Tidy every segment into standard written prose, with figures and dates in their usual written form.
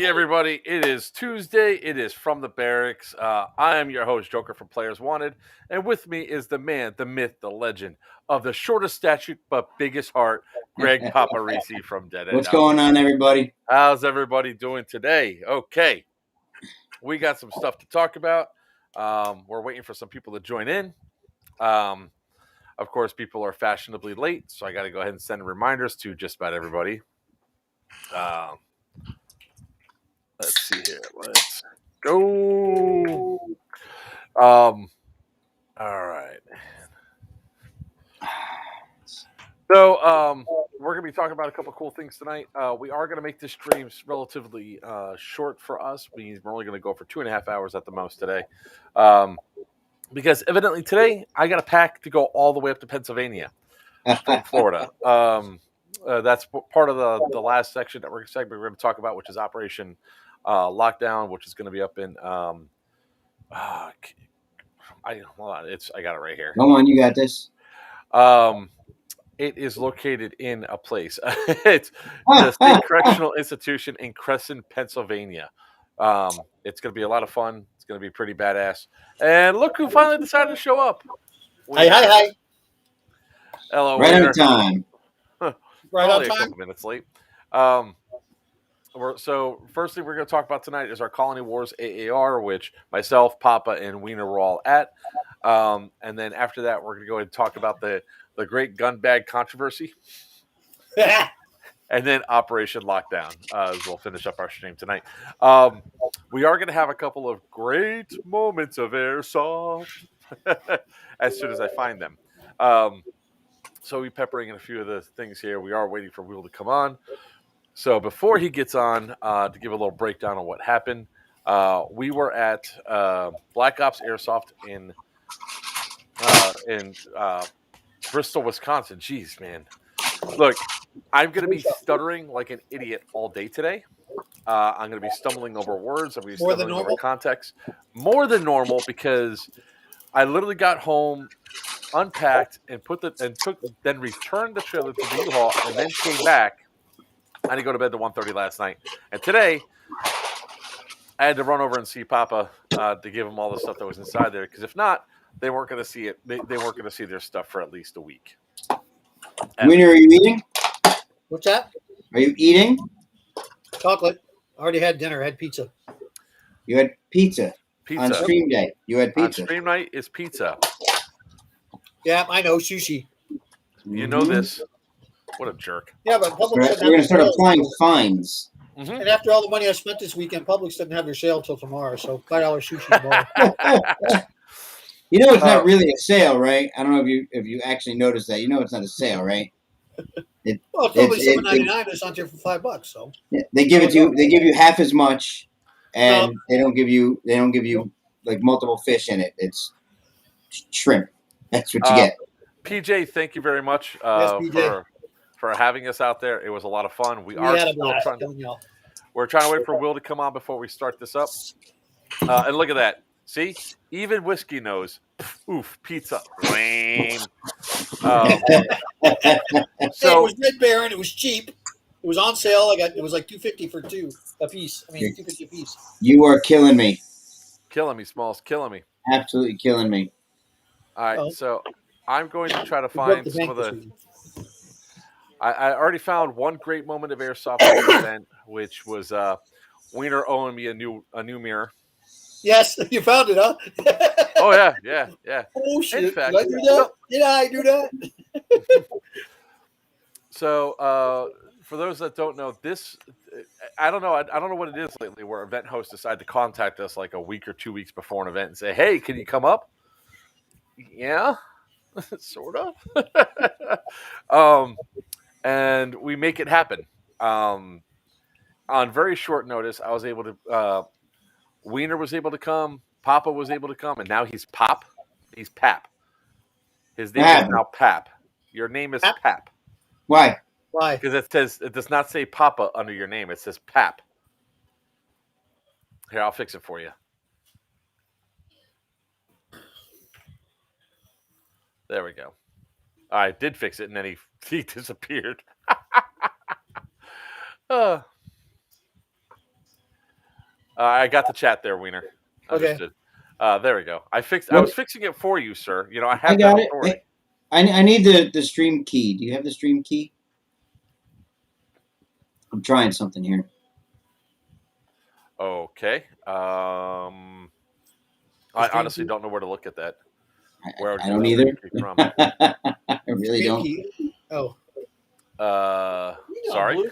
everybody. It is Tuesday. It is From the Barracks. I am your host, Joker from Players Wanted. And with me is the man, the myth, the legend of the shortest stature but biggest heart, Greg Paparisi from Dead End. What's going on, everybody? How's everybody doing today? Okay. We got some stuff to talk about. We're waiting for some people to join in. Of course, people are fashionably late, so I got to go ahead and send reminders to just about everybody. Let's see here. Let's go. All right. So, we're going to be talking about a couple cool things tonight. We are going to make this stream relatively short for us. We're only going to go for 2.5 hours at the most today. Because evidently today, I got a pack to go all the way up to Pennsylvania from Florida. That's part of the last section that we're going to talk about, which is Operation Lockdown, which is going to be up in I got it right here. Come on, you got this. It is located in a place. It's the State Correctional Institution in Cresson, Pennsylvania. It's going to be a lot of fun. It's going to be pretty badass. And look who finally decided to show up. Hi. Hello, right Wiener. on time. Right on A time. couple minutes late. So first thing we're going to talk about tonight is our Colony Wars AAR, which myself, Papa, and Wiener were all at. And then after that, we're going to go ahead and talk about the great gun bag controversy. And then Operation Lockdown, as we'll finish up our stream tonight. We are going to have a couple of great moments of airsoft as soon as I find them. So we're peppering in a few of the things here. We are waiting for Will to come on. So before he gets on, to give a little breakdown on what happened, we were at Black Ops Airsoft in Bristol, Wisconsin. Jeez, man. Look, I'm going to be stuttering like an idiot all day today. I'm going to be stumbling over words. I'm going to be stumbling over context. More than normal because I literally got home, unpacked, and then returned the trailer to the U-Haul, and then came back. I had to go to bed at 1:30 last night. And today, I had to run over and see Papa to give him all the stuff that was inside there. Because if not, they weren't going to see it. They weren't going to see their stuff for at least a week. Wiener, are you eating? What's that? Are you eating? Chocolate. I already had dinner. I had pizza. You had pizza. On stream day. You had pizza. On stream night is pizza. Yeah, I know. Sushi. You know this. What a jerk. Yeah, but Publix We're going to start applying fines. Mm-hmm. And after all the money I spent this weekend, Publix doesn't have their sale until tomorrow. So $5 sushi tomorrow. You know it's not really a sale, right? I don't know if you actually noticed that. You know it's not a sale, right? It's probably $7.99. It's on there for $5. So they give it to you. They give you half as much, and they don't give you like multiple fish in it. It's shrimp. That's what you get. PJ, thank you very much for having us out there. It was a lot of fun. We're trying to wait for Will to come on before we start this up. And look at that. See? Even whiskey knows. Oof, pizza. Lame. So it was Red Baron. It was cheap. It was on sale. It was like $2.50 for two a piece. I mean, $2.50 a piece. You are killing me. Killing me, Smalls. Killing me. Absolutely killing me. All right, so I'm going to try to find some of the. I already found one great moment of airsoft event, which was Wiener owing me a new mirror. Yes, you found it, huh? Oh yeah. Oh shit! In fact, did I do that? Did I do that? So, for those that don't know, I don't know what it is lately, where event hosts decide to contact us like a week or 2 weeks before an event and say, "Hey, can you come up?" Yeah, sort of. And we make it happen. On very short notice, I was able to. Wiener was able to come. Papa was able to come, and now he's Pop. He's Pap. His name is now Pap. Your name is Pap. Why? Because it does not say Papa under your name. It says Pap. Here, I'll fix it for you. There we go. I did fix it, and then he disappeared. I got the chat there, Wiener. Understood. Okay. There we go. I was fixing it for you, sir. You know, I have that authority. I need the stream key. Do you have the stream key? I'm trying something here. Okay. I honestly don't know where to look at that. I don't either. I really don't. Oh. Sorry.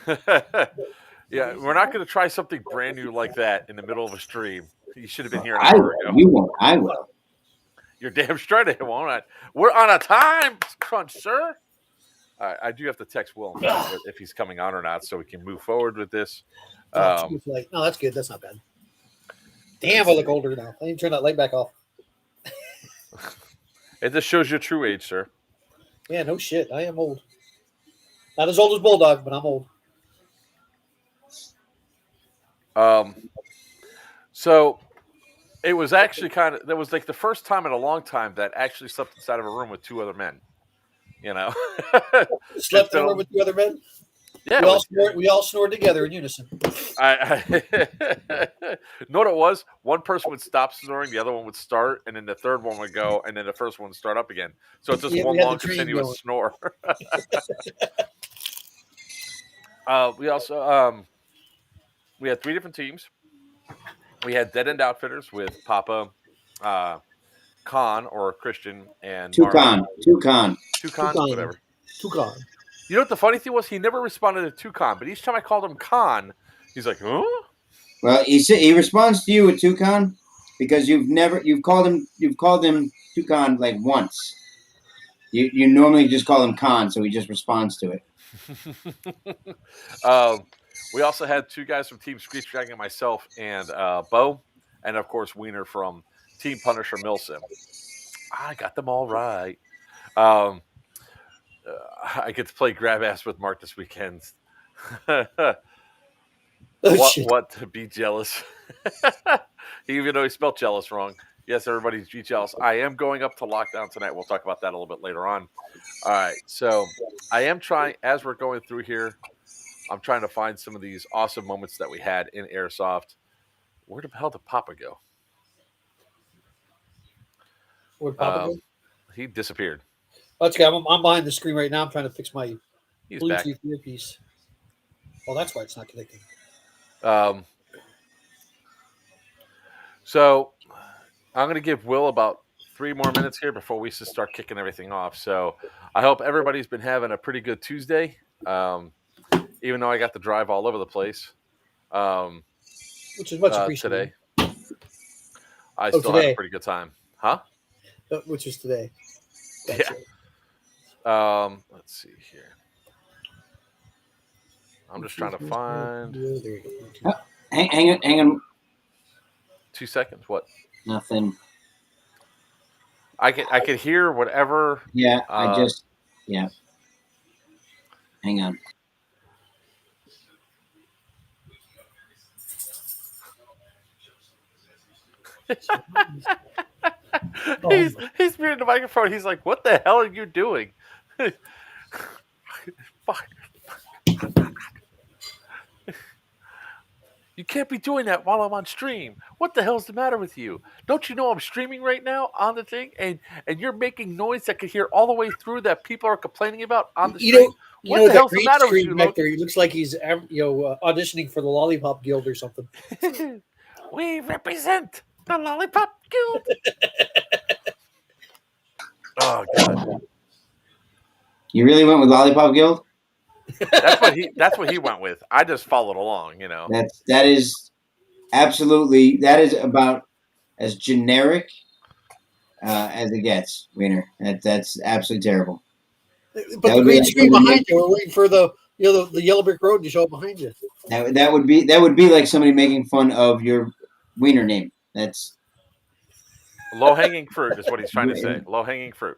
Yeah, we're not going to try something brand new like that in the middle of a stream. You should have been here an hour ago. You won't. I will. You're damn straight I won't. We're on a time crunch, sir. I do have to text Will if he's coming on or not, so we can move forward with this. No, that's good. That's not bad. Damn, I look older now. I need to turn that light back off. It just shows your true age, sir. Yeah, no shit. I am old. Not as old as Bulldog, but I'm old. So it was actually that was like the first time in a long time that I actually slept inside of a room with two other men. You know, slept in a room with two other men. Yeah, we all snored together in unison. I know what it was. One person would stop snoring, the other one would start, and then the third one would go, and then the first one would start up again. So it's just one long continuous snore. We also we had 3 different teams. We had Dead End Outfitters with Papa, Khan or Christian, and Toucan, whatever. Toucan. You know what the funny thing was? He never responded to Toucan, but each time I called him Khan, he's like, huh? Well, he responds to you with Toucan because you've called him Toucan like once. You normally just call him Khan, so he just responds to it. We also had 2 guys from Team Screech Dragon, and myself, and Bo, and of course Wiener from Team Punisher Milsim. I got them all right. I get to play grab ass with Mark this weekend. What to be jealous? Even though he spelled jealous wrong. Yes, everybody's be jealous. I am going up to lockdown tonight. We'll talk about that a little bit later on. All right, so I am trying, as we're going through here, I'm trying to find some of these awesome moments that we had in Airsoft. Where the hell did Papa go? Where'd Papa go? He disappeared. That's okay. I'm behind the screen right now. I'm trying to fix my Bluetooth earpiece. Well, that's why it's not connecting. So I'm going to give Will about 3 more minutes here before we start kicking everything off. So I hope everybody's been having a pretty good Tuesday, even though I got to drive all over the place. Which is much appreciated. Today. I still had a pretty good time. Huh? Which is today. Gotcha. Yeah. Let's see here. I'm just trying to find. Hang on. 2 seconds. What? Nothing. I can hear whatever. Yeah, yeah. Hang on. He's muted the microphone. He's like, "What the hell are you doing?" You can't be doing that while I'm on stream. What the hell's the matter with you? Don't you know I'm streaming right now on the thing, and you're making noise that could hear all the way through that people are complaining about on the stream? What the hell's the matter with you? He looks like he's auditioning for the Lollipop Guild or something. We represent the Lollipop Guild. Oh God! You really went with Lollipop Guild? That's what he went with. I just followed along, you know. That is about as generic as it gets, Wiener. That's absolutely terrible. But the green screen behind you, we're waiting for the yellow brick road to show up behind you. That would be like somebody making fun of your Wiener name. That's low hanging fruit is what he's trying to say. Low hanging fruit.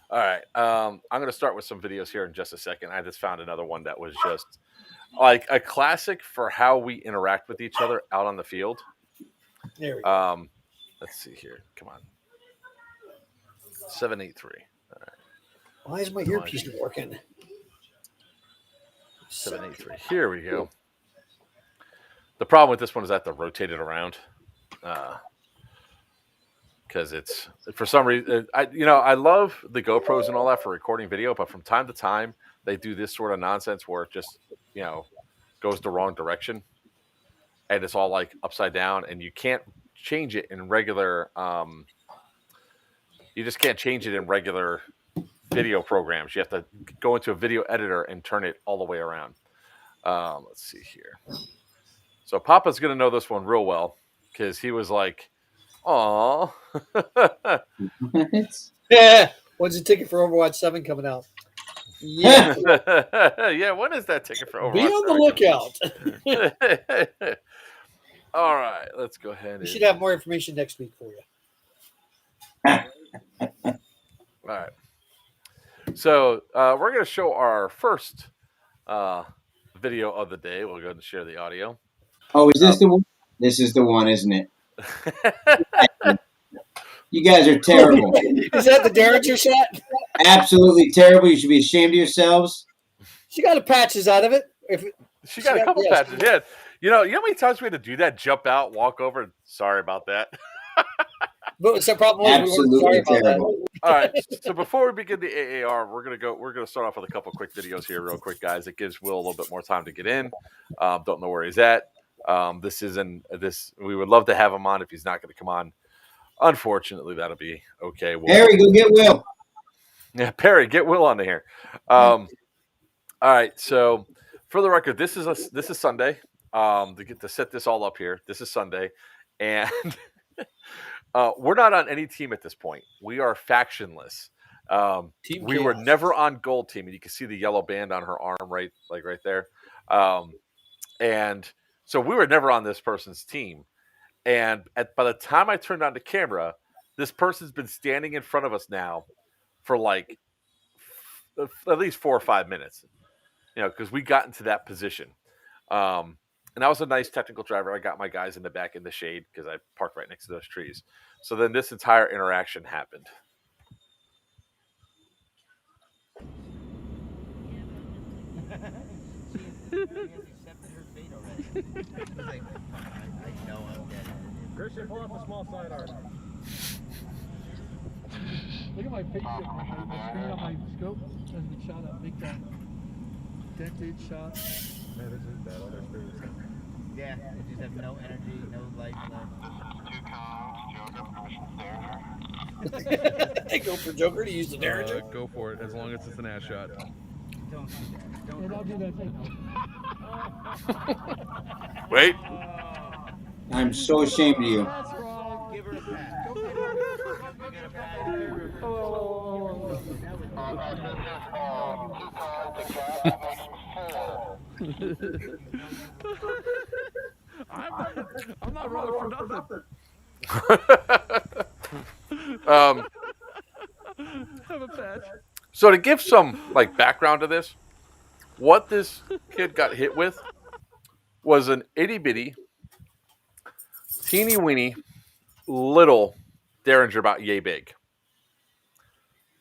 All right. I'm going to start with some videos here in just a second. I just found another one that was just like a classic for how we interact with each other out on the field. There we go. Let's see here. Come on. 783. All right. Why is my earpiece not working? 783. Here we go. The problem with this one is I have to rotate it around. Because it's for some reason, I love the GoPros and all that for recording video, but from time to time they do this sort of nonsense where it just, goes the wrong direction, and it's all like upside down, and you can't change it in regular. You just can't change it in regular video programs. You have to go into a video editor and turn it all the way around. Let's see here. So Papa's gonna know this one real well because he was like, "Aw." Yeah. When's the ticket for Overwatch 7 coming out? Yeah. Yeah, when is that ticket for Overwatch? Be on the lookout. All right, let's go ahead. We should have more information next week for you. All right. So we're going to show our first video of the day. We'll go ahead and share the audio. Oh, is this the one? This is the one, isn't it? You guys are terrible. Is that the Derringer shot? Absolutely terrible. You should be ashamed of yourselves. She got the patches out of it. She got a couple patches. Yeah. You know how many times we had to do that? Jump out, walk over. Sorry about that. But the problem was absolutely terrible. All right. So before we begin the AAR, we're gonna start off with a couple quick videos here, real quick, guys. It gives Will a little bit more time to get in. Don't know where he's at. We would love to have him on if he's not going to come on. Unfortunately, that'll be okay. Perry, go get Will. Yeah, Perry, get Will on here. All right. So for the record, this is Sunday. To set this all up here, this is Sunday, and we're not on any team at this point. We are factionless. We were never on gold team, and you can see the yellow band on her arm right there. And so we were never on this person's team. And by the time I turned on the camera, this person's been standing in front of us now for like at least 4 or 5 minutes, because we got into that position. And I was a nice technical driver. I got my guys in the back in the shade because I parked right next to those trees. So then this entire interaction happened. Christian, pull up a small sidearm. Look at my face. The screen on my scope has been shot up big time. Dented shot. Man, this is bad. All their spirits. Yeah, they just have no energy, no life left. This is 2 Joker. They go for Joker to use the Derringer. Go for it, as long as it's an ass shot. Don't do that. Don't do that. Wait. I'm so ashamed of you. That's wrong. Give her a pass. I'm not rolling for nothing. Have a patch. So to give some background to this, what this kid got hit with was an itty bitty, teeny weeny, little Derringer about yay big.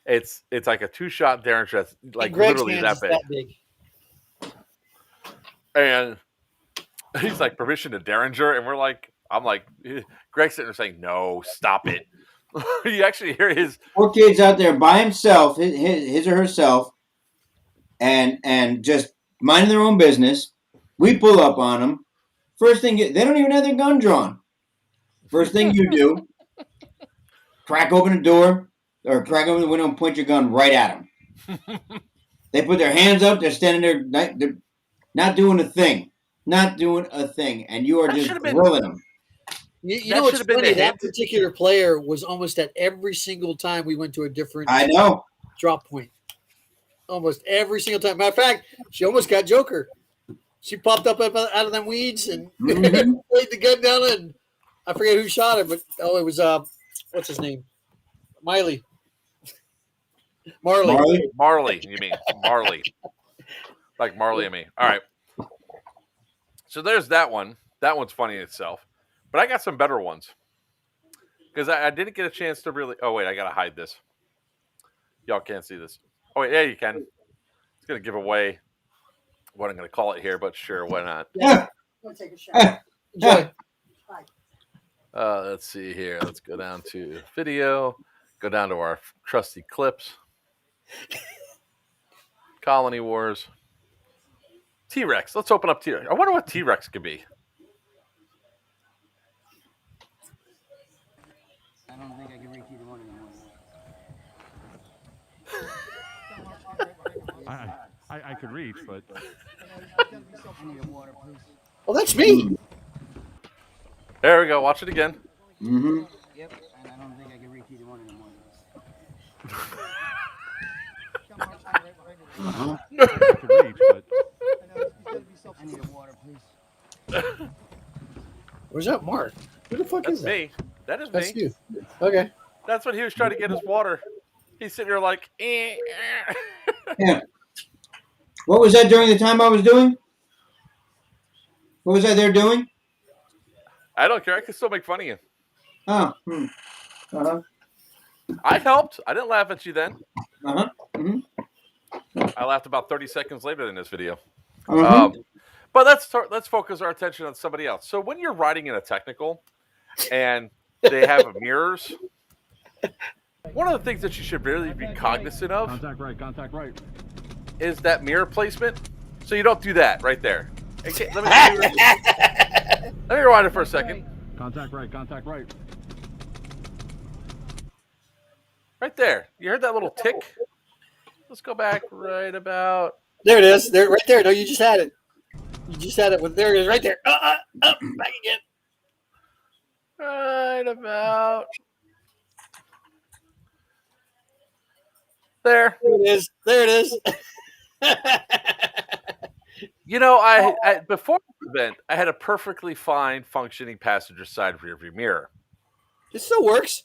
It's like a 2-shot Derringer that's literally that big. And he's like, permission to Derringer, and I'm like, Greg's sitting there saying, no, stop it. You actually hear his poor kid's out there by himself, his or herself, and just minding their own business. We pull up on them. First thing, they don't even have their gun drawn. First thing you do, crack open the door or crack open the window and point your gun right at them. They put their hands up. They're standing there. They're not doing a thing. Not doing a thing. And you are just grilling them. You know what's funny? That particular player was almost at every single time we went to a different drop point. Almost every single time. Matter of fact, she almost got Joker. She popped up out of them weeds and laid the gun down, and I forget who shot her, but it was what's his name? Marley, you mean Marley? Like Marley and me. All right. So there's that one. That one's funny in itself. But I got some better ones. Because I didn't get a chance to really... Oh, wait. I got to hide this. Y'all can't see this. Oh, wait. Yeah, you can. It's going to give away what I'm going to call it here, but sure, why not? Yeah. Go take a shot. Enjoy. Let's see here. Let's go down to video. Go down to our trusty clips. Colony Wars. T-Rex. Let's open up T-Rex. I wonder what T-Rex could be. I don't think I can reach either one of them. I could reach, but I need a water, please. Well, that's me. There we go. Watch it again. Mm-hmm. Yep, and I don't think I can reach either one of them. Uh-huh. I could reach, but I need a water, please. Where's that Mark? Who the fuck That's is that? me. That is That's me. you. Okay. That's when he was trying to get his water. He's sitting there like, Yeah. What was that during the time I was doing? What was I there doing? I don't care. I can still make fun of you. Oh. Uh-huh. I helped. I didn't laugh at you then. Uh-huh. Mm-hmm. I laughed about 30 seconds later in this video. Uh-huh. But let's focus our attention on somebody else. So when you're riding in a technical and they have mirrors, one of the things that you should really be cognizant of contact right. is that mirror placement. So you don't do that right there. Okay, let me rewind it for a second. Contact right. Right there. You heard that little tick? Let's go back right about. There it is. There, right there. No, you just had it. You just had it. There it is. Right there. Back again. Right about there. There it is. You know, I before the event, I had a perfectly fine functioning passenger side rear view mirror. It still works.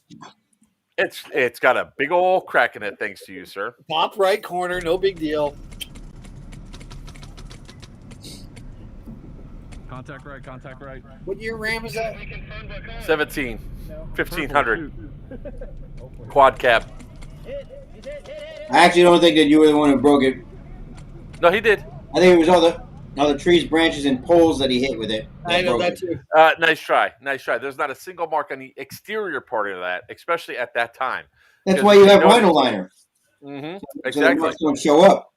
It's got a big old crack in it, thanks to you, sir. Top right corner, no big deal. Contact right. What year RAM is that? 17, 1500 quad cab. I actually don't think that you were the one who broke it. No, he did. I think it was all the trees, branches, and poles that he hit with it. I know that too. Nice try. There's not a single mark on the exterior part of that, especially at that time. That's why you have vinyl liner. Mm-hmm. So Exactly. the don't show up.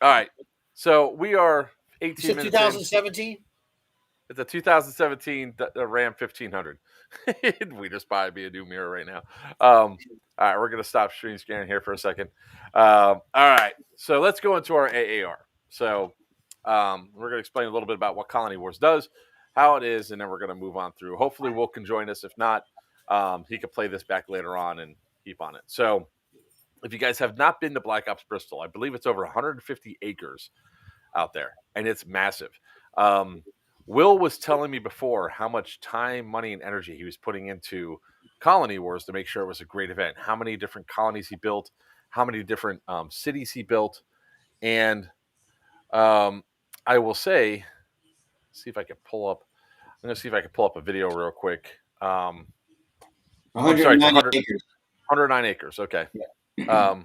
All right. So we are 18 You said minutes 2017? It's a 2017 Ram 1500. We just buy me a new mirror right now. All right, we're going to stop screen scaring here for a second. All right, so let's go into our AAR. So we're going to explain a little bit about what Colony Wars does, how it is, and then we're going to move on through. Hopefully Will can join us. If not, he can play this back later on and keep on it. So if you guys have not been to Black Ops Bristol, I believe it's over 150 acres out there, and it's massive. Will was telling me before how much time, money, and energy he was putting into Colony Wars to make sure it was a great event. How many different colonies he built, how many different cities he built. And I will say, see if I can pull up. I'm going to see if I can pull up a video real quick. 109 acres. 109 acres, okay. Yeah.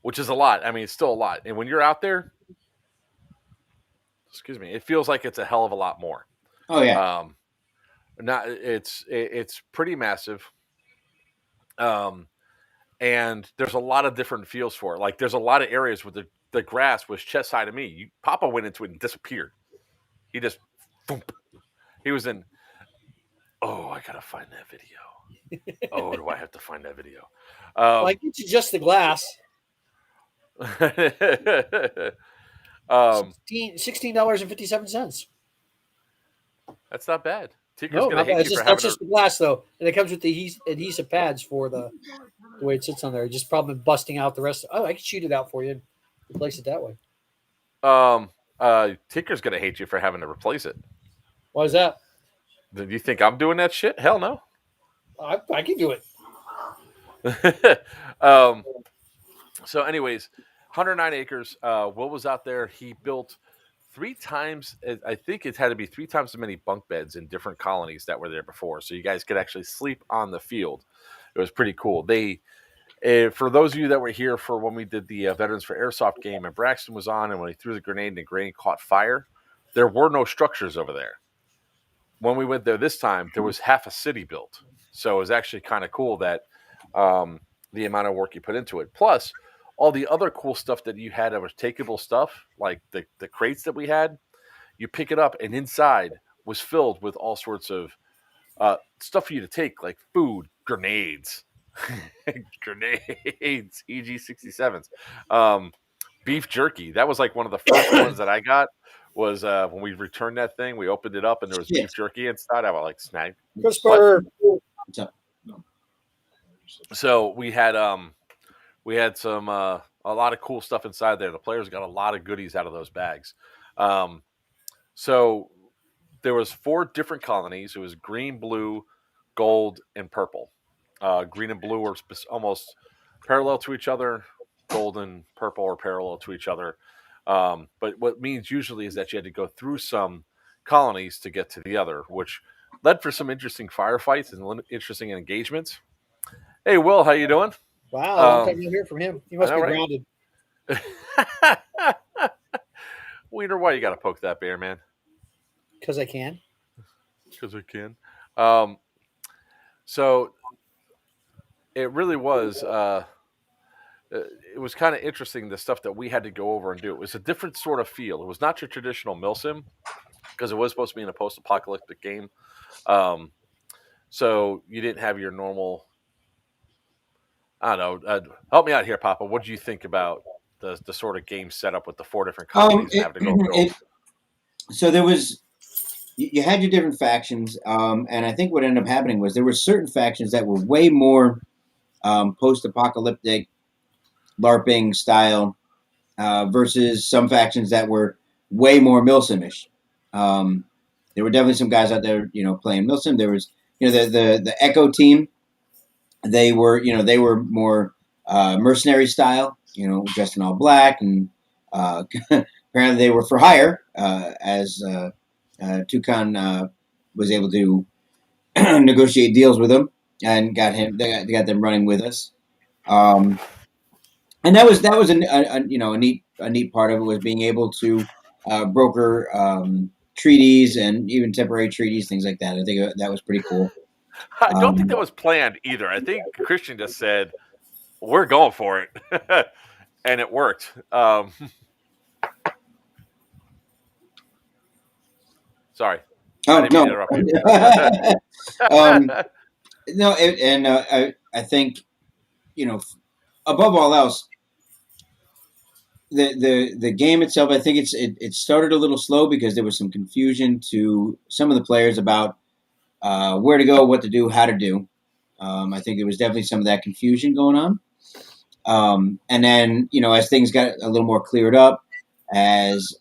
Which is a lot. I mean, it's still a lot. And when you're out there, excuse me, it feels like it's a hell of a lot more. Oh yeah. It's pretty massive. And there's a lot of different feels for it. Like there's a lot of areas where the grass was chest high to me. Papa went into it and disappeared. He just, thump. He was in. Oh, I gotta find that video. Oh, do I have to find that video? Well, I get you just the glass. $16.57. That's not bad. No, that's just the glass though, and it comes with the adhesive pads for the way it sits on there. Just probably busting out the rest. I can shoot it out for you and replace it that way. Tinker's gonna hate you for having to replace it. Why is that? Do you think I'm doing that shit? Hell no. I can do it. So anyways, 109 acres. Will was out there. He built 3 times. I think it had to be 3 times as many bunk beds in different colonies that were there before. So you guys could actually sleep on the field. It was pretty cool. For those of you that were here for when we did the Veterans for Airsoft game and Braxton was on and when he threw the grenade and the grenade caught fire, there were no structures over there. when we went there this time, there was half a city built. So it was actually kind of cool that the amount of work you put into it. Plus, all the other cool stuff that you had that was takeable stuff, like the crates that we had, you pick it up, and inside was filled with all sorts of stuff for you to take, like food, grenades, grenades, EG-67s, beef jerky. That was like one of the first ones that I got. Was when we returned that thing, we opened it up and there was beef jerky inside. I was like, snag. CRISPR. So we had some a lot of cool stuff inside there. The players got a lot of goodies out of those bags. So there was 4 different colonies. It was green, blue, gold, and purple. Green and blue were almost parallel to each other. Gold and purple are parallel to each other. But what means usually is that you had to go through some colonies to get to the other, which led for some interesting firefights and interesting engagements. Hey, Will, how you doing? Wow, long time to hear from him. He must be grounded. Wiener, why you got to poke that bear, man? Because I can. Because I can. So it really was. It was kind of interesting, the stuff that we had to go over and do. It was a different sort of feel. It was not your traditional Milsim, because it was supposed to be in a post-apocalyptic game. So you didn't have your normal. I don't know. Help me out here, Papa. What do you think about the sort of game setup with the 4 different colonies and having to go through? So there was, you had your different factions, and I think what ended up happening was there were certain factions that were way more post-apocalyptic, LARPing style, versus some factions that were way more Milsim-ish. There were definitely some guys out there, playing Milsim. There was, the Echo team. They were more mercenary style, dressed in all black, and apparently they were for hire. As Toucan was able to negotiate deals with them and got them running with us. And that was a neat part of it, was being able to broker treaties and even temporary treaties, things like that. I think that was pretty cool. I don't think that was planned either. I think Christian just said, "We're going for it," and it worked. Sorry. Oh no. No, I think, above all else, the game itself, I think it started a little slow because there was some confusion to some of the players about where to go, what to do, how to do. I think there was definitely some of that confusion going on. And then, as things got a little more cleared up, as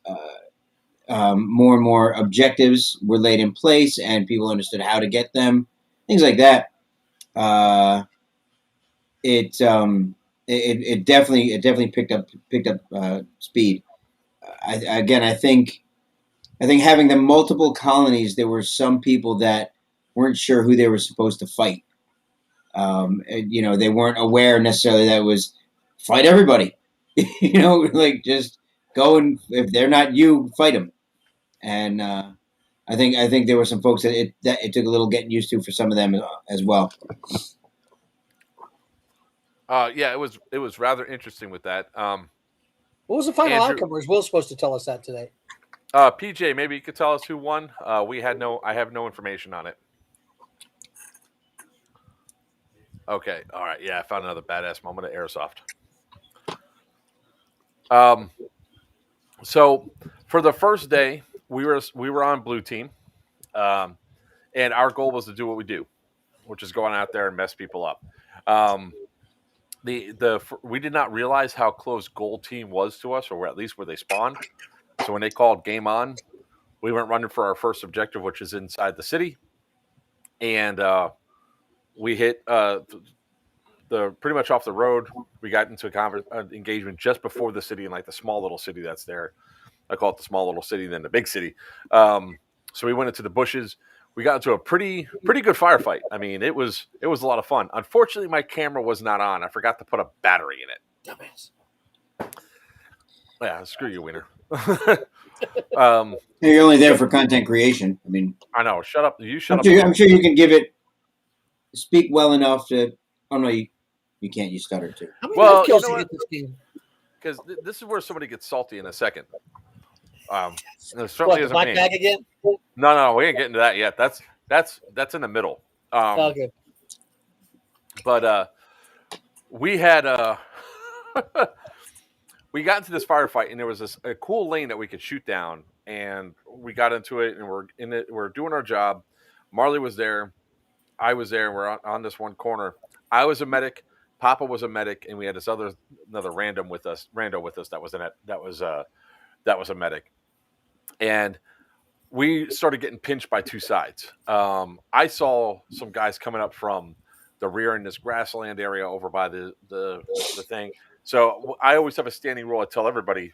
more and more objectives were laid in place and people understood how to get them, things like that, it definitely picked up speed. I think having the multiple colonies, there were some people that weren't sure who they were supposed to fight. They weren't aware necessarily that it was fight everybody. Like just go, and if they're not you, fight them. And I think there were some folks that it took a little getting used to for some of them as well. Yeah, it was rather interesting with that. What was the final outcome? Was Will supposed to tell us that today? PJ, maybe you could tell us who won. I have no information on it. Okay, all right. Yeah, I found another badass moment of Airsoft. So for the first day, we were on blue team, and our goal was to do what we do, which is going out there and mess people up. We did not realize how close gold team was to us, or at least where they spawned. So when they called game on, we went running for our first objective, which is inside the city, and we hit the pretty much off the road. We got into an engagement just before the city, in like the small little city that's there. I call it the small little city, then the big city. So we went into the bushes. We got into a pretty good firefight. I mean, it was a lot of fun. Unfortunately, my camera was not on. I forgot to put a battery in it. Dumbass. Yeah, screw you, Wiener. You're only there for content creation. I mean, I know. Shut up. You shut up. I'm sure you can speak well enough to. Oh no, you can't. You stutter too. How many life kills you get this game? Because this is where somebody gets salty in a second. Certainly the black bag again? No, we ain't getting to that yet. That's in the middle. Okay. But we had we got into this firefight, and there was a cool lane that we could shoot down, and we got into it, and we're in it. We're doing our job. Marley was there, I was there. We're on this one corner. I was a medic. Papa was a medic, and we had this another rando with us that was a medic, and we started getting pinched by two sides. I saw some guys coming up from the rear in this grassland area over by the thing. So I always have a standing rule. I tell everybody,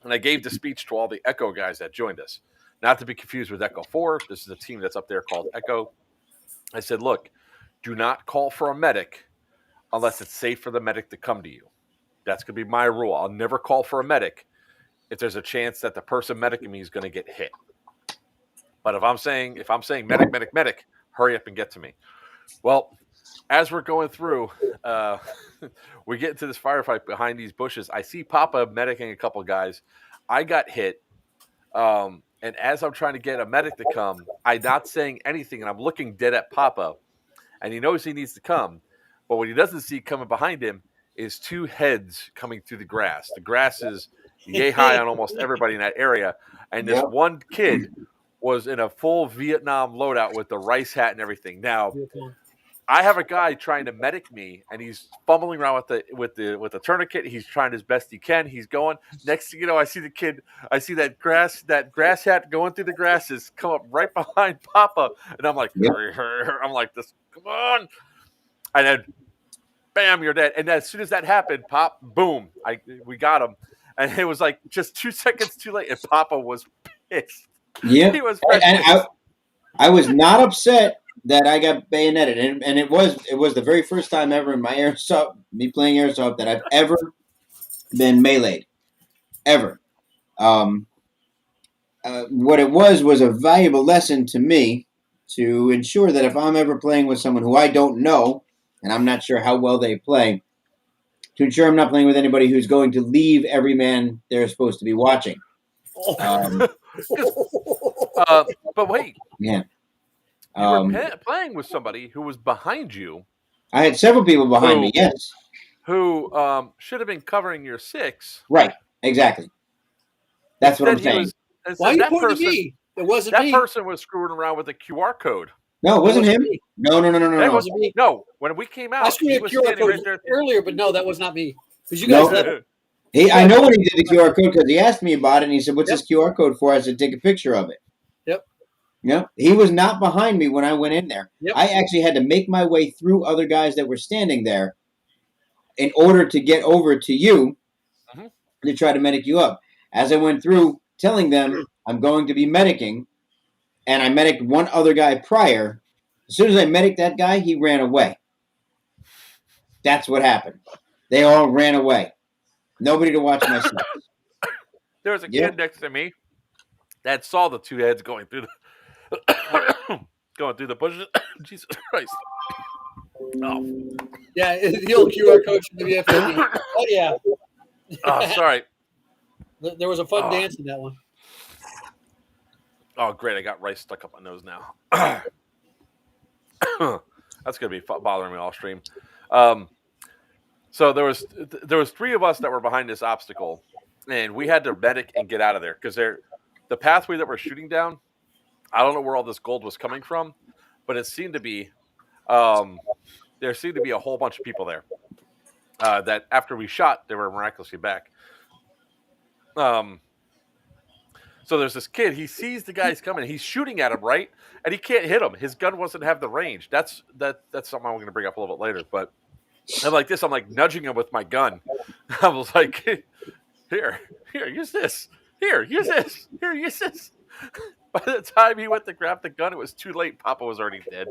and I gave the speech to all the Echo guys that joined us, not to be confused with Echo 4. This is a team that's up there called Echo. I said, look, do not call for a medic unless it's safe for the medic to come to you. That's going to be my rule. I'll never call for a medic if there's a chance that the person medicing me is going to get hit. But if I'm saying medic, hurry up and get to me. Well, as we're going through, we get into this firefight behind these bushes. I see Papa medicing a couple guys. I got hit. And as I'm trying to get a medic to come, I'm not saying anything, and I'm looking dead at Papa. And he knows he needs to come. But what he doesn't see coming behind him is two heads coming through the grass. The grass is yay high on almost everybody in that area. And this one kid was in a full Vietnam loadout with the rice hat and everything. Now, I have a guy trying to medic me, and he's fumbling around with the tourniquet. He's trying his best he can. He's going. Next thing you know, I see the kid. I see that grass hat going through the grasses come up right behind Papa, and I'm like, I'm like this. Come on, and then, bam, you're dead. And as soon as that happened, pop, boom, we got him, and it was like just 2 seconds too late, and Papa was pissed. Yeah, he was. And I was not upset that I got bayoneted, and it was the very first time ever in my me playing airsoft, that I've ever been meleeed, ever. What it was a valuable lesson to me to ensure that if I'm ever playing with someone who I don't know, and I'm not sure how well they play, to ensure I'm not playing with anybody who's going to leave every man they're supposed to be watching. But wait. Yeah. You were playing with somebody who was behind you. I had several people behind me, yes. Who should have been covering your 6. Right, exactly. That's what I'm saying. Why are you pointing to me? It wasn't me. That person was screwing around with a QR code. No, it wasn't him. No. That wasn't me. No, when we came out, I screwed a QR code earlier, but no, that was not me. Because you guys I know when he did the QR code because he asked me about it, and he said, what's this QR code for? I said, take a picture of it. Yep. No, he was not behind me when I went in there. Yep. I actually had to make my way through other guys that were standing there in order to get over to you to try to medic you up. As I went through, telling them I'm going to be medicing, and I mediced one other guy prior. As soon as I mediced that guy, he ran away. That's what happened. They all ran away. Nobody to watch my steps. There was a kid next to me that saw the two heads going through the bushes. Jesus Christ. Oh. Yeah, the old QR code from the FTB. Oh, yeah. Oh, sorry. There was a fun dance in that one. Oh, great. I got rice stuck up my nose now. That's going to be bothering me all stream. So there was 3 of us that were behind this obstacle, and we had to medic and get out of there because the pathway that we're shooting down, I don't know where all this gold was coming from, but it seemed to be there seemed to be a whole bunch of people there that after we shot, they were miraculously back. So there's this kid. He sees the guys coming. He's shooting at him, right? And he can't hit him. His gun doesn't have the range. That's something I'm going to bring up a little bit later. But I'm like this. I'm like nudging him with my gun. I was like, here, use this. Here, use this. Here, use this. By the time he went to grab the gun, it was too late. Papa was already dead.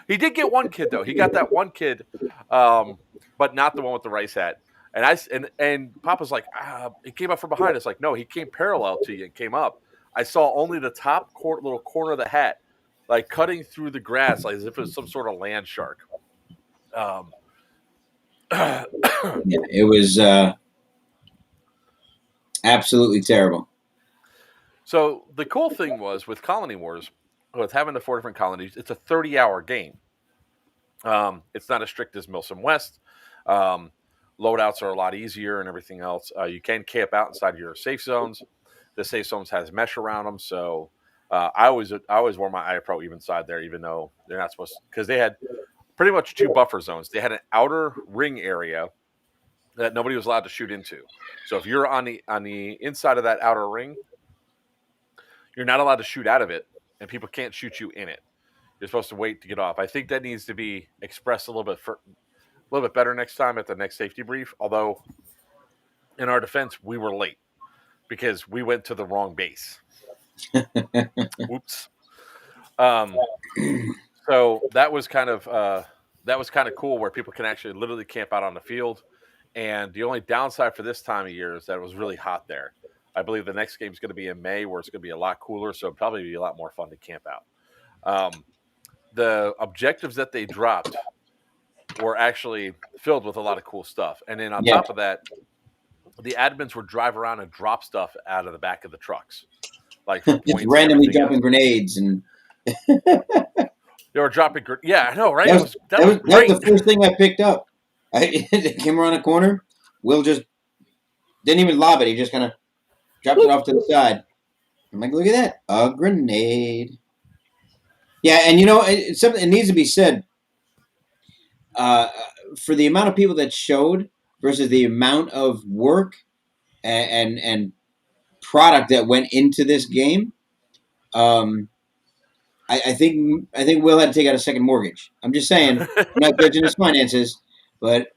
He did get one kid, though. He got that one kid, but not the one with the rice hat. And Papa's like, he came up from behind. It's like, no, he came parallel to you and came up. I saw only the top little corner of the hat, like cutting through the grass, like as if it was some sort of land shark. Yeah, it was absolutely terrible. So the cool thing was with Colony Wars, with having the 4 different colonies, it's a 30-hour game. It's not as strict as Milsim West. Loadouts are a lot easier and everything else. You can camp out inside your safe zones. The safe zones has mesh around them, so I always wore my iPro even inside there, even though they're not supposed to, because they had pretty much 2 buffer zones. They had an outer ring area that nobody was allowed to shoot into. So if you're on the inside of that outer ring, you're not allowed to shoot out of it, and people can't shoot you in it. You're supposed to wait to get off. I think that needs to be expressed a little bit better next time at the next safety brief. Although, in our defense, we were late because we went to the wrong base. Oops. So that was kind of cool, where people can actually literally camp out on the field. And the only downside for this time of year is that it was really hot there. I believe the next game is going to be in May, where it's going to be a lot cooler, so it'll probably be a lot more fun to camp out. The objectives that they dropped were actually filled with a lot of cool stuff. And then on top of that, the admins would drive around and drop stuff out of the back of the trucks. Like just randomly dropping grenades. And they were dropping yeah, I know, right? That was the first thing I picked up. They came around a corner. Will just didn't even lob it. He just kind of dropped it off to the side. I'm like, look at that. A grenade. Yeah, and it needs to be said, for the amount of people that showed versus the amount of work and product that went into this game, I think Will had to take out a second mortgage. I'm just saying, I'm not judging his finances, but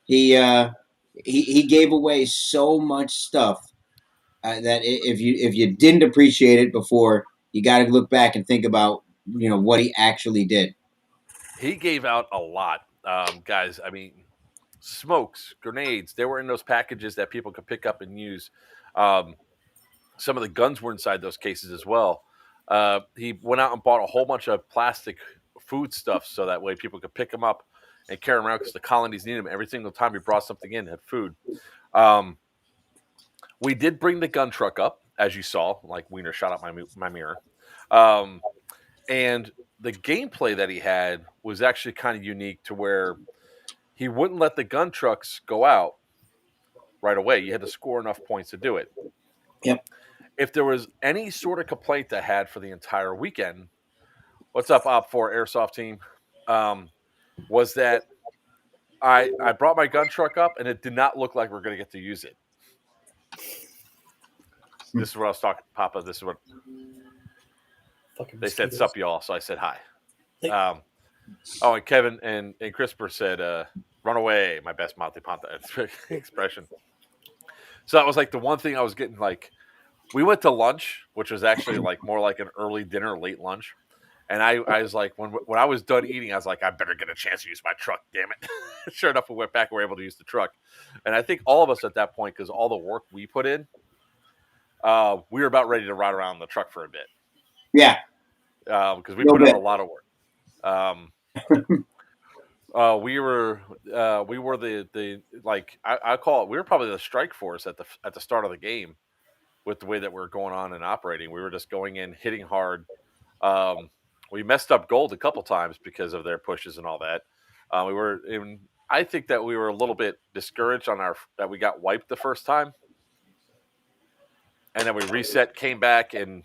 he gave away so much stuff that if you didn't appreciate it before, you got to look back and think about what he actually did. He gave out a lot, guys. I mean, smokes, grenades. They were in those packages that people could pick up and use. Some of the guns were inside those cases as well. He went out and bought a whole bunch of plastic food stuff so that way people could pick them up and carry them around, because the colonies need them. Every single time he brought something in, had food. We did bring the gun truck up, as you saw, like Wiener shot out my mirror. And the gameplay that he had was actually kind of unique, to where he wouldn't let the gun trucks go out right away. You had to score enough points to do it. Yep. If there was any sort of complaint I had for the entire weekend, what's up, Op4 Airsoft team, was that I brought my gun truck up and it did not look like we're going to get to use it. This is what I was talking, Papa. This is what they said, sup y'all, so I said hi. And Kevin and Crisper said, run away, my best Monte Panta expression. So that was like the one thing I was getting. Like, we went to lunch, which was actually like more like an early dinner, late lunch. And I was like, when I was done eating, I was like, I better get a chance to use my truck, damn it. Sure enough, we went back and were able to use the truck. And I think all of us at that point, because all the work we put in, we were about ready to ride around the truck for a bit. Yeah. Because we put in a lot of work. We were the like I call it, we were probably the strike force at the start of the game, with the way that we're going on and operating. We were just going in, hitting hard. We messed up gold a couple times because of their pushes and all that. I think that we were a little bit discouraged that we got wiped the first time, and then we reset, came back, and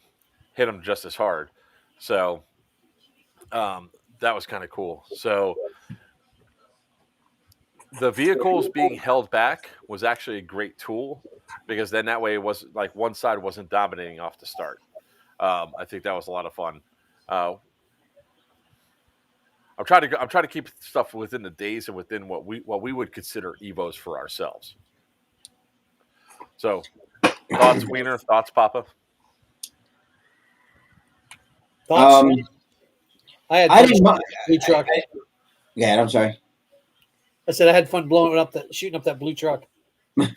hit them just as hard. So that was kind of cool. So the vehicles being held back was actually a great tool, because then that way it was like one side wasn't dominating off the start. I think that was a lot of fun. I'm trying to keep stuff within the days and within what we would consider Evos for ourselves. So, thoughts, Wiener? Thoughts, Papa? Thoughts? I didn't blue truck. Yeah, I'm sorry. I said I had fun shooting up that blue truck. That's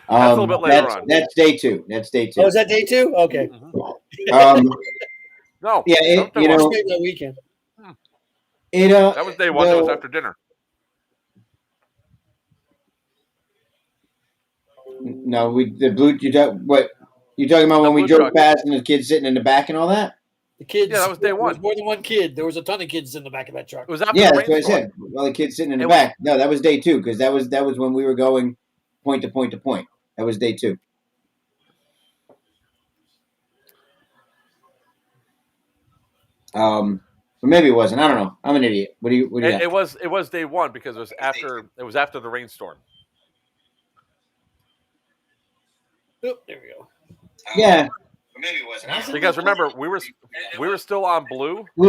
a little bit later on. That's day 2. That's day 2. Oh, is that day 2? Okay. No. Yeah, that weekend. That was day 1. That was after dinner. No, you talking about when we drove past and the kids sitting in the back and all that? The kids. Yeah, that was day 1. There was more than one kid. There was a ton of kids in the back of that truck. It was after that's what I said. Well, the kids sitting in the back. No, that was day 2 because that was when we were going point to point to point. That was day 2. Or maybe it wasn't. I don't know. I'm an idiot. What do you got? It was day 1 because it was after the rainstorm. Oh, there we go. Yeah. Maybe it wasn't. Because remember, we were still on blue. We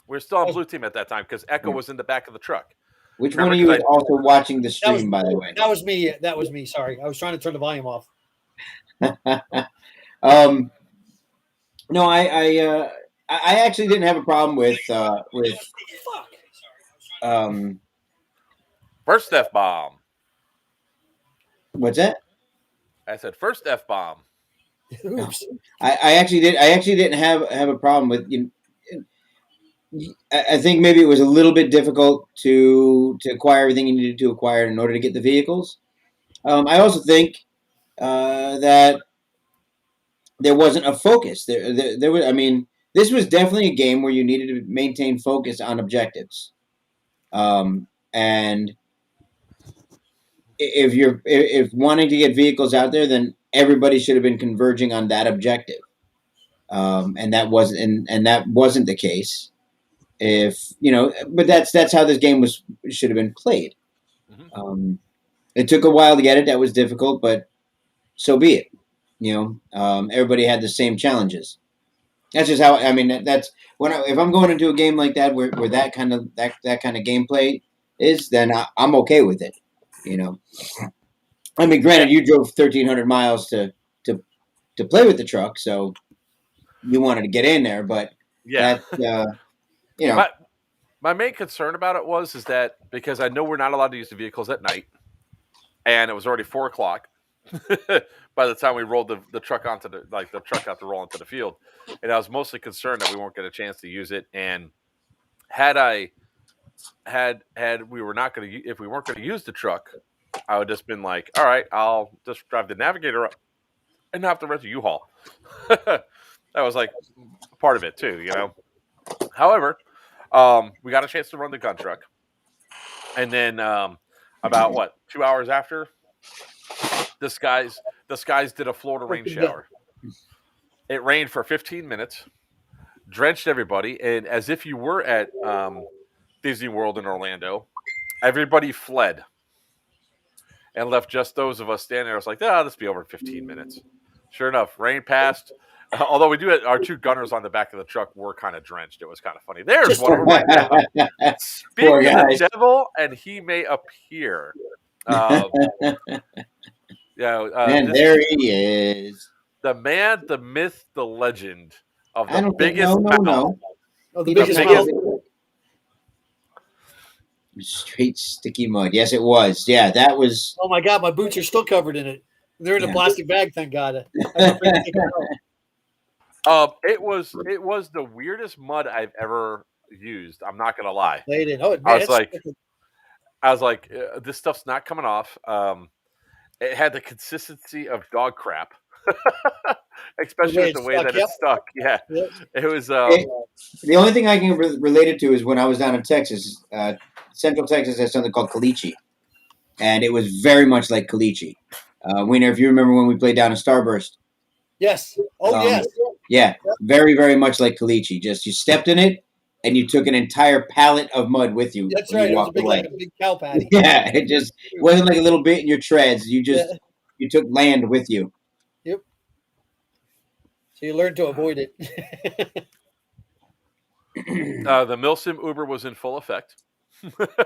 were still on blue team at that time because Echo was in the back of the truck. Which one of you is also watching the stream, by the way? That was me. That was me. Sorry, I was trying to turn the volume off. No, I actually didn't have a problem with first F-bomb. What's that? I said first F-bomb. Oops. I actually didn't have a problem with I think maybe it was a little bit difficult to acquire everything you needed to acquire in order to get the vehicles. I also think that there wasn't a focus. There was. I mean, this was definitely a game where you needed to maintain focus on objectives. And if wanting to get vehicles out there, then everybody should have been converging on that objective. And that wasn't the case. But that's how this game should have been played. Mm-hmm. It took a while to get it. That was difficult, but so be it. Everybody had the same challenges. That's just how. I mean, that's if I'm going into a game like that where that kind of gameplay is, then I'm okay with it. I mean, granted, you drove 1,300 miles to play with the truck, so you wanted to get in there, but yeah. My main concern about it is that because I know we're not allowed to use the vehicles at night, and it was already 4:00 by the time we rolled the truck onto the truck got to roll into the field, and I was mostly concerned that we won't get a chance to use it. And if we weren't going to use the truck, I would just been like, all right, I'll just drive the Navigator up and not have to rent a U-Haul. That was like part of it too, However, we got a chance to run the gun truck, and then about 2 hours after, the skies did a Florida rain shower. It rained for 15 minutes, drenched everybody, and as if you were at Disney World in Orlando, everybody fled and left just those of us standing there. I was like, this will be over in 15 minutes. Sure enough, rain passed. Although we do it, our 2 gunners on the back of the truck were kind of drenched. It was kind of funny. There's one of them right now. Speak of the devil, and he may appear. And there he is. The man, the myth, the legend of the biggest mouth. No. Oh, the biggest mouth. Straight sticky mud. Yes, it was. Yeah, that was. Oh my God, my boots are still covered in it. They're in a plastic bag. Thank God. It was the weirdest mud I've ever used. I'm not gonna lie. I was like, this stuff's not coming off. It had the consistency of dog crap, especially with the way that it stuck. Yeah, it was. The only thing I can relate it to is when I was down in Texas. Central Texas has something called caliche, and it was very much like caliche. Wiener, if you remember when we played down in Starburst. Yes. Oh, yes. Yeah, very, very much like caliche. Just you stepped in it, and you took an entire pallet of mud with you. That's right. It was like a big cow patty. Yeah, it wasn't like a little bit in your treads. You took land with you. Yep. So you learned to avoid it. The Milsim Uber was in full effect. And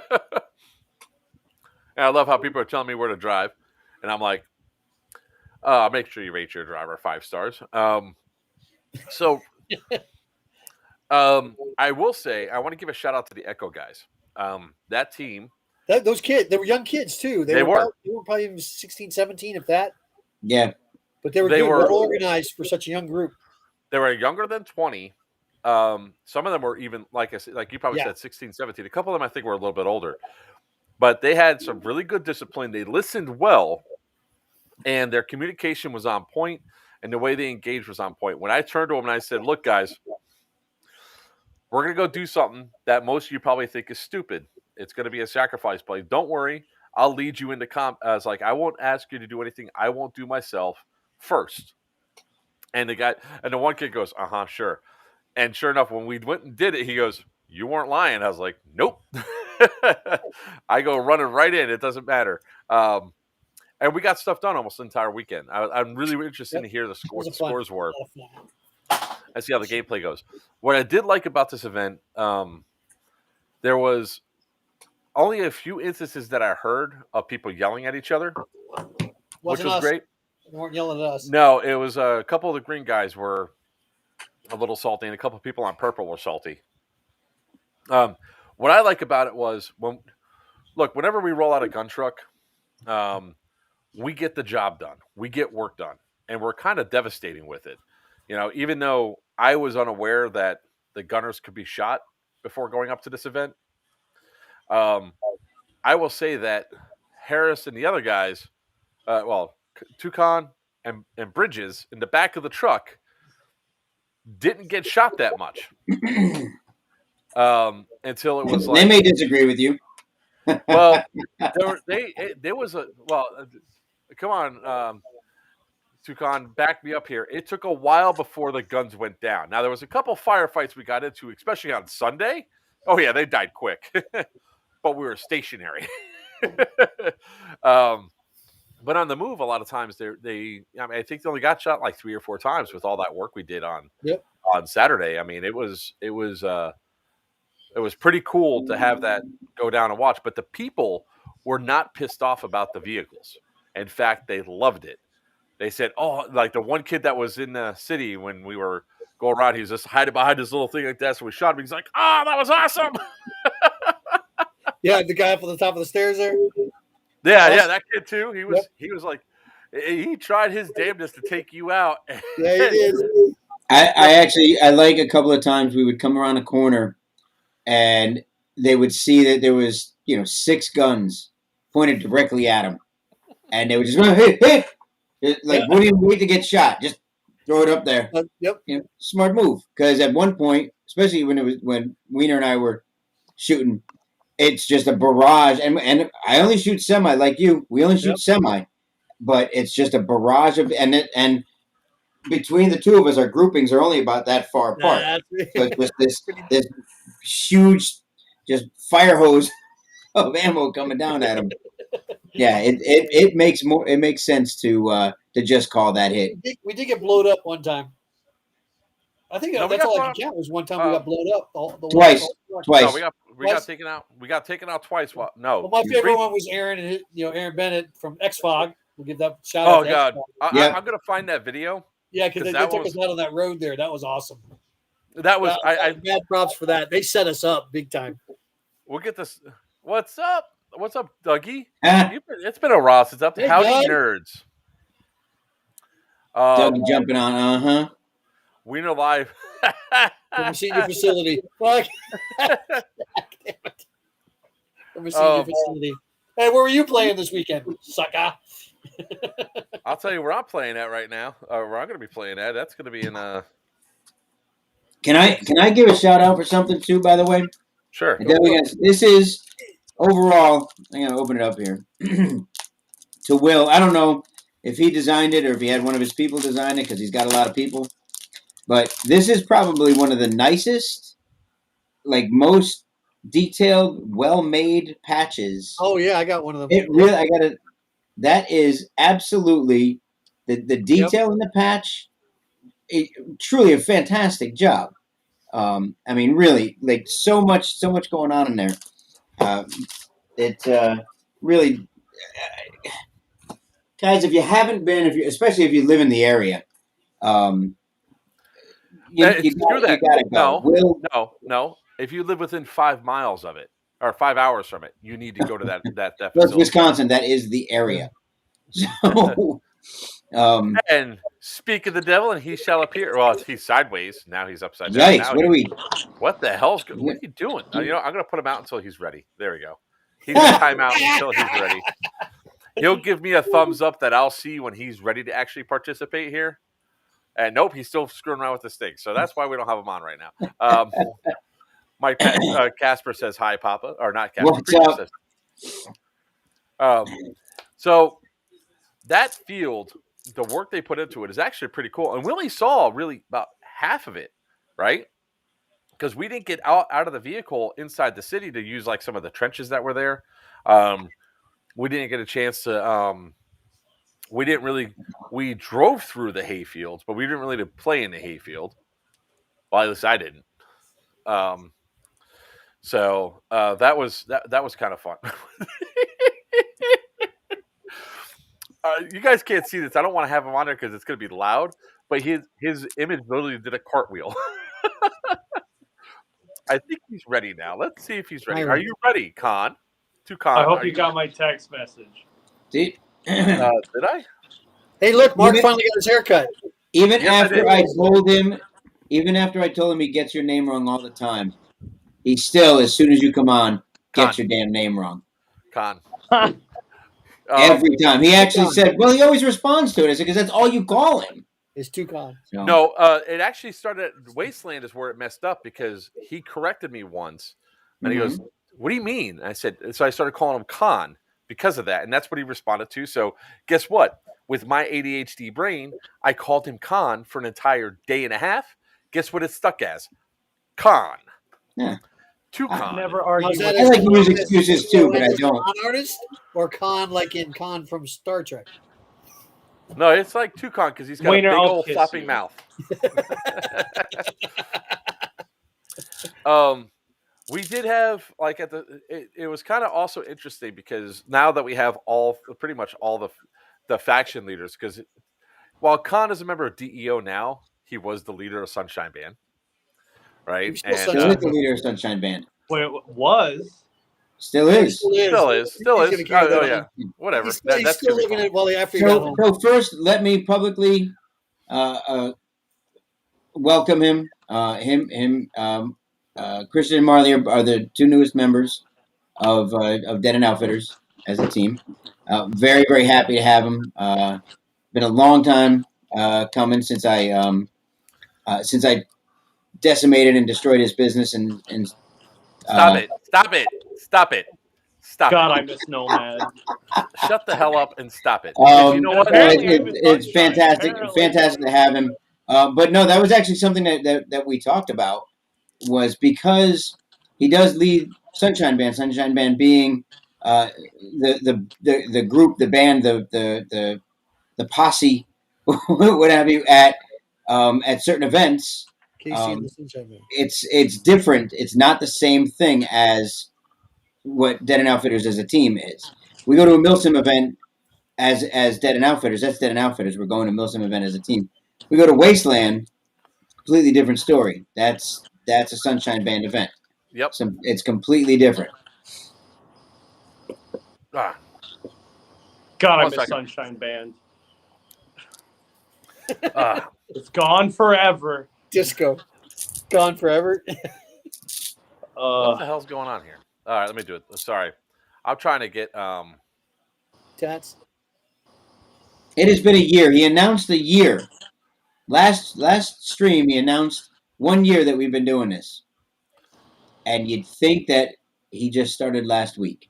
I love how people are telling me where to drive, and I'm like, make sure you rate your driver 5 stars. I will say I want to give a shout out to the Echo guys. That team Those kids, they were young kids too. They were probably even 16, 17, if that. Yeah. But they were well organized for such a young group. They were younger than 20. Some of them were even, like I said, like you probably said, 16, 17. A couple of them I think were a little bit older. But they had some really good discipline. They listened well, and their communication was on point, and the way they engaged was on point. When I turned to them and I said, look, guys, we're going to go do something that most of you probably think is stupid. It's going to be a sacrifice play. Don't worry. I'll lead you into comp. I was like, I won't ask you to do anything I won't do myself first. And the one kid goes, sure. And sure enough, when we went and did it, he goes, you weren't lying. I was like, nope. I go running right in. It doesn't matter. And we got stuff done almost the entire weekend. I'm really interested to hear the scores were. And see how the gameplay goes. What I did like about this event, there was only a few instances that I heard of people yelling at each other, which was great. They weren't yelling at us. No, it was a couple of the green guys were a little salty, and a couple of people on purple were salty. What I like about it was whenever we roll out a gun truck, we get the job done, we get work done, and we're kind of devastating with it. You know, even though I was unaware that the gunners could be shot before going up to this event, I will say that Harris and the other guys, Toucan and Bridges in the back of the truck didn't get shot that much until it was like they may disagree with you. Well, come on, Toucan, back me up here. It took a while before the guns went down. Now, there was a couple firefights we got into, especially on Sunday. Oh, yeah, they died quick. But we were stationary. But on the move, a lot of times I think they only got shot like 3 or 4 times with all that work we did on Saturday. I mean, it was pretty cool to have that go down and watch. But the people were not pissed off about the vehicles. In fact, they loved it. They said, oh, like the one kid that was in the city when we were going around, he was just hiding behind this little thing like that. So we shot him. He's like, oh, that was awesome. Yeah, the guy up on the top of the stairs there. Yeah, that kid too. He was like, he tried his damnedest to take you out. Yeah, he did. I like a couple of times we would come around a corner and they would see that there was, 6 guns pointed directly at him. And they would just go, hey. Like, wouldn't even wait to get shot. Just throw it up there. Smart move. Because at one point, especially when Wiener and I were shooting, it's just a barrage. And I only shoot semi like you. We only shoot semi. But it's just a barrage of and between the two of us, our groupings are only about that far apart. So it's just this huge just fire hose of ammo coming down at them. Yeah, it makes sense to just call that hit. We did get blowed up one time. I think that's all I can count was one time we got blowed up. Twice. No, we got taken out. We got taken out twice. Well, my favorite one was Aaron and Aaron Bennett from X-Fog. We'll give that shout out. Oh God, I'm gonna find that video. Yeah, because they took us out on that road there. That was awesome. That was I mad props for that. They set us up big time. We'll get this. What's up? What's up, Dougie? It's been a while since up. Howdy, nerds. Dougie jumping on. Wiener Live from a senior facility. Fuck. From a senior facility. Hey, where were you playing this weekend, sucker? I'll tell you where I'm playing at right now. Where I'm going to be playing at. That's going to be in. Can I give a shout out for something too? By the way, sure. This is overall. I'm going to open it up here to Will. I don't know if he designed it or if he had one of his people design it because he's got a lot of people. But this is probably one of the nicest, like most detailed, well-made patches. Oh yeah, I got one of them. It really, that is absolutely the detail in the patch. Truly a fantastic job. I mean, really, like so much going on in there. It really, guys, if you haven't been, especially if you live in the area. You gotta go. No. If you live within 5 miles of it, or 5 hours from it. You need to go to that That's facility. Wisconsin. That is the area. So, and speak of the devil, and he shall appear. Well, he's sideways now. He's upside down. Yikes! Now What are we? What the hell's? What are you doing? I'm going to put him out until he's ready. There we go. He's going to time out until he's ready. He'll give me a thumbs up that I'll see when he's ready to actually participate here. And nope, he's still screwing around with the stick. So that's why we don't have him on right now. Mike Casper says hi, Papa, or not Casper. What's up? Says, so that field, the work they put into it is actually pretty cool. And we only saw really about half of it, right? Because we didn't get out of the vehicle inside the city to use like some of the trenches that were there. We didn't get a chance to. We drove through the hayfields, but we didn't really play in the hayfield. Well, at least I didn't. So that was kind of fun. You guys can't see this. I don't want to have him on there because it's going to be loud. But his image literally did a cartwheel. I think he's ready now. Let's see if he's ready. Are you ready, Con? I hope you got my text message. Did I? Hey, look, Mark finally got his haircut. Even after I told him he gets your name wrong all the time, he still, as soon as you come on, gets your damn name wrong. Con. Every time. He actually said, well, he always responds to it. I said, because that's all you call him. It's Con. No, it actually started at Wasteland is where it messed up because he corrected me once. And he goes, what do you mean? And I said, so I started calling him Con because of that. And that's what he responded to. So guess what? With my ADHD brain, I called him Con for an entire day and a half. Guess what it stuck as? Con. Yeah. Con. Never argue. I like to use excuses too, but I don't. Con artist or Con like in Con from Star Trek? No, it's like Con because he's got a big old flopping mouth. We did have like it was kind of also interesting because now that we have pretty much all the faction leaders, because while Con is a member of DEO now, he was the leader of Sunshine Band, right? Still is the leader of Sunshine Band. Wait, was? Still is. Still is. Oh yeah. Whatever. He's That's still living it while after he got home. So first, let me publicly welcome him. Christian and Marley are the two newest members of Dead and Outfitters as a team. Very, very happy to have him. Been a long time coming since I decimated and destroyed his business and Stop it. God, I miss Nomad. Shut the hell up and stop it. You know what? It's fantastic to have him. But no, that was actually something that we talked about, was because he does lead Sunshine Band. Sunshine Band being the group, the band, the posse, what have you, at certain events. It's different. It's not the same thing as what Dead and Outfitters as a team is. We go to a Milsim event as Dead and Outfitters. That's Dead and Outfitters. We're going to Milsim event as a team. We go to Wasteland, completely different story. That's a Sunshine Band event. Yep. So it's completely different. God, I miss Sunshine Band. It's gone forever. Disco. Gone forever. What the hell's going on here? All right, let me do it. Sorry. I'm trying to get Tats. It has been a year. He announced a year. Last stream, he announced 1 year that we've been doing this. And you'd think that he just started last week.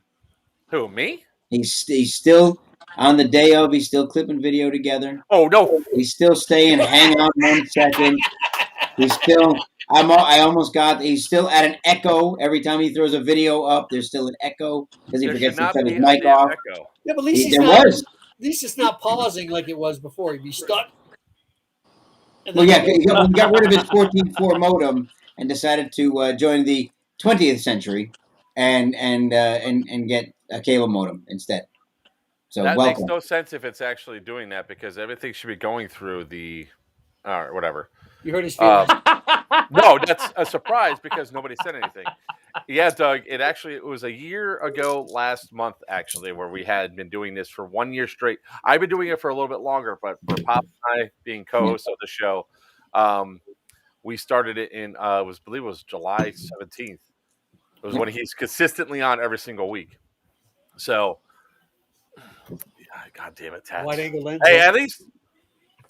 Who, me? He's still on the day of. He's still clipping video together. Oh no! He's still staying. Hang on 1 second. He's still. I almost got. He's still at an echo every time he throws a video up. There's still an echo because he forgets to turn his mic off. Yeah, but at least at least it's not pausing like it was before. He'd be stuck. Well, yeah, he got rid of his 14.4 modem and decided to join the 20th century and get a cable modem instead. So that welcome. Makes no sense if it's actually doing that because everything should be going through the, or whatever. You heard his feelings. No, that's a surprise because nobody said anything. Yeah, Doug, it was a year ago last month, actually, where we had been doing this for 1 year straight. I've been doing it for a little bit longer, but for Pop and I being co-hosts of the show, we started it in, I believe it was July 17th. It was when he's consistently on every single week. So, God damn it, Tats. Wide angle lens. Hey, at least,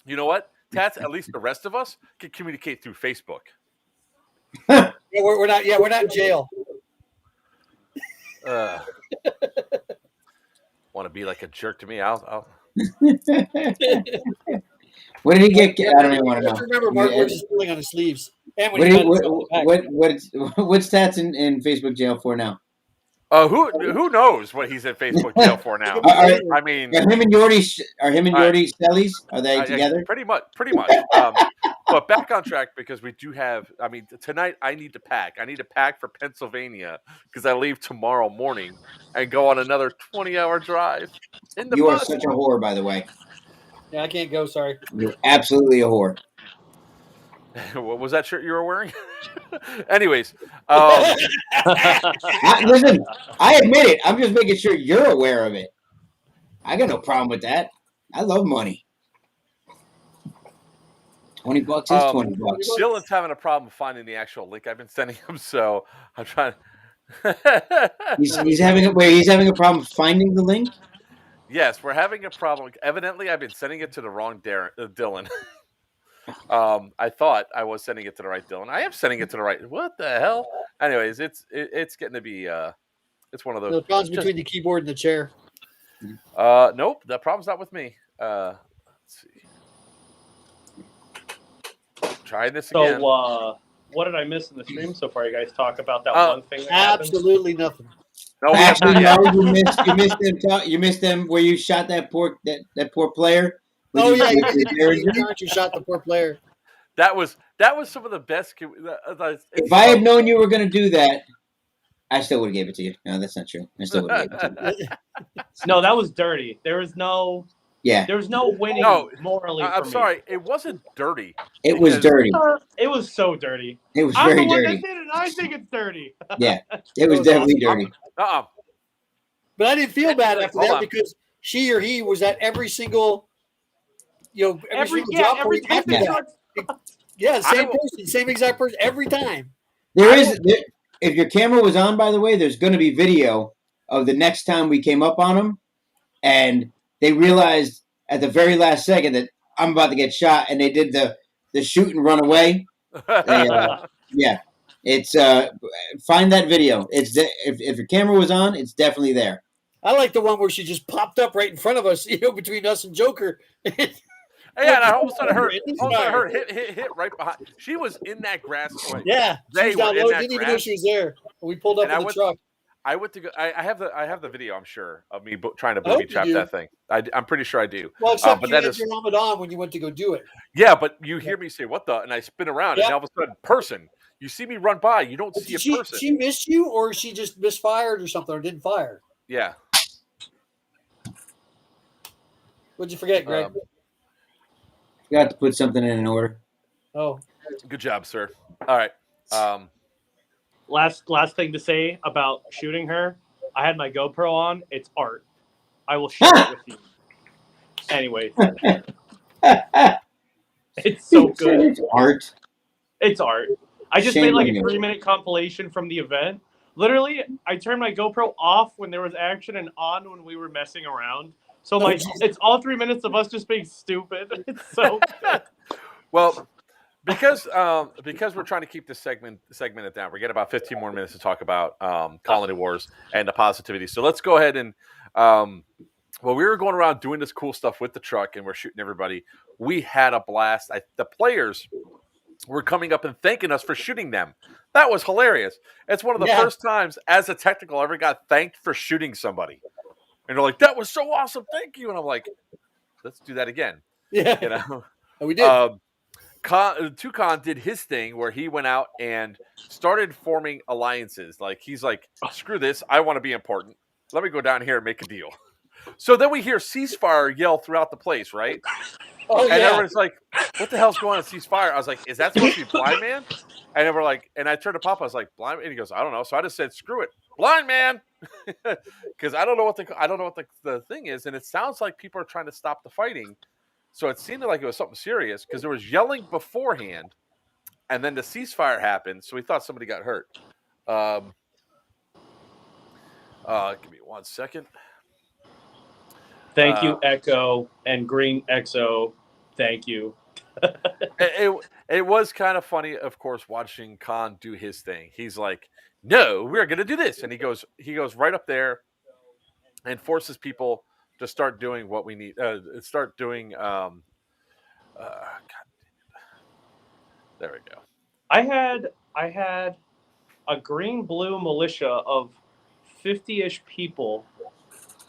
you know what, Tats, at least the rest of us can communicate through Facebook. Yeah, we're not in jail. Want to be like a jerk to me? I'll... What did he get? I don't even want to know. Remember, Mark was just pulling on his sleeves. And what's Stats in Facebook jail for now? Who knows what he's in Facebook jail for now? I mean, are him and Yordi Stellies? Are they together? Pretty much. But back on track because we do have. I mean, tonight I need to pack. I need to pack for Pennsylvania because I leave tomorrow morning and go on another 20-hour drive. You are such a whore, by the way. Yeah, I can't go. Sorry. You're absolutely a whore. What was that shirt you were wearing? Anyways, listen, I admit it. I'm just making sure you're aware of it. I got no problem with that. I love money. $20 is $20. Dylan's having a problem finding the actual link I've been sending him, so I'm trying. he's having a problem finding the link. Yes, we're having a problem. Evidently, I've been sending it to the wrong Dylan. I thought I was sending it to the right Dylan. I am sending it to the right. What the hell? Anyways, it's getting to be it's one of those. The problems between the keyboard and the chair. Nope, the problem's not with me. Let's see. Try this again. So, what did I miss in the stream so far? You guys talk about that one thing. That absolutely nothing. No, actually, no. You missed them where you shot that poor player. Oh yeah, you shot the poor player. That was some of the best. If I had known you were going to do that, I still would have gave it to you. No, that's not true. I still would have gave it to you. No, that was dirty. There was no. Yeah. There was no winning morally. I'm sorry. It wasn't dirty. It was dirty. It was so dirty. It was very dirty. That did it, and I think it's dirty. Yeah, it was definitely dirty. But I didn't feel bad after that because she or he was at every single. Every same person, same exact person every time. If your camera was on, by the way, there's going to be video of the next time we came up on them, and they realized at the very last second that I'm about to get shot, and they did the shoot and run away. Yeah, it's find that video. It's if your camera was on, it's definitely there. I like the one where she just popped up right in front of us, between us and Joker. Yeah, and all of a sudden her hit right behind. She was in that grass. Yeah, they were in that didn't even know she was there. We pulled up in the truck. I went to go. I have the video. I'm sure of me trying to booby trap that thing. I'm pretty sure I do. Well, except but you had your helmet on when you went to go do it. Yeah, but you hear me say what the, and I spin around, and all of a sudden, person. You see me run by. You don't see a person. She missed you, or she just misfired, or something, or didn't fire. Yeah. What'd you forget, Greg? Got to put something in an order. Oh, good job, sir. All right. Last thing to say about shooting her. I had my GoPro on. It's art. I will share it with you. Anyway, it's so good. It's art. It's art. I just made like a 3-minute compilation from the event. Literally, I turned my GoPro off when there was action and on when we were messing around. So it's all 3 minutes of us just being stupid. It's so good. Well, because we're trying to keep this segmented down, we get about 15 more minutes to talk about Colony Wars and the positivity. So let's go ahead and we were going around doing this cool stuff with the truck and we're shooting everybody. We had a blast. The players were coming up and thanking us for shooting them. That was hilarious. It's one of the first times as a technical I ever got thanked for shooting somebody. And they're like, that was so awesome. Thank you. And I'm like, let's do that again. Yeah. And we did. Toucan did his thing where he went out and started forming alliances. Like, he's like, screw this. I want to be important. Let me go down here and make a deal. So then we hear ceasefire yell throughout the place, right? Oh, and everyone's like, what the hell's going on with ceasefire? I was like, is that supposed to be Blind Man? And then we're like, and I turned to Papa, I was like, blind, and he goes, I don't know. So I just said, screw it, blind man, because I don't know what the thing is, and it sounds like people are trying to stop the fighting. So it seemed like it was something serious because there was yelling beforehand, and then the ceasefire happened. So we thought somebody got hurt. Give me 1 second. Thank you, Echo and Green XO. Thank you. It was kind of funny, of course, watching Khan do his thing. He's like, "No, we're going to do this," and he goes right up there and forces people to start doing what we need. Start doing. God, there we go. I had a green-blue militia of 50-ish people,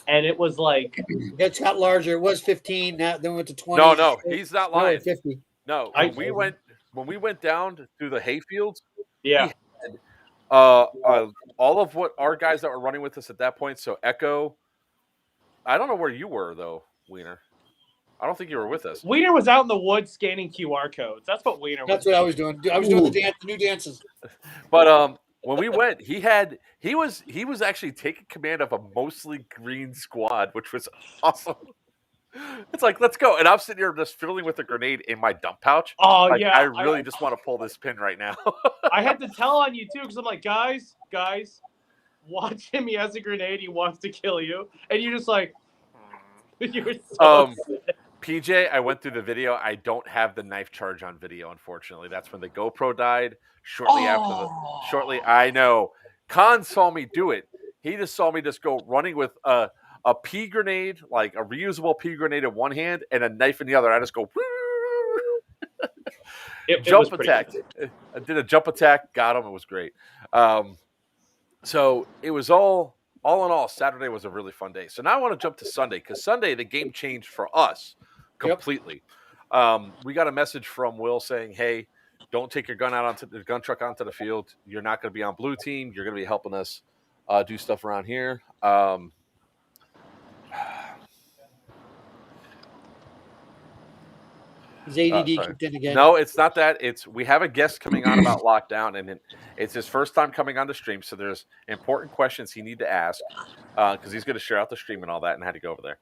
and it was like That's got larger. It was 15. Now then went to 20. No, he's not lying. 50. No, when we went down through the hayfields, yeah. Had, all of what our guys that were running with us at that point. So Echo, I don't know where you were though, Wiener. I don't think you were with us. Wiener was out in the woods scanning QR codes. That's what Wiener was. That's what I was doing. I was doing the new dances. But when we went, he was actually taking command of a mostly green squad, which was awesome. It's like, let's go. And I'm sitting here just fiddling with a grenade in my dump pouch. Oh, like, yeah. I really just want to pull this pin right now. I had to tell on you, too, because I'm like, guys, watch him. He has a grenade. He wants to kill you. And you're just like, you're so upset. PJ, I went through the video. I don't have the knife charge on video, unfortunately. That's when the GoPro died. Shortly, I know. Khan saw me do it. He just saw me just go running with a pea grenade, like a reusable pea grenade in one hand and a knife in the other. I just go jump attack. I did a jump attack, got him. It was great. So it was all in all, Saturday was a really fun day. So now I want to jump to Sunday because Sunday the game changed for us completely. We got a message from Will saying, "Hey, don't take your gun truck onto the field. You're not going to be on blue team. You're going to be helping us do stuff around here." His ADD kicked in again. No, it's not that. We have a guest coming on about lockdown, and it's his first time coming on the stream. So there's important questions he need to ask because he's going to share out the stream and all that, and had to go over there.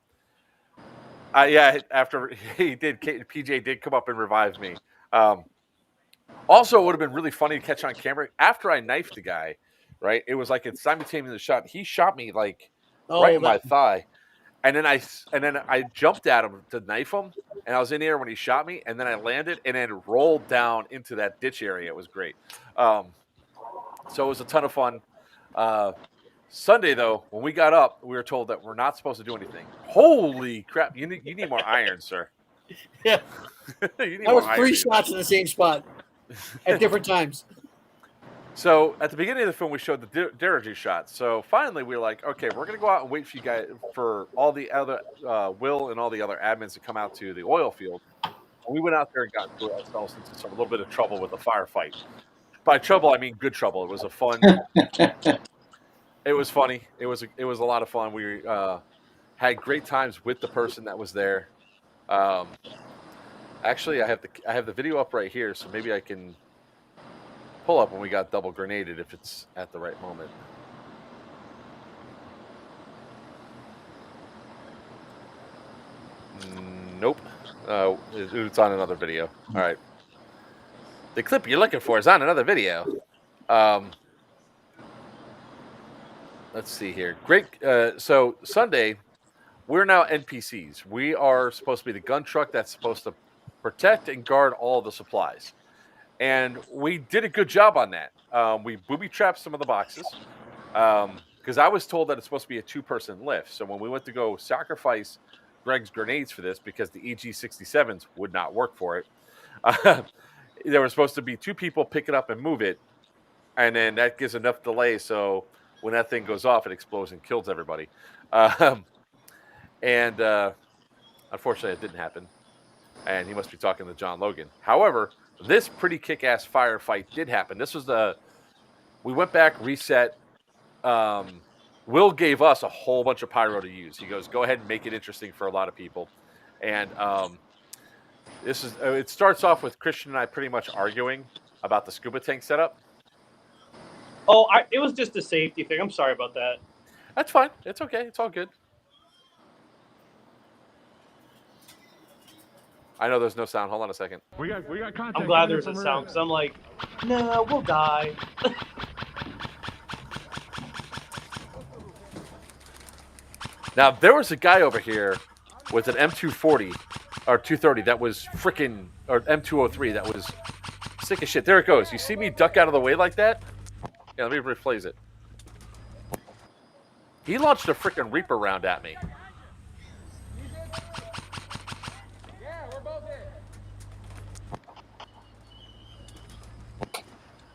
Yeah, after he did, PJ did come up and revive me. Also, it would have been really funny to catch on camera after I knifed the guy. Right, it was like it's simultaneous shot. He shot me like right in my thigh. And then I jumped at him to knife him, and I was in the air when he shot me, and then I landed and then rolled down into that ditch area. It was great. So it was a ton of fun. Sunday, though, when we got up, we were told that we're not supposed to do anything. Holy crap! You need more iron, sir. Yeah, you need that was more 3 iron. shots in the same spot at different times. So at the beginning of the film, we showed the Derringer shot. So finally, we were like, okay, we're going to go out and wait for you guys, for all the other Will and all the other admins to come out to the oil field. And we went out there and got into ourselves into a little bit of trouble with a firefight. By trouble, I mean good trouble. It was a fun. It was funny. It was a lot of fun. We had great times with the person that was there. Actually, I have the video up right here, so maybe I can pull up when we got double grenaded if it's at the right moment. Nope. It's on another video. All right. The clip you're looking for is on another video. Let's see here. Great. So Sunday, we're now NPCs. We are supposed to be the gun truck that's supposed to protect and guard all the supplies. And we did a good job on that. We booby-trapped some of the boxes because I was told that it's supposed to be a 2-person lift. So when we went to go sacrifice Greg's grenades for this because the EG-67s would not work for it, there were supposed to be 2 people pick it up and move it. And then that gives enough delay so when that thing goes off, it explodes and kills everybody. And unfortunately, it didn't happen. And he must be talking to John Logan. However, this pretty kick-ass firefight did happen. This was we went back, reset. Will gave us a whole bunch of pyro to use. He goes, go ahead and make it interesting for a lot of people. And it starts off with Christian and I pretty much arguing about the scuba tank setup. Oh, it was just a safety thing. I'm sorry about that. That's fine. It's okay. It's all good. I know there's no sound. Hold on a second. We got contact. I'm glad there's a sound because I'm like, no, we'll die. Now, there was a guy over here with an M240 or 230 that was freaking, or M203 that was sick as shit. There it goes. You see me duck out of the way like that? Yeah, let me replace it. He launched a freaking Reaper round at me.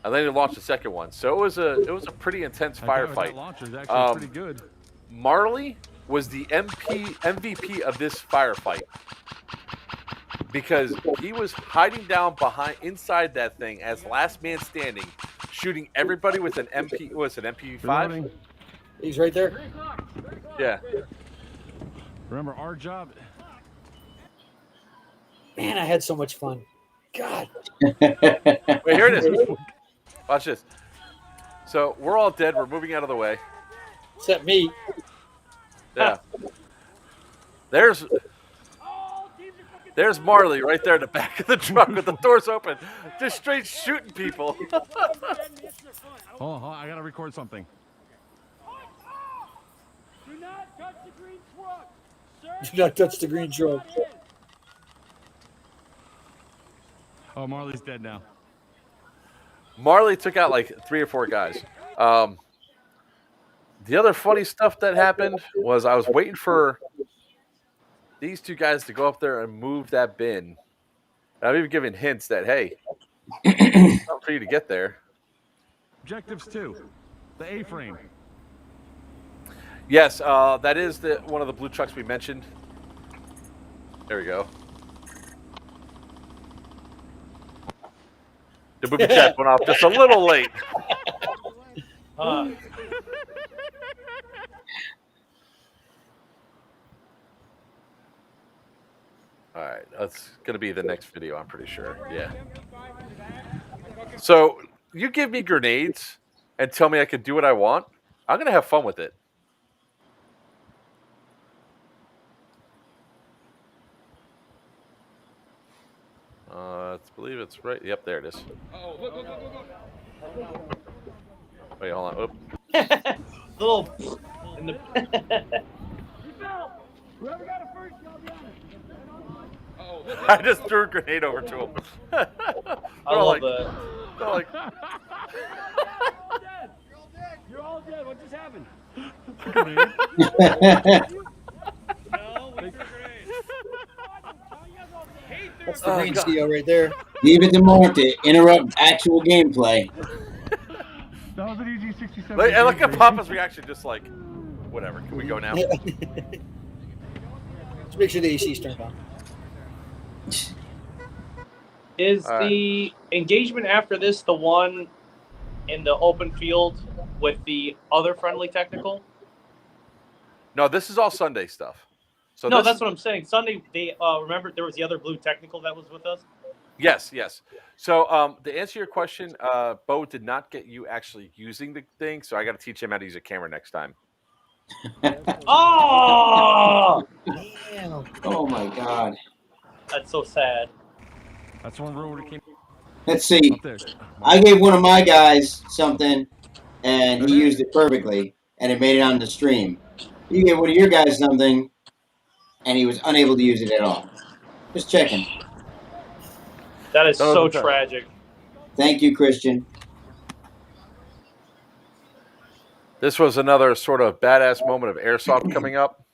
And then he launched the second one. So it was a pretty intense firefight. That launcher's actually pretty good. Marley was the MVP of this firefight because he was hiding down inside that thing as last man standing, shooting everybody with an MP. What was it, MP5? He's right there. Yeah. Remember our job. Man, I had so much fun. God. Wait, here it is. Watch this. So we're all dead. We're moving out of the way. Except me. Yeah. There's Marley right there in the back of the truck with the doors open, just straight shooting people. Hold on, I gotta record something. Do not touch the green truck, sir. Do not touch the green truck. Oh, Marley's dead now. Marley took out like 3 or 4 guys. The other funny stuff that happened was I was waiting for these 2 guys to go up there and move that bin. And I'm even giving hints that, hey, it's not for you to get there. Objectives 2, the A-frame. Yes, that is one of the blue trucks we mentioned. There we go. The booby trap went off just a little late. All right, that's going to be the next video, I'm pretty sure. Yeah. So you give me grenades and tell me I can do what I want. I'm going to have fun with it. I believe it's right. Yep, there it is. Oh, look. Wait, hold on. Oop. Little. In the... Whoever got it first, y'all be on it. I just threw a grenade over to him. I love that. They're like, You're all dead. What just happened? No, we threw grenades. That's the green steel right there. Leave it to Mark to interrupt actual gameplay. That was an EG-67. and look at Papa's reaction, just like, whatever. Can we go now? Let's make sure the AC's turned on. Is the engagement after this the one in the open field with the other friendly technical? No, this is all Sunday stuff. So no, that's what I'm saying. Sunday, they remember there was the other blue technical that was with us? Yes. So to answer your question, Bo did not get you actually using the thing, so I got to teach him how to use a camera next time. Oh! Damn. Oh my God. That's so sad. That's one road that came Let's see. up there. I gave one of my guys something, and he used it perfectly, and it made it on the stream. You gave one of your guys something, and he was unable to use it at all. Just checking. That is so tragic. Thank you, Christian. This was another sort of badass moment of airsoft coming up.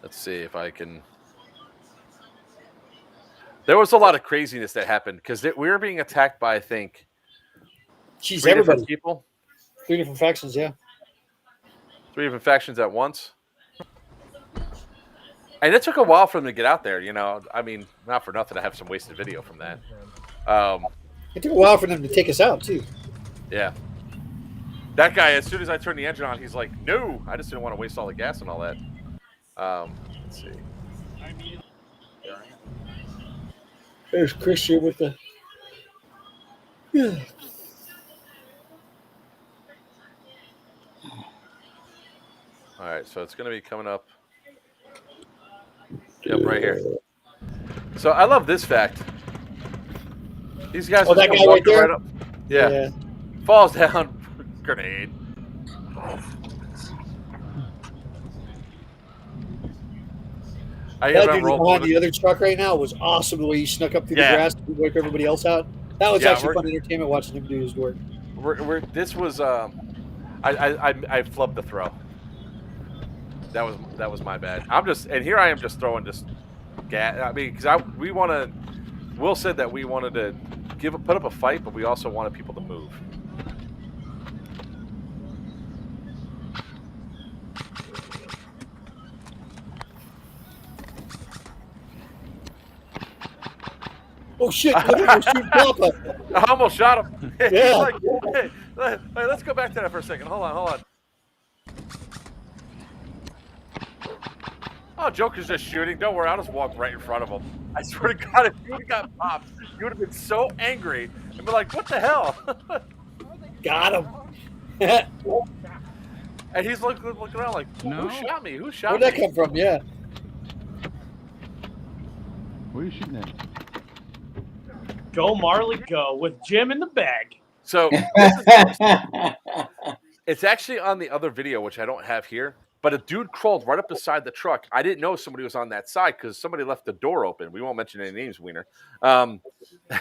Let's see if I can. There was a lot of craziness that happened because we were being attacked by, I think, Jeez, 3 everybody. different people. 3 different factions, yeah. 3 different factions at once. And it took a while for them to get out there, you know. I mean, not for nothing, I have some wasted video from that. It took a while for them to take us out, too. Yeah. That guy, as soon as I turned the engine on, he's like, no, I just didn't want to waste all the gas and all that. Let's see. There's Christian with the. Yeah. All right, so it's going to be coming up. Yep, right here. So I love this fact. These guys are that just guy right there? right up. Yeah. Falls down. Grenade. That dude behind the other truck right now was awesome. The way he snuck up through the grass to work everybody else out. That was actually fun entertainment watching him do his work. This was I flubbed the throw. That was my bad. Here I am just throwing just gas. I mean, because Will said that we wanted to put up a fight, but we also wanted people to move. Oh shit! Papa. I almost shot him. Yeah. He's like, hey, let's go back to that for a second. Hold on. Oh, Joker's just shooting. Don't worry, I'll just walk right in front of him. I swear to God, if you would have got popped, you would have been so angry and be like, what the hell? Got him. And he's looking around like, who shot me? Who shot Where'd me? that come from? Yeah. Where are you shooting at? Go, Marley, go with Jim in the bag. So it's actually on the other video, which I don't have here. But a dude crawled right up beside the truck. I didn't know somebody was on that side because somebody left the door open. We won't mention any names, Wiener. And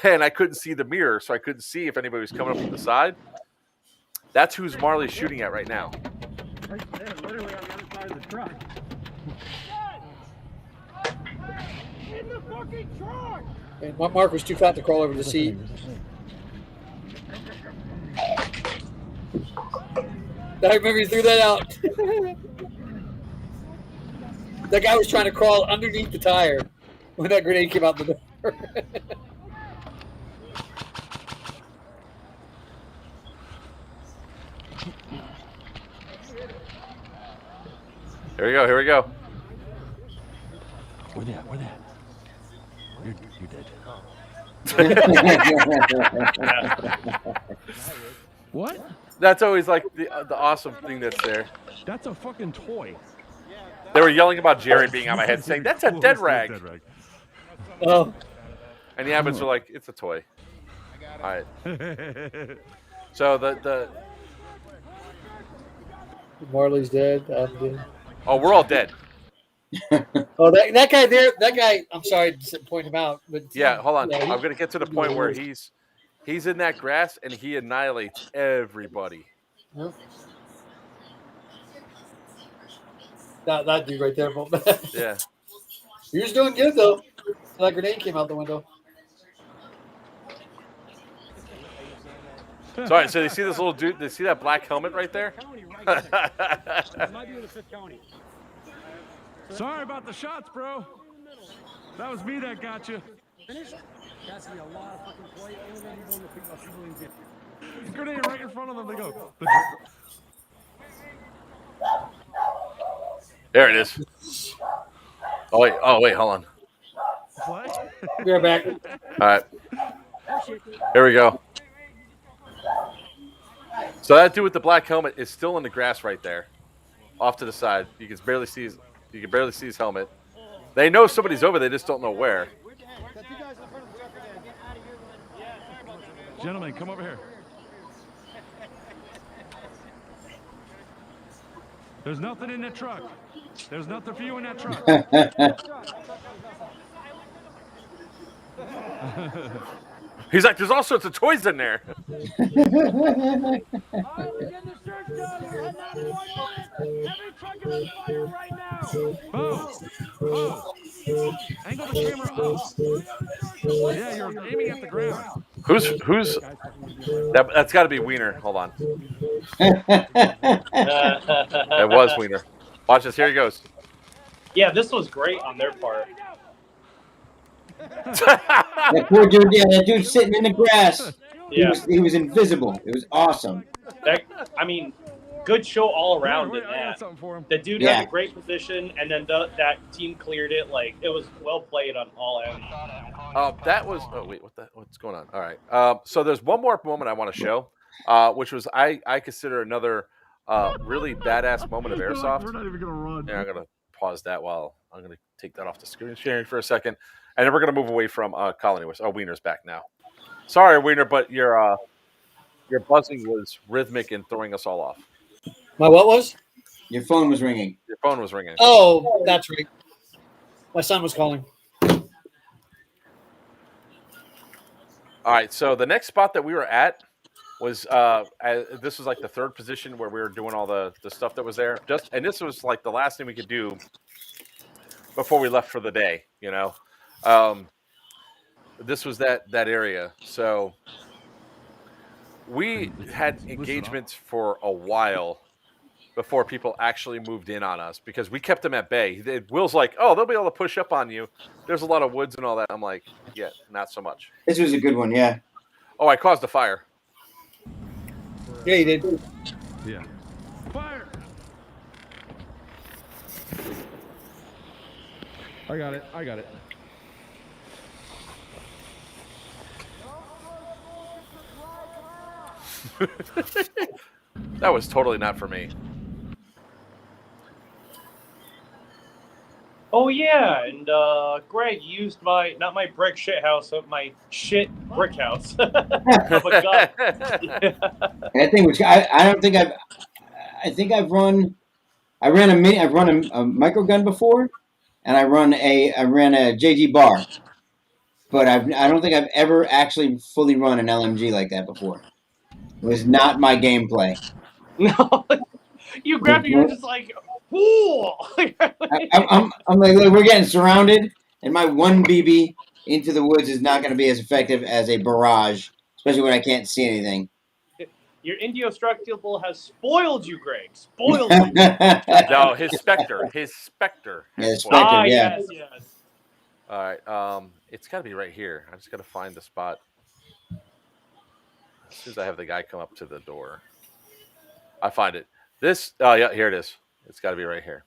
I couldn't see the mirror, so I couldn't see if anybody was coming up from the side. That's who's Marley's shooting at right now. Right there, literally on the other side of the truck. In the fucking truck! And Mark was too fat to crawl over the seat. I remember you threw that out. That guy was trying to crawl underneath the tire when that grenade came out the door. Here we go. Where they at? You're dead. What? That's always like the awesome thing that's there. That's a fucking toy. They were yelling about Jerry being on my head, saying, that's a dead rag. Oh. And the admins are like, it's a toy. All right. So the Marley's dead. I'm dead. Oh, we're all dead. Oh, that guy there. That guy. I'm sorry to point him out, but yeah, hold on. Yeah, I'm gonna get to the point where he's in that grass and he annihilates everybody. Huh? That dude right there. Yeah. He was doing good though. That grenade came out the window. Sorry, so you see this little dude? They see that black helmet right there? Sorry about the shots, bro. That was me that got you. Grenade right in front of them. They go. There it is. Oh wait, hold on. What? We're back. All right. Here we go. So that dude with the black helmet is still in the grass right there, off to the side. You can barely see his helmet. They know somebody's over. They just don't know where. Gentlemen, come over here. There's nothing in that truck. There's nothing for you in that truck. He's like, there's all sorts of toys in there. Oh. Angle the camera up. Yeah, you're aiming at the ground. Who's that's got to be Wiener. Hold on. It was Wiener. Watch this. Here he goes. Yeah, this was great on their part. That poor dude, that dude's sitting in the grass. Yeah. He was invisible. It was awesome. good show all around in I got that. something for him. The dude had a great position, and then that team cleared it. Like, it was well played on all ends. That was. Oh wait, what's going on? All right. So there's one more moment I want to show, which was I consider another really badass moment of airsoft. We're not even gonna run. Yeah, I'm gonna pause that while I'm gonna take that off the screen sharing for a second, and then we're gonna move away from Colony Wars. Oh, Wiener's back now. Sorry, Wiener, but your buzzing was rhythmic and throwing us all off. My what was? Your phone was ringing. Your phone was ringing. Oh, that's right. My son was calling. All right, so the next spot that we were at was this was like the third position where we were doing all the stuff that was there. And this was like the last thing we could do before we left for the day. You know, this was that area. So we had engagements for a while before people actually moved in on us because we kept them at bay. Will's like, "Oh, they'll be able to push up on you. There's a lot of woods and all that." I'm like, "Yeah, not so much." This was a good one, yeah. Oh, I caused a fire. Yeah, you did. Yeah. Fire! I got it. That was totally not for me. Oh yeah, and Greg used not my brick shit house, but my shit brick house. But God. That thing was. I don't think I've. I think I've run. I've run a micro gun before, and I ran a JG bar, but I don't think I've ever actually fully run an LMG like that before. It was not my gameplay. No, you grabbed it. You're just like, "Ooh!" I'm like, look, we're getting surrounded, and my one BB into the woods is not going to be as effective as a barrage, especially when I can't see anything. Your Indestructible has spoiled you, Greg. Spoiled you. No, his Spectre. Yeah, Spectre, yeah. Yes. All right. It's got to be right here. I just got to find the spot. As soon as I have the guy come up to the door, I find it. Oh yeah, here it is. It's got to be right here.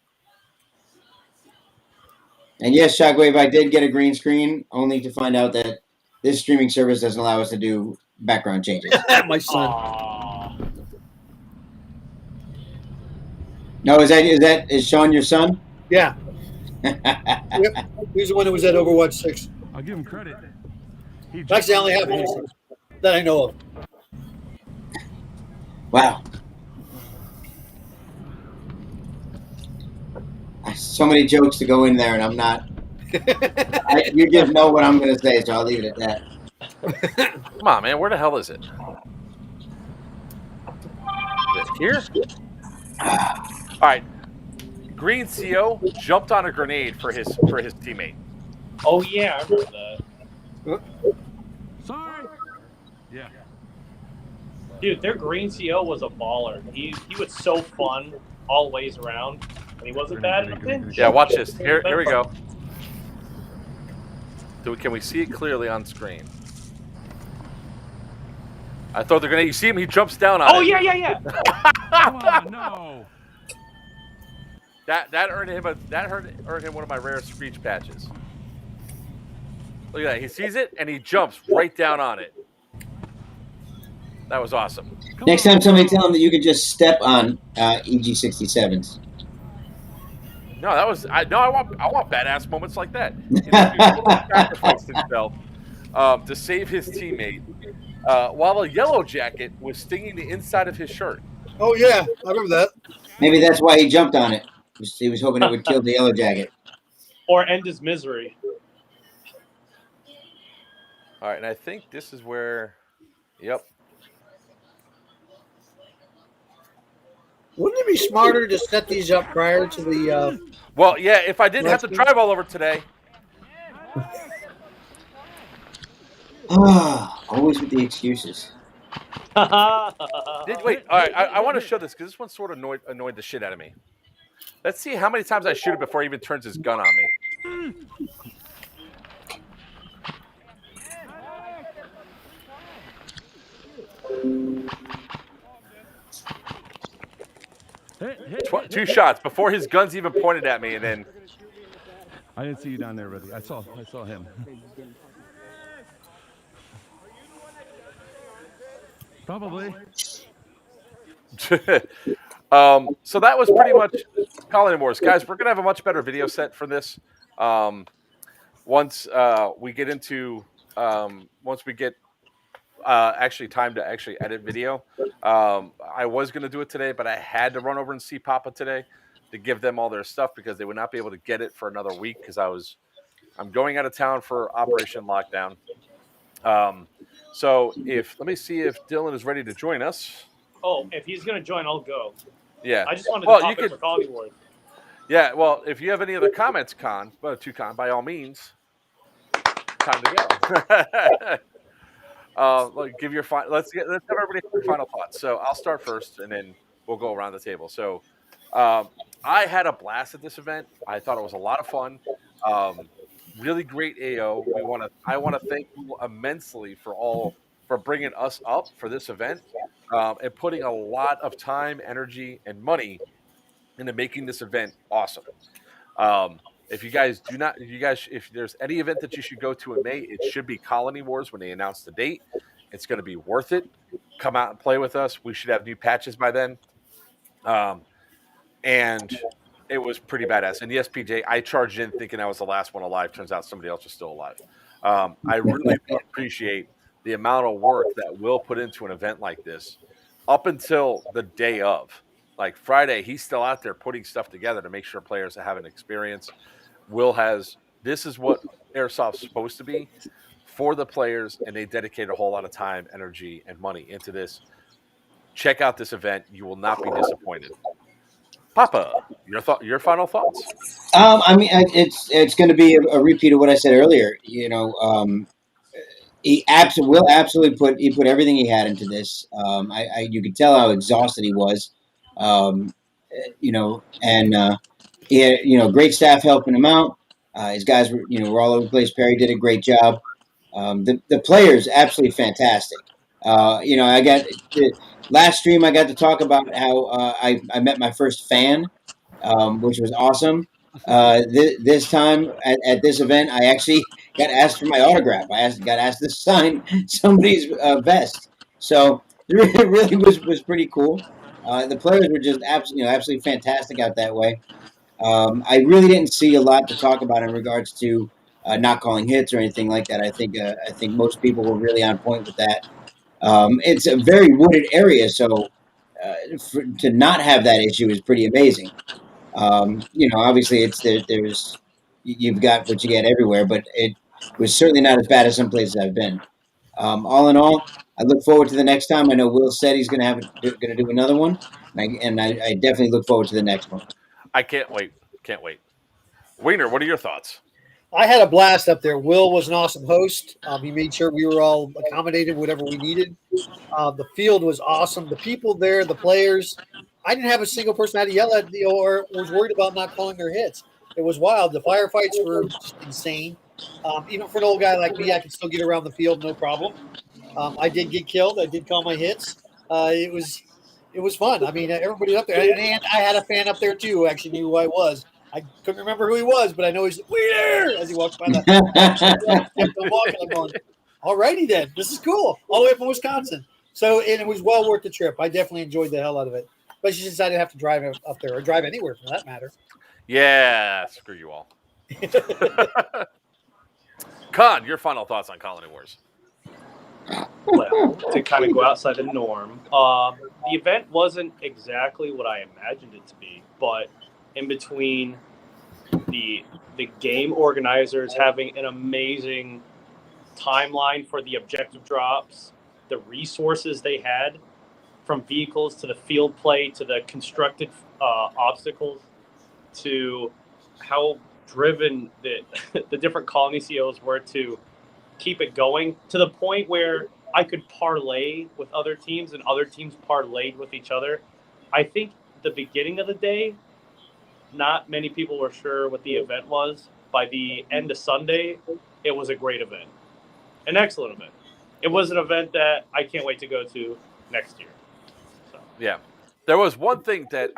And yes, Shockwave, I did get a green screen, only to find out that this streaming service doesn't allow us to do background changes. My son. Aww. No, is Sean your son? Yeah. Yep. He's the one who was at Overwatch 6. I'll give him credit. Actually, I only have one that I know of. Wow. So many jokes to go in there, and I'm not. You just know what I'm going to say, so I'll leave it at that. Come on, man. Where the hell is it? Is it here? All right. Green CO jumped on a grenade for his teammate. Oh yeah, I remember that. Sorry. Yeah. Dude, their green CO was a baller. He was so fun all ways around, and he wasn't bad in a pinch. Yeah, watch this. Here we go. Can we see it clearly on screen? I throw the grenade. You see him? He jumps down on it. Oh yeah. Come on, no. That earned him one of my rare screech patches. Look at that. He sees it and he jumps right down on it. That was awesome. Next time, somebody tell him that you can just step on EG67s. No, I want badass moments like that. He sacrificed himself to save his teammate while a yellow jacket was stinging the inside of his shirt. Oh yeah, I remember that. Maybe that's why he jumped on it. He was hoping it would kill the yellow jacket. Or end his misery. All right, and I think this is where. Yep. Wouldn't it be smarter to set these up prior to the? Well, yeah. If I didn't have to drive all over today. Always with the excuses. Wait, all right. I want to show this because this one sort of annoyed the shit out of me. Let's see how many times I shoot it before he even turns his gun on me. 2 shots before his gun's even pointed at me, and then I didn't see you down there, buddy. I saw him. Probably. So that was pretty much Colony Wars, guys. We're gonna have a much better video set for this. Once we get into once we get actually time to actually edit video. I was going to do it today, but I had to run over and see Papa today to give them all their stuff because they would not be able to get it for another week because I'm going out of town for Operation Lockdown. So let me see if Dylan is ready to join us. Oh, if he's going to join, I'll go. Yeah. I just wanted to pop in for Colony Wars. Yeah, well, if you have any other comments, Con, by all means, time to go. Give your let's have everybody have their final thoughts. So I'll start first, and then we'll go around the table. So I had a blast at this event. I thought it was a lot of fun. Really great AO. I want to thank you immensely for bringing us up for this event and putting a lot of time, energy, and money into making this event awesome. If there's any event that you should go to in May, it should be Colony Wars when they announce the date. It's going to be worth it. Come out and play with us. We should have new patches by then. And it was pretty badass. And yes, PJ, I charged in thinking I was the last one alive. Turns out somebody else was still alive. I really appreciate the amount of work that Will put into an event like this up until the day of. Like Friday, he's still out there putting stuff together to make sure players have an experience. This is what Airsoft's supposed to be for the players, and they dedicate a whole lot of time, energy, and money into this. Check out this event. You will not be disappointed. Papa, your final thoughts? It's going to be a repeat of what I said earlier. You know, Will absolutely put everything he had into this. You could tell how exhausted he was. He had, great staff helping him out. His guys were all over the place. Perry did a great job. The players absolutely fantastic. I got last stream. I got to talk about how I met my first fan, which was awesome. This time at this event, I actually got asked for my autograph. Got asked to sign somebody's vest. So it really was pretty cool. The players were just absolutely fantastic out that way. I really didn't see a lot to talk about in regards to not calling hits or anything like that. I think most people were really on point with that. It's a very wooded area, so to not have that issue is pretty amazing. Obviously you've got what you get everywhere, but it was certainly not as bad as some places I've been. All in all, I look forward to the next time. I know Will said he's going to do another one, and I definitely look forward to the next one. I can't wait. Wiener, what are your thoughts? I had a blast up there. Will was an awesome host. He made sure we were all accommodated, whatever we needed. The field was awesome. The people there, the players, I didn't have a single person I had to yell at or was worried about not calling their hits. It was wild. The firefights were just insane. Even for an old guy like me, I could still get around the field, no problem. I did get killed. I did call my hits. It was fun. I mean, everybody up there. And I had a fan up there, too, who actually knew who I was. I couldn't remember who he was, but I know he's Wiener as he walks by the kept on walking. I'm going, all righty then. This is cool. All the way from Wisconsin. So, and it was well worth the trip. I definitely enjoyed the hell out of it. Especially since I didn't have to drive up there or drive anywhere for that matter. Yeah, screw you all. Con, your final thoughts on Colony Wars? Well, to kind of go outside the norm, the event wasn't exactly what I imagined it to be, but in between the game organizers having an amazing timeline for the objective drops, the resources they had, from vehicles to the field play to the constructed obstacles to how driven the different colony COs were to keep it going, to the point where I could parlay with other teams and other teams parlayed with each other. I think the beginning of the day, not many people were sure what the event was. By the end of Sunday, it was a great event. An excellent event. It was an event that I can't wait to go to next year. So. Yeah. There was one thing that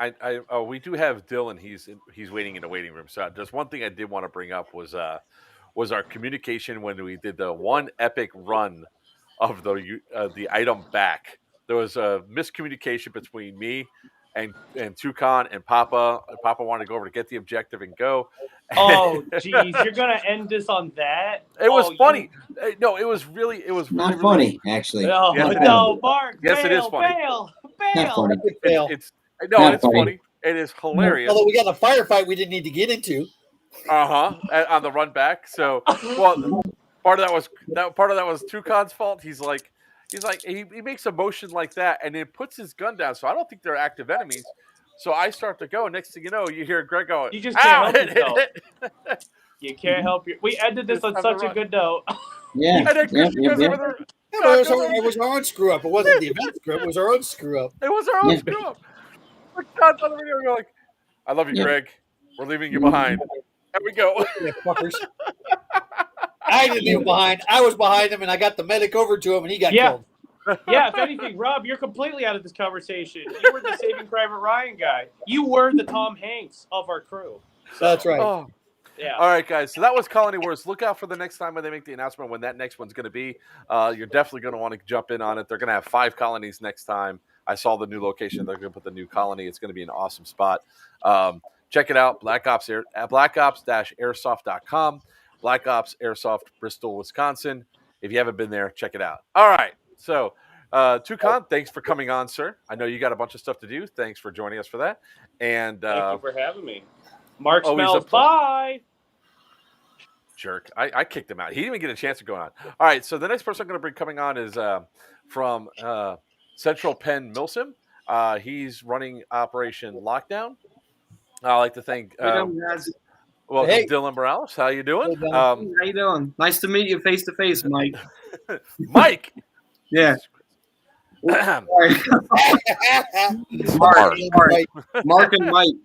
we do have Dylan. He's waiting in the waiting room. So there's one thing I did want to bring up was our communication when we did the one epic run of the item back. There was a miscommunication between me and Toucan and Papa. Papa wanted to go over to get the objective and go. Oh, geez, you're gonna end this on that? It was funny. No, it was really not really, funny, actually. No, Yes, no, Mark. Yes, bail, it is funny. Bail. Not funny. It's funny. It is hilarious. Although we got a firefight we didn't need to get into. On the run back. So, well, part of that was Toucan's fault. He makes a motion like that and then puts his gun down. So I don't think they're active enemies. So I start to go. Next thing you know, you hear Greg going. You just can't help yourself. You can't help you. We ended this on such a good note. Yeah. It was our own screw up. It wasn't the event screw up. It was our own screw up. It was our own screw up. God's on the video. We're like, I love you, Greg. We're leaving you behind. There we go. Yeah, fuckers. I didn't leave him behind. I was behind him, and I got the medic over to him, and he got killed. Yeah, if anything, Rob, you're completely out of this conversation. You were the Saving Private Ryan guy. You were the Tom Hanks of our crew. That's right. Oh. Yeah. All right, guys. So that was Colony Wars. Look out for the next time when they make the announcement when that next one's going to be. You're definitely going to want to jump in on it. They're going to have 5 colonies next time. I saw the new location. They're going to put the new colony. It's going to be an awesome spot. Check it out. blackops-airsoft.com. Black Ops Airsoft, Bristol, Wisconsin. If you haven't been there, check it out. All right. So, Toucan, thanks for coming on, sir. I know you got a bunch of stuff to do. Thanks for joining us for that. And thank you for having me. Mark Smells, bye. Jerk. I kicked him out. He didn't even get a chance to go on. All right. So the next person I'm going to bring coming on is from Central Penn Milsim. He's running Operation Lockdown. I'd like to thank welcome Dylan Morales. How you doing? How you doing? Nice to meet you face to face, Mike. Mike. Yeah. Mark and Mike.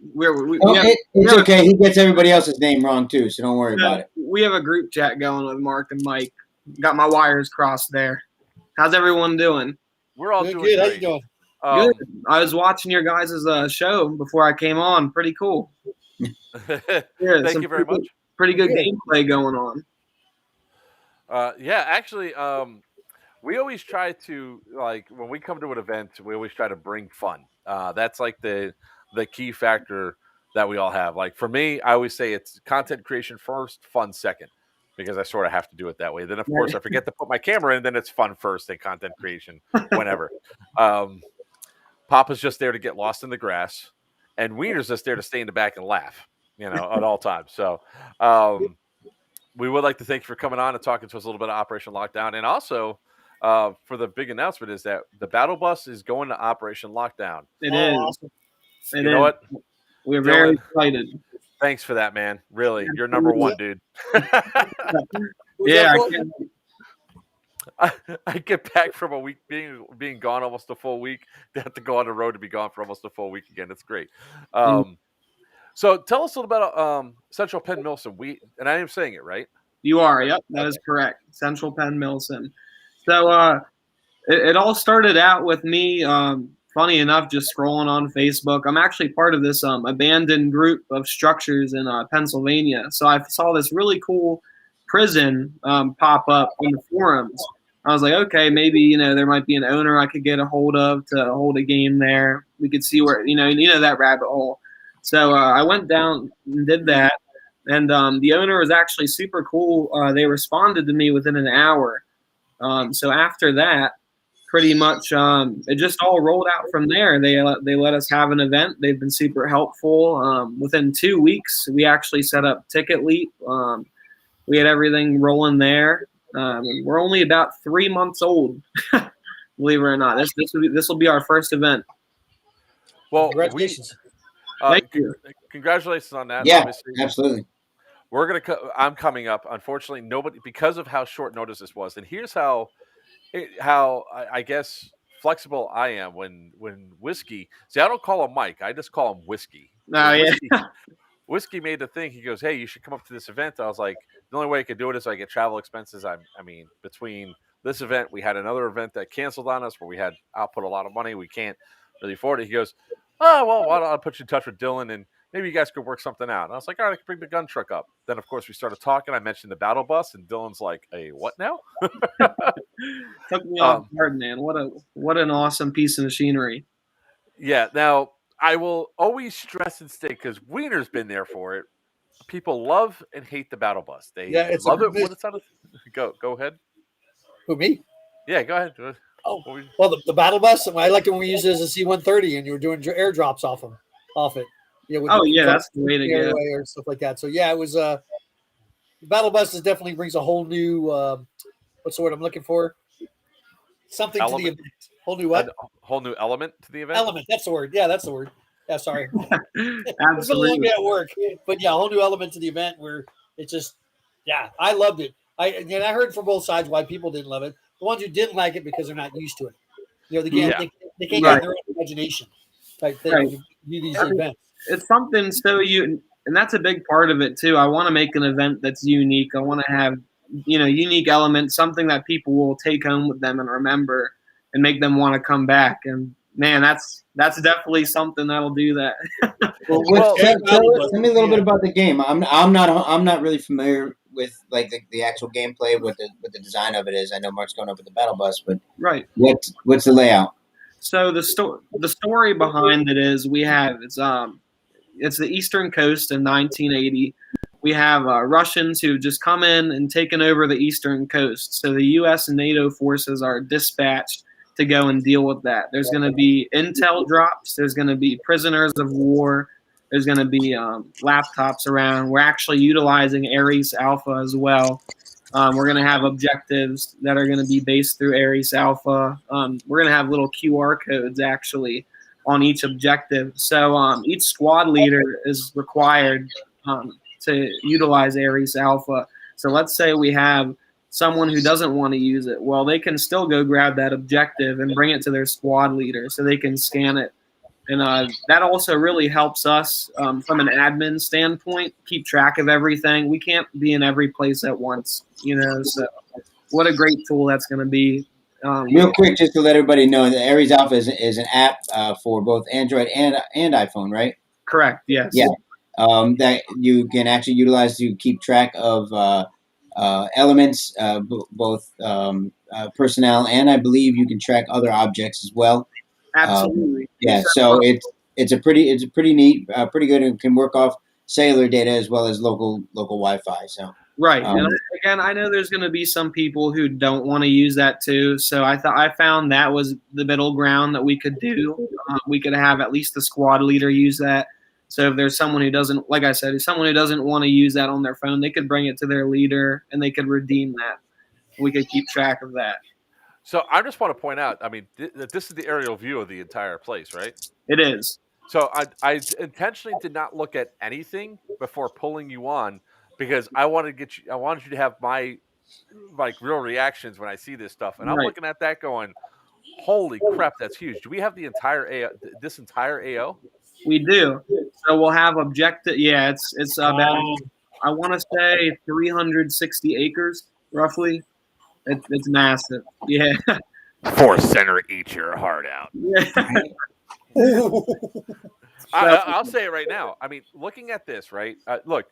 It's okay. He gets everybody else's name wrong too, so don't worry about it. We have a group chat going with Mark and Mike. Got my wires crossed there. How's everyone doing? We're all doing good. Great. How you doing? Good. I was watching your guys' show before I came on. Pretty cool. Thank you very much. Pretty good gameplay going on. Actually, we always try to, like, when we come to an event, we always try to bring fun. That's like the key factor that we all have. Like for me, I always say it's content creation first, fun second, because I sort of have to do it that way. Then of course I forget to put my camera in, then it's fun first and content creation whenever. Papa's just there to get lost in the grass, and Wiener's just there to stay in the back and laugh, at all times. So we would like to thank you for coming on and talking to us a little bit of Operation Lockdown. And also for the big announcement is that the battle bus is going to Operation Lockdown. It is. Awesome. You know what? We're very excited. Thanks for that, man. Really, you're number one, dude. Yeah. I get back from a week being gone almost a full week. They have to go on the road to be gone for almost a full week again. It's great. So tell us a little bit about Central Penn Milsim. And I am saying it right. You are. Yep, that is correct. Central Penn Milsim. So it all started out with me, funny enough, just scrolling on Facebook. I'm actually part of this abandoned group of structures in Pennsylvania. So I saw this really cool prison pop up on the forums. I was like, okay, maybe, there might be an owner I could get a hold of to hold a game there. We could see where, that rabbit hole. So I went down and did that. And the owner was actually super cool. They responded to me within an hour. So after that, pretty much it just all rolled out from there. They let us have an event. They've been super helpful. Within 2 weeks, we actually set up Ticket Leap. We had everything rolling there. We're only about 3 months old, believe it or not. This will be our first event. Well, congratulations. Thank you. Congratulations on that. Yeah, obviously. absolutely. I'm coming up. Unfortunately, nobody, because of how short notice this was. And here's how I guess flexible I am when Whiskey. See, I don't call him Mike. I just call him Whiskey. Oh, yeah. Whiskey made the thing. He goes, "Hey, you should come up to this event." I was like, "The only way I could do it is I get travel expenses." I mean, between this event, we had another event that canceled on us where we had output a lot of money. We can't really forward it. He goes, "Oh, well, why don't I put you in touch with Dylan and maybe you guys could work something out." And I was like, "All right, I can bring the gun truck up." Then, of course, we started talking. I mentioned the battle bus, and Dylan's like, "A what now?" Took me off guard, man. What an awesome piece of machinery. Yeah. Now, I will always stress and state, because Wiener's been there for it. People love and hate the battle bus. They love it when it's on. Go ahead. Who, me? Yeah, go ahead. Oh, well, the battle bus. I liked it when we used it as a C-130, and you were doing airdrops off it. Yeah. That's the way to go, or stuff like that. So yeah, it was. The battle bus definitely brings a whole new. What's the word I'm looking for? Something element. To the event. Whole new what? A whole new element to the event. Element. That's the word. Yeah, that's the word. Yeah, sorry. Absolutely. It's been a long day at work, but yeah, a whole new element to the event where it's just, yeah, I loved it. I heard from both sides why people didn't love it. The ones who didn't like it because they're not used to it. They can't get their own imagination type thing. Right. These events. It's something so and that's a big part of it too. I want to make an event that's unique. I want to have unique elements, something that people will take home with them and remember, and make them want to come back. And man, that's definitely something that'll do that. Tell me a little bit about the game. I'm not really familiar with like the actual gameplay, what the design of it is. I know Mark's going over the battle bus, but right. What's the layout? So the story behind it is it's the Eastern Coast in 1980. We have Russians who've just come in and taken over the Eastern Coast. So the U.S. and NATO forces are dispatched to go and deal with that. There's going to be intel drops. There's going to be prisoners of war. There's going to be laptops around. We're actually utilizing Ares Alpha as well. We're going to have objectives that are going to be based through Ares Alpha. We're going to have little QR codes actually on each objective. So each squad leader is required to utilize Ares Alpha. So let's say we have someone who doesn't want to use it. Well, they can still go grab that objective and bring it to their squad leader so they can scan it. And that also really helps us from an admin standpoint, keep track of everything. We can't be in every place at once, so what a great tool that's going to be. Real quick, just to let everybody know, that Ares Alpha is an app for both Android and iPhone, right? Correct, yes. Yeah. That you can actually utilize to keep track of elements, both personnel, and I believe you can track other objects as well. Absolutely. So it's a pretty neat, pretty good, and can work off cellular data as well as local Wi-Fi. So right. And again, I know there's going to be some people who don't want to use that too. So I found that was the middle ground that we could do. We could have at least the squad leader use that. So if there's someone who doesn't, like I said, if someone who doesn't want to use that on their phone, they could bring it to their leader and they could redeem that. We could keep track of that. So I just want to point out, I mean, this is the aerial view of the entire place, right? It is. So I intentionally did not look at anything before pulling you on because I wanted you to have my real reactions when I see this stuff, and I'm looking at that going, "Holy crap, that's huge!" Do we have the entire this entire AO? We do. So we'll have objective. Yeah, it's about I want to say 360 acres roughly. It's massive. Yeah. Force Center, eat your heart out. Yeah. I'll say it right now. I mean, looking at this, right? Look,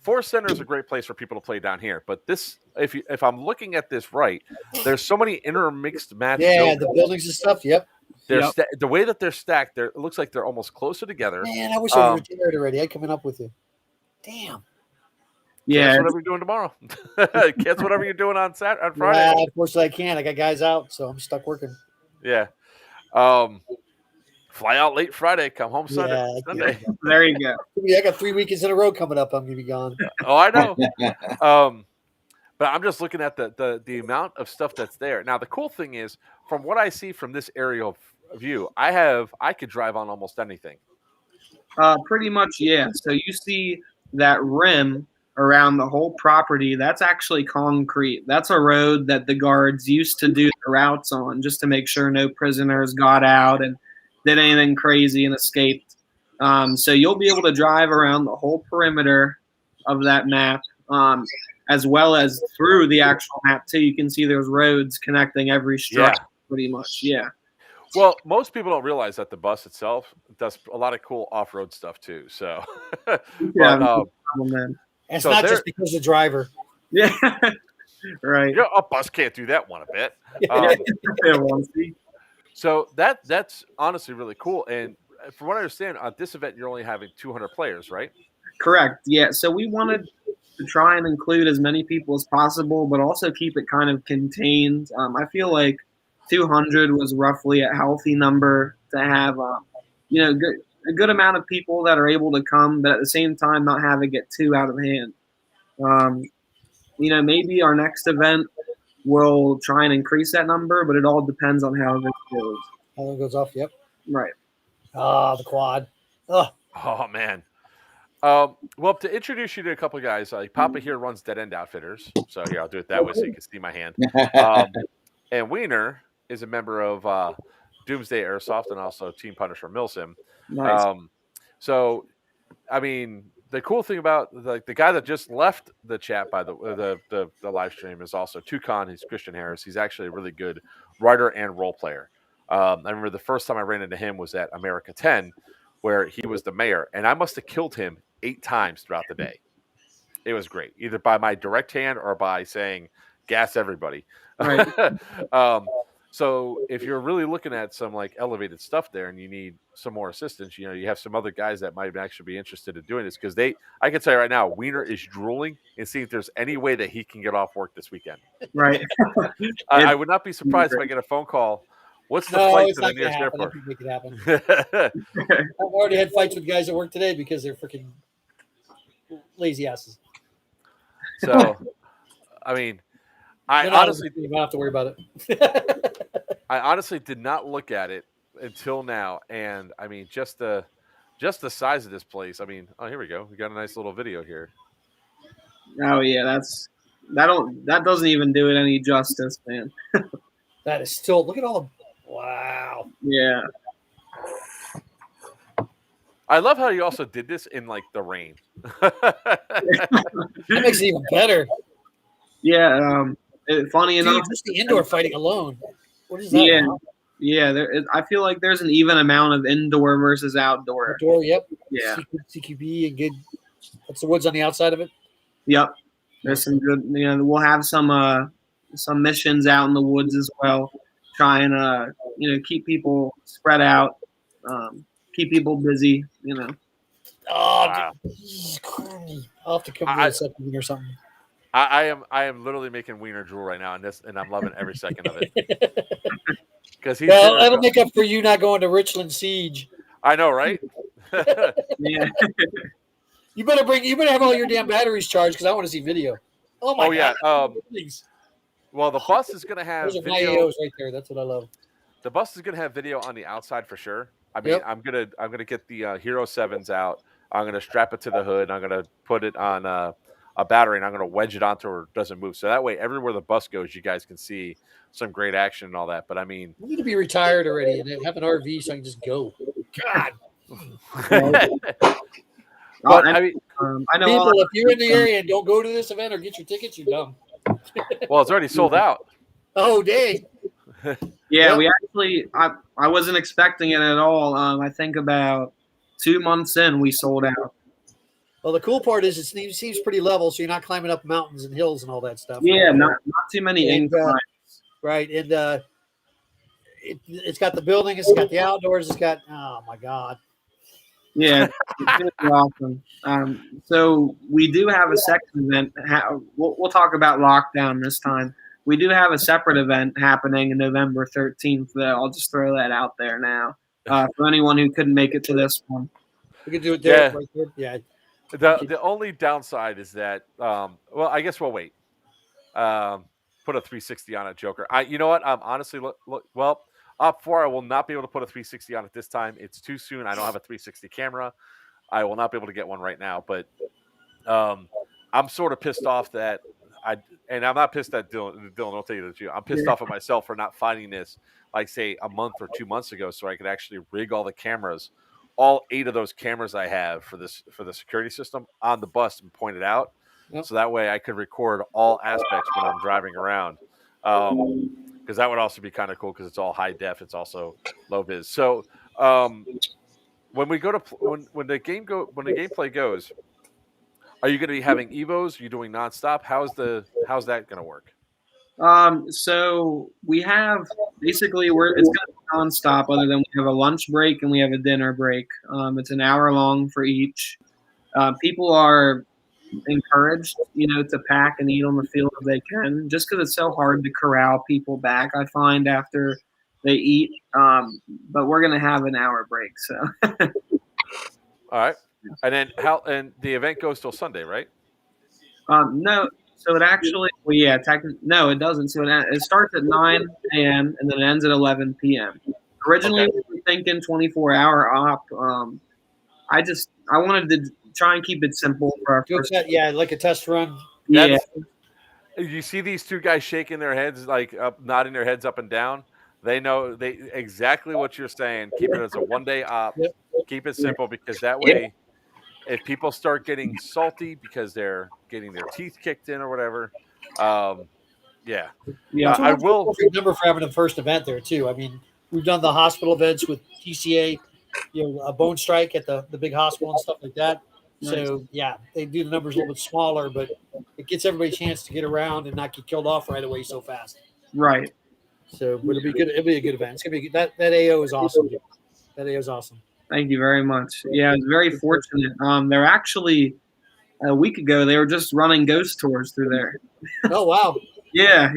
Force Center is a great place for people to play down here. But this, if I'm looking at this right, there's so many intermixed match. Yeah, the buildings and stuff. Yep. The way that they're stacked, it looks like they're almost closer together. Man, I wish I was retired already. I'm coming up with you. Damn. Yeah, whatever you're doing tomorrow. Kids, whatever you're doing on Friday. Yeah, unfortunately, I can't. I got guys out, so I'm stuck working. Yeah. Fly out late Friday, come home Sunday. There you go. I got 3 weekends in a row coming up. I'm gonna be gone. Oh, I know. But I'm just looking at the amount of stuff that's there. Now, the cool thing is, from what I see from this aerial view, I could drive on almost anything. Pretty much, yeah. So you see that rim around the whole property. That's actually concrete. That's a road that the guards used to do the routes on just to make sure no prisoners got out and did anything crazy and escaped. So you'll be able to drive around the whole perimeter of that map, as well as through the actual map too. You can see there's roads connecting every structure pretty much. Yeah. Well, most people don't realize that the bus itself does a lot of cool off-road stuff too. So, it's not just because of the driver. Yeah, right. Yeah, a bus can't do that one a bit. So that's honestly really cool. And from what I understand, at this event, you're only having 200 players, right? Correct. Yeah. So we wanted to try and include as many people as possible, but also keep it kind of contained. I feel like 200 was roughly a healthy number to have, a good amount of people that are able to come, but at the same time not have it get too out of hand. Maybe our next event will try and increase that number, but it all depends on how this goes. How it goes off, yep. Right. The quad. Oh man. Well, to introduce you to a couple of guys, like Papa here runs Dead End Outfitters. So here, I'll do it that way so you can see my hand. And Wiener is a member of Doomsday Airsoft and also Team Punisher Milsim. Nice. So, I mean, the cool thing about the guy that just left the chat by the live stream is also Toucan. He's Christian Harris. He's actually a really good writer and role player. I remember the first time I ran into him was at America 10, where he was the mayor, and I must have killed him 8 times throughout the day. It was great, either by my direct hand or by saying gas everybody. Right. So if you're really looking at some like elevated stuff there and you need some more assistance, you have some other guys that might actually be interested in doing this, because I can tell you right now, Wiener is drooling and seeing if there's any way that he can get off work this weekend. Right. I would not be surprised if I get a phone call. What's the flight to the nearest airport? Make it happen. I've already had fights with guys at work today because they're freaking lazy asses. So, I mean, I honestly you don't have to worry about it. I honestly did not look at it until now, and I mean, just the size of this place. I mean, here we go. We got a nice little video here. Oh yeah, that doesn't even do it any justice, man. That is still, look at all the, wow. Yeah. I love how you also did this in like the rain. That makes it even better. Yeah. Funny enough, just the indoor fighting alone. What is that? Yeah. Yeah. I feel like there's an even amount of indoor versus outdoor. Outdoor, yep. Yeah. CQB and good. That's the woods on the outside of it. Yep. There's some good. We'll have some missions out in the woods as well. Try and keep people spread out, keep people busy. Oh, I'll have to come to a second or something. I am literally making Wiener drool right now, and I'm loving every second of it. Because that'll make up for you not going to Richland Siege. I know, right? Yeah. You better have all your damn batteries charged because I want to see video. Oh my God. Yeah. Well, the bus is going to have video. videos right there. That's what I love. The bus is going to have video on the outside for sure. I mean, I'm gonna get the Hero 7s out. I'm gonna strap it to the hood. I'm gonna put it on a battery, and I'm gonna wedge it onto where it doesn't move. So that way, everywhere the bus goes, you guys can see some great action and all that. But I mean, I need to be retired already and have an RV so I can just go. God. But I mean, I know people, if you're in the area and don't go to this event or get your tickets, you're dumb. Well, it's already sold out. Oh, dang. Yeah, we actually, I wasn't expecting it at all. I think about 2 months in, we sold out. Well, the cool part is it seems pretty level, so you're not climbing up mountains and hills and all that stuff. Yeah, not too many inclines. Right, and it's got the building, it's got the outdoors, it's got, oh my God. Yeah, it's awesome. So we do have a second event. We'll talk about lockdown this time. We do have a separate event happening on November 13th. I'll just throw that out there now for anyone who couldn't make it to this one. We can do it there. Yeah. Right there. Yeah. The only downside is that, well, I guess we'll wait. Put a 360 on it, Joker. You know what? Honestly, well, up for I will not be able to put a 360 on it this time. It's too soon. I don't have a 360 camera. I will not be able to get one right now. But I'm sort of pissed off that and I'm not pissed at Dylan. Dylan, I'll tell you the truth. I'm pissed off at myself for not finding this, like, say, a month or 2 months ago, so I could actually rig all the cameras, all 8 of those cameras I have for the security system on the bus and point it out. Yep. So that way I could record all aspects when I'm driving around. because that would also be kind of cool because it's all high def. It's also low vis. So when we go to when the gameplay goes, are you going to be having evos? Are you doing nonstop? How's that going to work? So we have basically it's going to be nonstop. Other than we have a lunch break and we have a dinner break. It's an hour long for each. People are encouraged, to pack and eat on the field if they can, just because it's so hard to corral people back. I find after they eat, but we're going to have an hour break. So. All right, and then the event goes till Sunday, right? No. So it actually, no, it doesn't. So it starts at 9 a.m. and then it ends at 11 p.m. Originally, we were thinking 24-hour op. I wanted to try and keep it simple for our first. Like a test run. Yeah. You see these two guys shaking their heads, like nodding their heads up and down. They know exactly what you're saying. Keep it as a one-day op. Yep. Keep it simple because that way. Yep. If people start getting salty because they're getting their teeth kicked in or whatever, I will. Perfect number for having the first event there too. I mean, we've done the hospital events with TCA, a bone strike at the big hospital and stuff like that. So they do the numbers a little bit smaller, but it gets everybody a chance to get around and not get killed off right away so fast. Right. So, but it'll be good. It'll be a good event. It's gonna be that AO is awesome. That AO is awesome. Thank you very much. Yeah, I was very fortunate. They're actually a week ago. They were just running ghost tours through there. Oh wow! Yeah.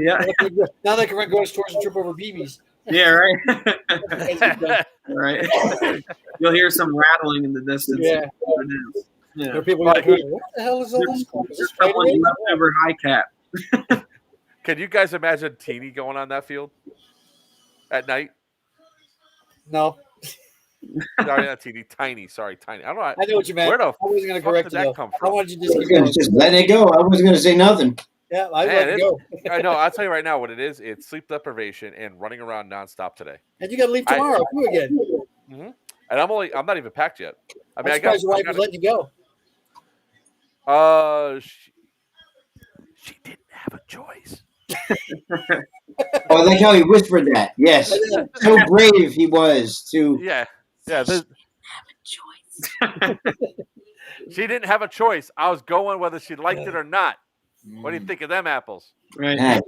Now they can run ghost tours and trip over BBs. Yeah, right. Right. You'll hear some rattling in the distance. Yeah. There are people like, what the hell is all this? There's someone leftover high cap. Can you guys imagine Teeny going on that field at night? No. Sorry, not Teeny. Tiny. Sorry, Tiny. I don't know. I know what you meant. Where the I wasn't going to correct you. come from? I wanted you to just keep going. Just let it go. I wasn't going to say nothing. Yeah, I let it go. I know. I'll tell you right now what it is. It's sleep deprivation and running around nonstop today. And you got to leave tomorrow too again. Mm-hmm. And I'm not even packed yet. I mean, your wife was letting you go. She didn't have a choice. I like how he whispered that. Yes, so brave he was to. Yeah. She didn't have a choice. I was going whether she liked it or not. What do you think of them apples? Right. As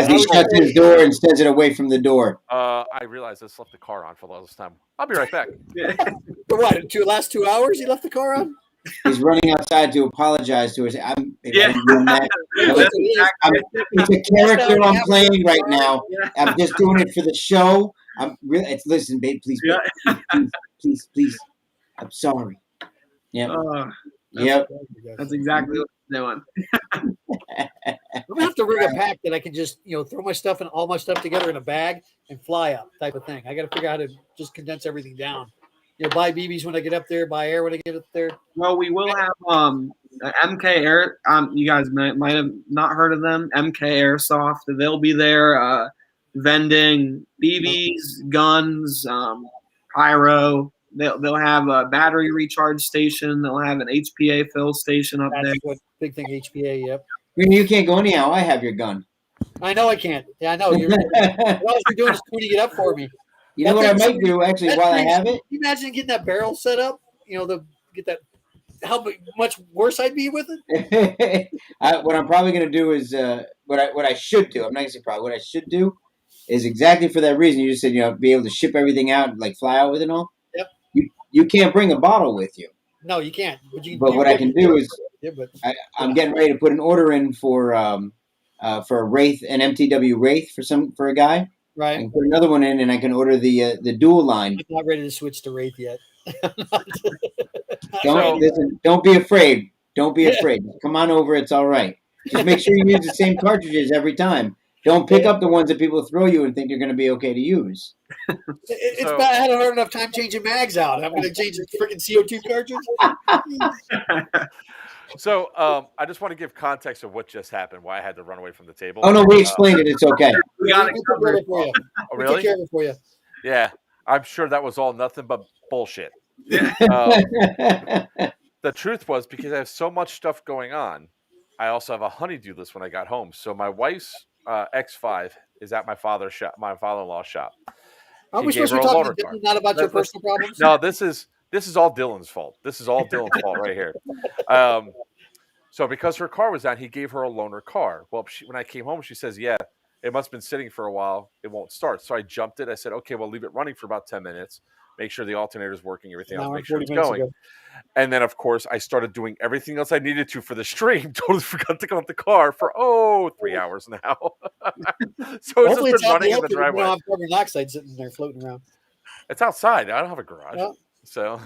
he shuts his door and sends it away from the door. I realized I just left the car on for the last time. I'll be right back. For what? Last 2 hours he left the car on? He's running outside to apologize to us. It's a character I'm playing right now. I'm just doing it for the show. Listen, babe, please, please. I'm sorry. Yeah. Yep. That's exactly what I'm doing. I'm gonna have to rig a pack that I can just throw my stuff and all my stuff together in a bag and fly up type of thing. I got to figure out how to just condense everything down. Buy BBs when I get up there, buy air when I get up there. Well, we will have MK Air. You guys might have not heard of them. MK Airsoft. They'll be there vending BBs, guns, pyro. They'll have a battery recharge station. They'll have an HPA fill station up there. Big thing, HPA. Yep. You can't go anyhow. I have your gun. I know I can't. Yeah, I know. All you're doing is tuning it up for me. You know what I might do actually while I have it? Can you imagine getting that barrel set up? Get that. How much worse I'd be with it. What I'm probably going to do is what I should do. I'm not going to say probably. What I should do is exactly for that reason. You just said be able to ship everything out, like fly out with it all. Yep. You can't bring a bottle with you. No, you can't. But what I can do is I'm getting ready to put an order in for a Wraith, an MTW Wraith for a guy. Right. I can put another one in, and I can order the dual line. I'm not ready to switch to Wraith yet. Don't be afraid. Don't be afraid. Come on over. It's all right. Just make sure you use the same cartridges every time. Don't pick up the ones that people throw you and think you're going to be okay to use. It's bad. I had a hard enough time changing mags out. I'm going to change the freaking CO2 cartridge. So I just want to give context of what just happened, why I had to run away from the table. Oh, no, we explained it. It's okay. We got it covered for you. Oh, really? Take care of it for you. Yeah, I'm sure that was all nothing but bullshit. The truth was, because I have so much stuff going on, I also have a honeydew list when I got home. So my wife's X5 is at my father-in-law's shop. Are we supposed to be talking not about your personal problems? No, this is all Dylan's fault. This is all Dylan's fault right here. So because her car was down, he gave her a loaner car. Well, when I came home, she says, yeah, it must have been sitting for a while. It won't start. So I jumped it. I said, okay, well, leave it running for about 10 minutes. Make sure the alternator's working, everything else, make sure it's going. Ago. And then, of course, I started doing everything else I needed to for the stream. Totally forgot to go out the car for, 3 hours now. So it's just been running in the driveway. You don't have carbon monoxide sitting there floating around. It's outside. I don't have a garage. Well, so,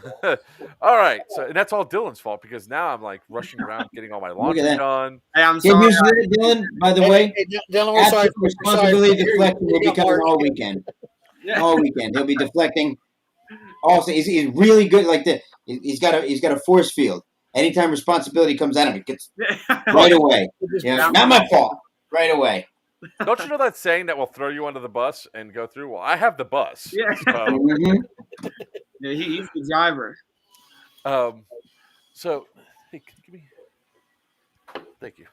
all right. So, and that's all Dylan's fault because now I'm like rushing around getting all my laundry done. Hey, I'm sorry. Dylan, by the way, Dylan, we're sorry. Responsibility deflecting will be coming all weekend. Yeah. All weekend. He'll be deflecting. Also, he's really good. Like he's got a force field. Anytime responsibility comes at him, it gets right away. Not my fault. Right away. Don't you know that saying that will throw you under the bus and go through? Well, I have the bus. Yeah. Yeah, he's the driver. So, hey, give me. Thank you.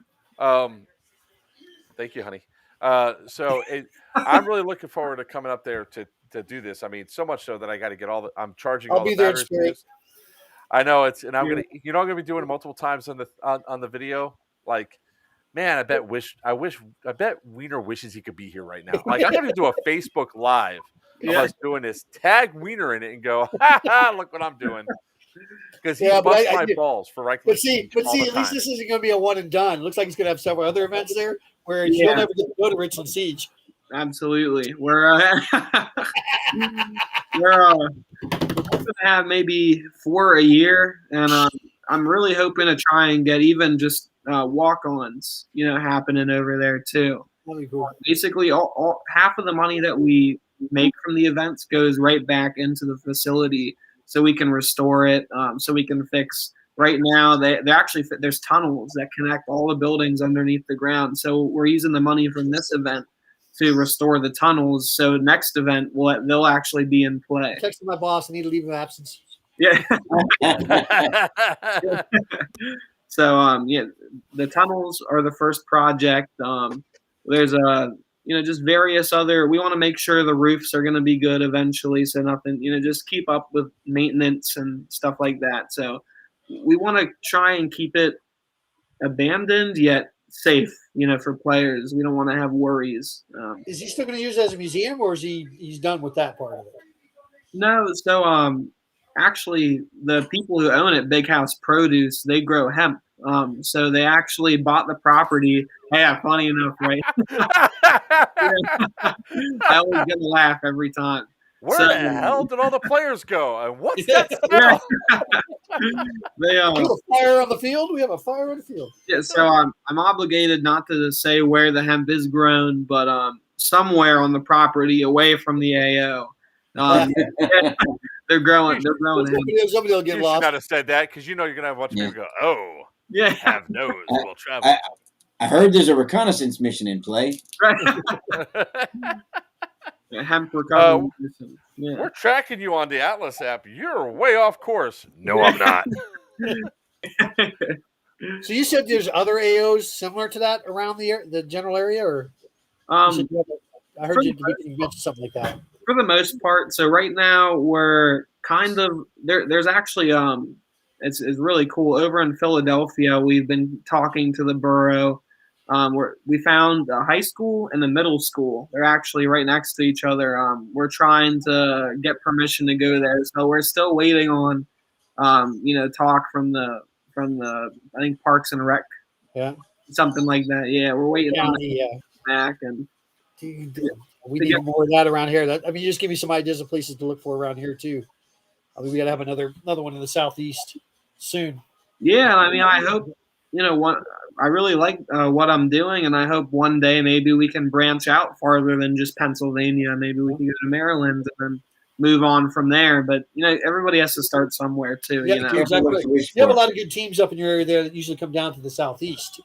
Thank you, honey. I'm really looking forward to coming up there to do this. I mean, so much so that I got to get I'm charging all the batteries. I know I'm gonna. I'm gonna be doing it multiple times on the video. Like, man, I bet Wiener wishes he could be here right now. Like, I'm gonna do a Facebook Live of us doing this. Tag Wiener in it and go, ha, look what I'm doing. Because he busts my balls for right. But see, at least this isn't going to be a one and done. Looks like he's going to have several other events there where you'll never get to go to Richland Siege. Absolutely, we're going to have maybe 4 a year, and I'm really hoping to try and get even just walk-ons, happening over there too. That'd be cool. Basically, all half of the money that we make from the events goes right back into the facility, so we can restore it, so we can fix. Right now, there's tunnels that connect all the buildings underneath the ground. So we're using the money from this event to restore the tunnels. So next event, they'll actually be in play. Texting my boss, I need a leave of absence. Yeah. So the tunnels are the first project. There's just various other. We want to make sure the roofs are going to be good eventually, so nothing. Just keep up with maintenance and stuff like that. So we want to try and keep it abandoned yet safe. For players, we don't want to have worries. Is he still going to use it as a museum, or is he's done with that part of it? No. So actually, the people who own it, Big House Produce, they grow hemp. So they actually bought the property. Yeah, funny enough, right? I always get a laugh every time. Where the hell did all the players go? And what's that smell? We have a fire on the field. We have a fire on the field. Yeah, so I'm obligated not to say where the hemp is grown, but somewhere on the property away from the AO. They're growing. Somebody will get lost. You should not have said that because you're gonna have a bunch of people go, "Oh, yeah, have nose will travel." I heard there's a reconnaissance mission in play. Hemp recovery. We're tracking you on the Atlas app. You're way off course. No, I'm not. So you said there's other AOs similar to that around the general area, or I heard you mention something like that. For the most part, so right now we're kind of there's actually it's really cool over in Philadelphia. We've been talking to the borough. We found a high school and a middle school. They're actually right next to each other. We're trying to get permission to go there, so we're still waiting on, talk from the I think Parks and Rec, something like that. Yeah, we're waiting on that back. And we need more of that around here. You just give me some ideas of places to look for around here too. We got to have another one in the southeast soon. Yeah, I hope I really like what I'm doing, and I hope one day maybe we can branch out farther than just Pennsylvania. Maybe we can go to Maryland and then move on from there. But everybody has to start somewhere too. Yeah, exactly. You have a lot of good teams up in your area there that usually come down to the southeast.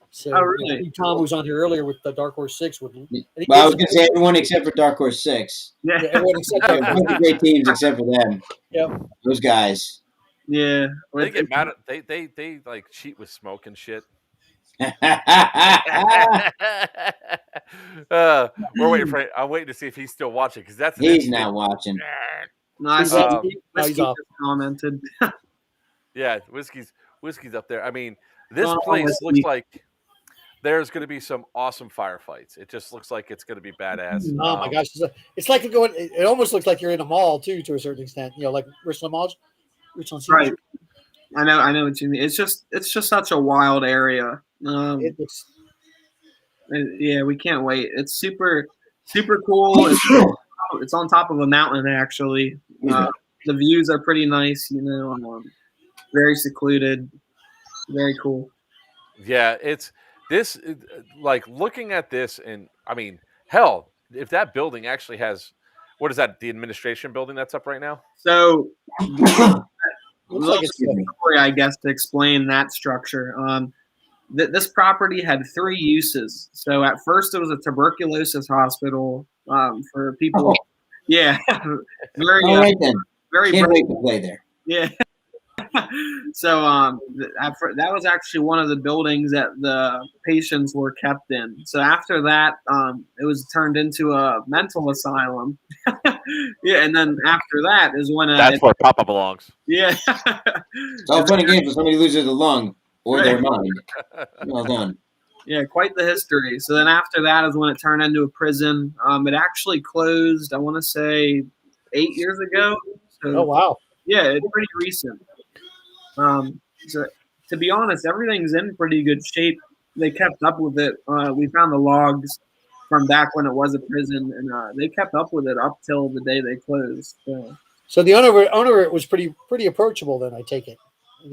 So, really? Tom was on here earlier with the Dark Horse 6. I was going to say everyone except for Dark Horse 6. Yeah, everyone except for a bunch of great teams except for them. Yeah, those guys. Yeah, they get mad at they like cheat with smoke and shit. We're waiting for. I'm waiting to see if he's still watching because that's he's not watching. No, I see. Whiskey just commented. Yeah, whiskey's up there. I mean, this place looks like there's going to be some awesome firefights. It just looks like it's going to be badass. Oh my gosh, it's like going. It almost looks like you're in a mall too, to a certain extent. You know, like Richland Malls. Right. I know what you mean. It's just such a wild area. Yeah, we can't wait. It's super cool. It's on top of a mountain, actually. The views are pretty nice. Very secluded. Very cool. Yeah, it's this. Like looking at this, and I mean, hell, if that building actually has, what is that? The administration building that's up right now. So. Looks like a story, I guess, to explain that structure. This property had 3 uses. So at first, it was a tuberculosis hospital for people. Yeah, very. Very. Can't wait to play there. Yeah. So that was actually one of the buildings that the patients were kept in. So after that, it was turned into a mental asylum. Yeah, and then after that is when that's where Papa belongs. Yeah, it's all fun and games when somebody loses a lung or their mind. Well done. Yeah, quite the history. So then after that is when it turned into a prison. It actually closed, I want to say, 8 years ago. So, oh wow! Yeah, it's pretty recent. So to be honest, everything's in pretty good shape. They kept up with it. We found the logs from back when it was a prison, and they kept up with it up till the day they closed. So the owner of it was pretty approachable. Then I take it.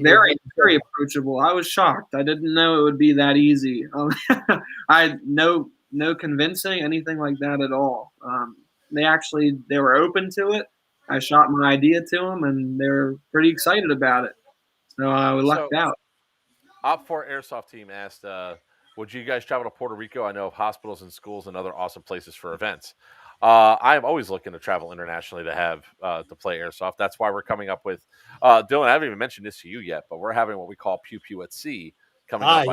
Very approachable. I was shocked. I didn't know it would be that easy. I had no convincing anything like that at all. They were open to it. I shot my idea to them, and they were pretty excited about it. So we lucked out. Op4 Airsoft team asked, would you guys travel to Puerto Rico? I know of hospitals and schools and other awesome places for events. I'm always looking to travel internationally to have to play Airsoft. That's why we're coming up with Dylan, I haven't even mentioned this to you yet, but we're having what we call Pew Pew at Sea coming up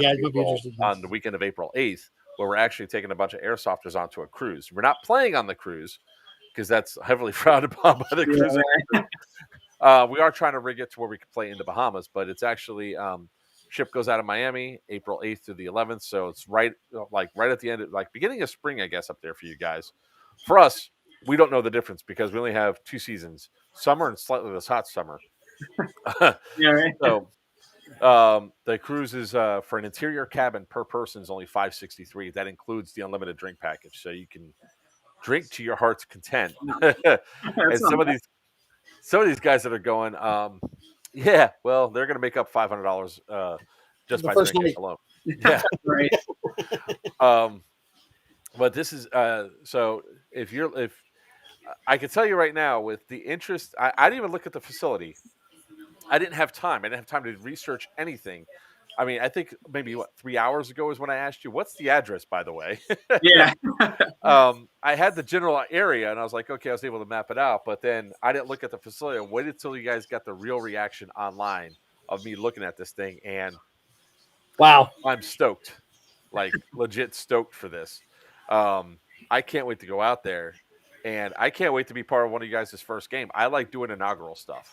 on the weekend of April 8th, where we're actually taking a bunch of airsofters onto a cruise. We're not playing on the cruise because that's heavily frowned upon by the cruise. We are trying to rig it to where we can play in the Bahamas, but it's actually ship goes out of Miami April 8th through the 11th, so it's right at the end of beginning of spring, I guess, up there for you guys. For us, we don't know the difference because we only have 2 seasons, summer and slightly less hot summer. Yeah, right. So the cruise is for an interior cabin per person is only $563. That includes the unlimited drink package, so you can drink to your heart's content. And some of these guys that are going, yeah, well, they're going to make up $500 just by drinking alone. Yeah, right. But this is so if I can tell you right now with the interest, I didn't even look at the facility. I didn't have time. I didn't have time to research anything. I mean, I think maybe 3 hours ago is when I asked you, what's the address, by the way? Yeah. I had the general area and I was like, okay, I was able to map it out, but then I didn't look at the facility. I waited till you guys got the real reaction online of me looking at this thing. And wow, I'm stoked, like legit stoked for this. I can't wait to go out there and I can't wait to be part of one of you guys' first game. I like doing inaugural stuff.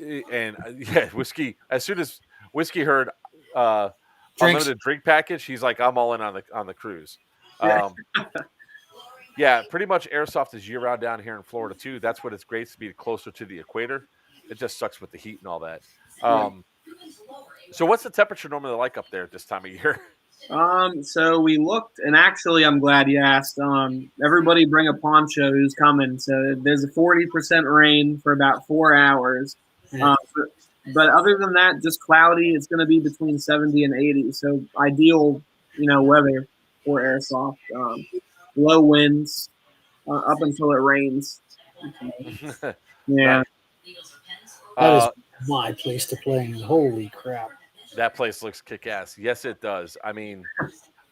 And yeah, Whiskey, as soon as Whiskey heard unlimited drink package, he's like, I'm all in on the cruise. Yeah, pretty much airsoft is year round down here in Florida too. That's what it's great to be closer to the equator. It just sucks with the heat and all that. So what's the temperature normally like up there at this time of year? So we looked, and actually, I'm glad you asked. Everybody bring a poncho who's coming. So there's a 40% rain for about 4 hours. But other than that, just cloudy. It's going to be between 70 and 80. So ideal, weather for airsoft. Low winds up until it rains. Yeah. That is my place to play. Holy crap. That place looks kick-ass. Yes, it does. I mean,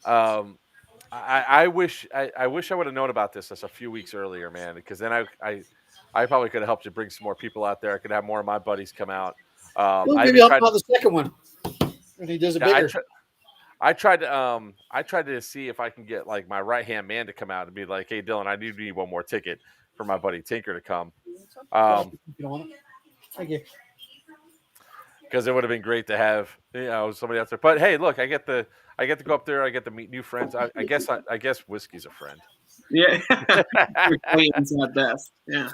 I wish I would have known about this just a few weeks earlier, man, because then I probably could have helped you bring some more people out there. I could have more of my buddies come out. Maybe I'll have the second one. And he does it bigger. I tried to see if I can get like my right hand man to come out and be like, "Hey, Dylan, I need one more ticket for my buddy Tinker to come." Thank you. Because it would have been great to have somebody out there. But hey, look, I get to go up there. I get to meet new friends. I guess whiskey's a friend. Yeah, it's not best. Yeah.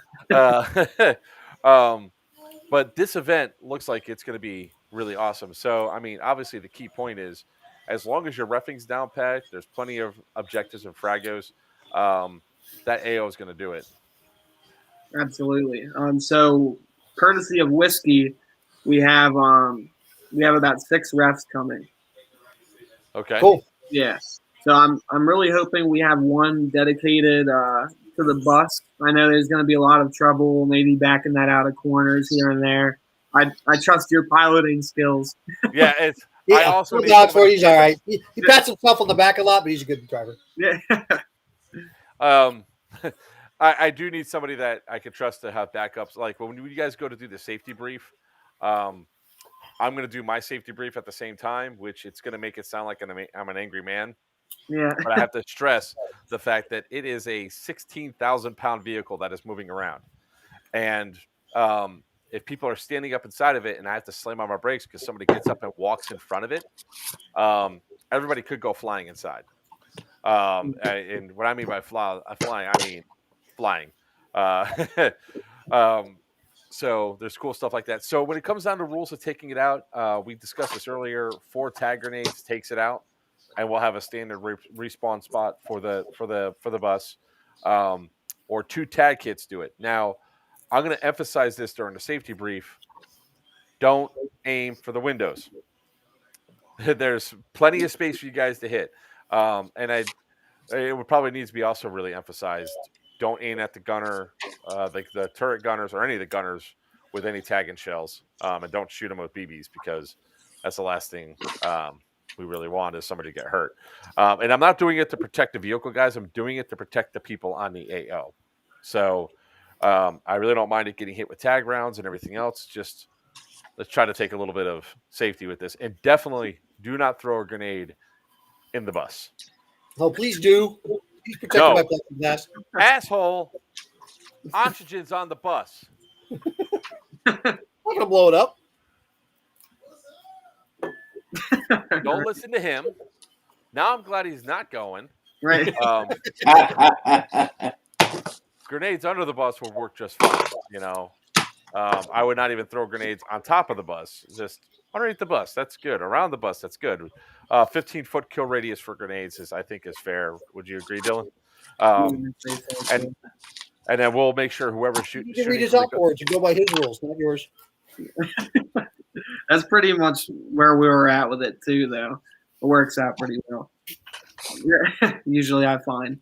But this event looks like it's going to be really awesome. So I mean, obviously the key point is, as long as your reffing's down pat, there's plenty of objectives and fragos. That AO is going to do it. Absolutely. So courtesy of whiskey, we have about 6 refs coming. Okay. Cool. Yes. So I'm really hoping we have one dedicated to the bus. I know there's going to be a lot of trouble, maybe backing that out of corners here and there. I trust your piloting skills. Yeah, it's. Yeah, I also he's all right. He pats himself on the back a lot, but he's a good driver. Yeah. I do need somebody that I can trust to have backups. Like when you guys go to do the safety brief, I'm going to do my safety brief at the same time, which it's going to make it sound like I'm an angry man. Yeah. But I have to stress the fact that it is a 16,000-pound vehicle that is moving around. And if people are standing up inside of it and I have to slam on my brakes because somebody gets up and walks in front of it, everybody could go flying inside. And what I mean by flying, I mean flying. So there's cool stuff like that. So when it comes down to rules of taking it out, we discussed this earlier. 4 tag grenades takes it out, and we'll have a standard respawn spot for the bus, or 2 tag kits do it. Now, I'm going to emphasize this during the safety brief. Don't aim for the windows. There's plenty of space for you guys to hit, and it would probably need to be also really emphasized. Don't aim at the gunner, the turret gunners, or any of the gunners with any tagging shells, and don't shoot them with BBs because that's the last thing we really want is somebody to get hurt. And I'm not doing it to protect the vehicle, guys. I'm doing it to protect the people on the AO. So I really don't mind it getting hit with tag rounds and everything else. Just let's try to take a little bit of safety with this, and definitely do not throw a grenade in the bus. No, please do. Please protect my plastic glass. Asshole. Oxygen's on the bus. I'm gonna blow it up. Don't listen to him. Now I'm glad he's not going. Right. Grenades under the bus will work just fine. You know, I would not even throw grenades on top of the bus. Just underneath the bus. That's good. Around the bus. That's good. 15-foot kill radius for grenades I think is fair. Would you agree, Dylan? And then we'll make sure whoever shooting. You can read his outboards and go by his rules, not yours. That's pretty much where we were at with it too, though. It works out pretty well. Usually, I find.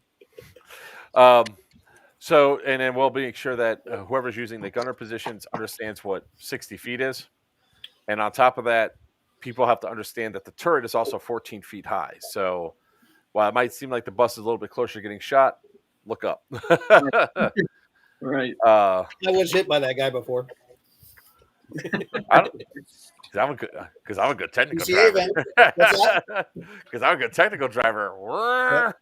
So, and then we'll make sure that whoever's using the gunner positions understands what 60 feet is, and on top of that, people have to understand that the turret is also 14 feet high. So, while it might seem like the bus is a little bit closer to getting shot, look up. Right. I was hit by that guy before. Because I'm a good technical driver. Because I'm a good technical driver.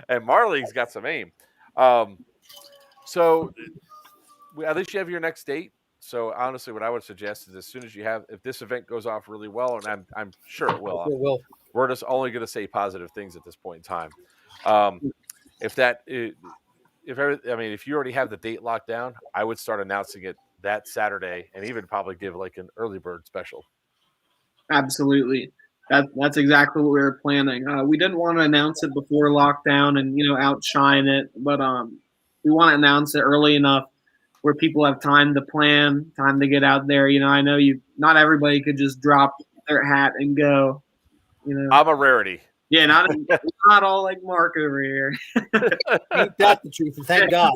And Marley's got some aim. So at least you have your next date. So honestly, what I would suggest is as soon as you have, if this event goes off really well, and I'm sure it will. It will. We're just only going to say positive things at this point in time. If you already have the date locked down, I would start announcing it that Saturday, and even probably give like an early bird special. Absolutely, that's exactly what we were planning. We didn't want to announce it before lockdown and outshine it, but we want to announce it early enough where people have time to plan, time to get out there. I know not everybody could just drop their hat and go. I'm a rarity. Yeah, not all like Mark over here. Ain't that the truth? Thank God.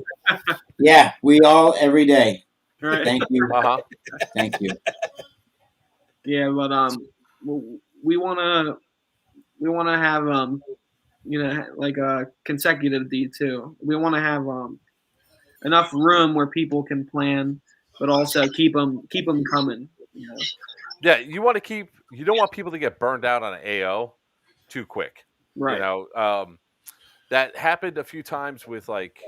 Yeah, we all every day. Right. Thank you. Thank you. Yeah, but we want to have like a consecutive D2. We want to have enough room where people can plan, but also keep them coming. Yeah, you want to keep you don't want people to get burned out on an AO too quick. Right. You know, that happened a few times with like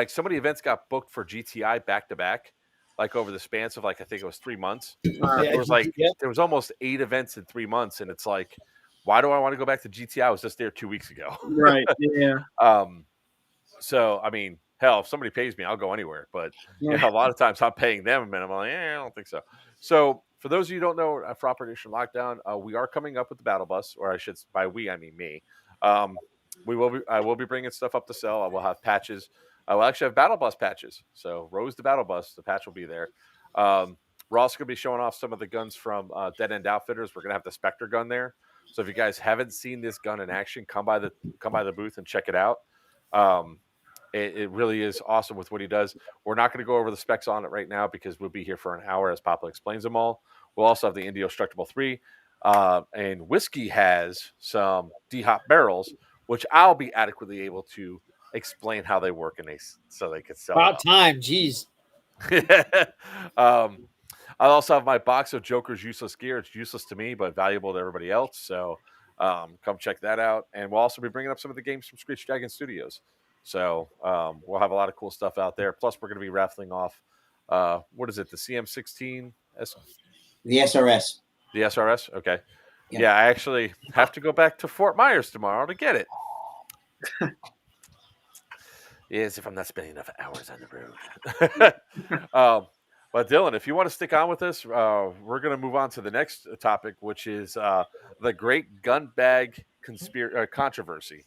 some of the events got booked for GTI back to back, like over the span of like I think it was 3 months. There was almost 8 events in 3 months, and it's like, why do I want to go back to GTI? I was just there 2 weeks ago. Right. Yeah. So I mean, hell, if somebody pays me, I'll go anywhere. But you know, a lot of times I'm paying them, and I'm like, I don't think so. So for those of you who don't know, for Operation Lockdown, we are coming up with the battle bus, or I should, by we I mean me. I will be bringing stuff up to sell. I will have patches. I will actually have battle bus patches. So Rose the battle bus, the patch will be there. We're also going to be showing off some of the guns from Dead End Outfitters. We're going to have the Spectre gun there. So if you guys haven't seen this gun in action, come by the booth and check it out. It really is awesome with what he does. We're not going to go over the specs on it right now because we'll be here for an hour as Papa explains them all. We'll also have the Indestructible 3. And Whiskey has some D-Hop barrels, which I'll be adequately able to explain how they work so they can sell. About time, jeez. I also have my box of Joker's useless gear. It's useless to me, but valuable to everybody else. So come check that out. And we'll also be bringing up some of the games from Screech Dragon Studios. So we'll have a lot of cool stuff out there. Plus, we're going to be raffling off, what is it, the CM16? The SRS. The SRS? Okay. Yeah, I actually have to go back to Fort Myers tomorrow to get it. Yes, if I'm not spending enough hours on the road. But Dylan, if you want to stick on with us, we're going to move on to the next topic, which is the great gun bag controversy.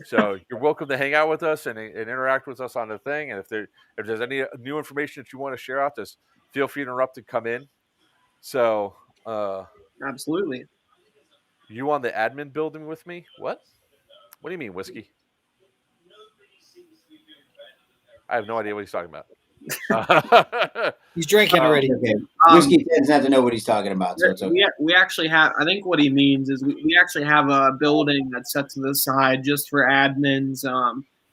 So you're welcome to hang out with us and interact with us on the thing. And if there's any new information that you want to share out, just feel free to interrupt and come in. So absolutely. You on the admin building with me? What do you mean, Whiskey? I have no idea what he's talking about. He's drinking already. Okay. Whiskey tends not to know what he's talking about. So it's okay. We actually have, I think what he means is we actually have a building that's set to the side just for admins.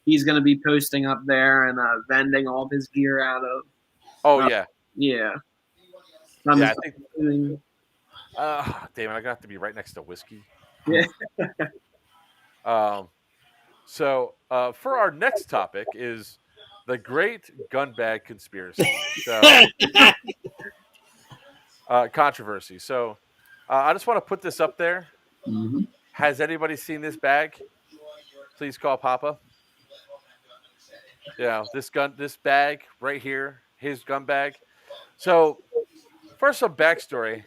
He's going to be posting up there and vending all of his gear out of. Oh, yeah. Yeah. I think. Damn, I'm going to have to be right next to Whiskey. Yeah. So for our next topic is the great gun bag conspiracy. So, controversy. So I just want to put this up there. Mm-hmm. Has anybody seen this bag? Please call Papa. Yeah, this bag right here, his gun bag. So first, some backstory.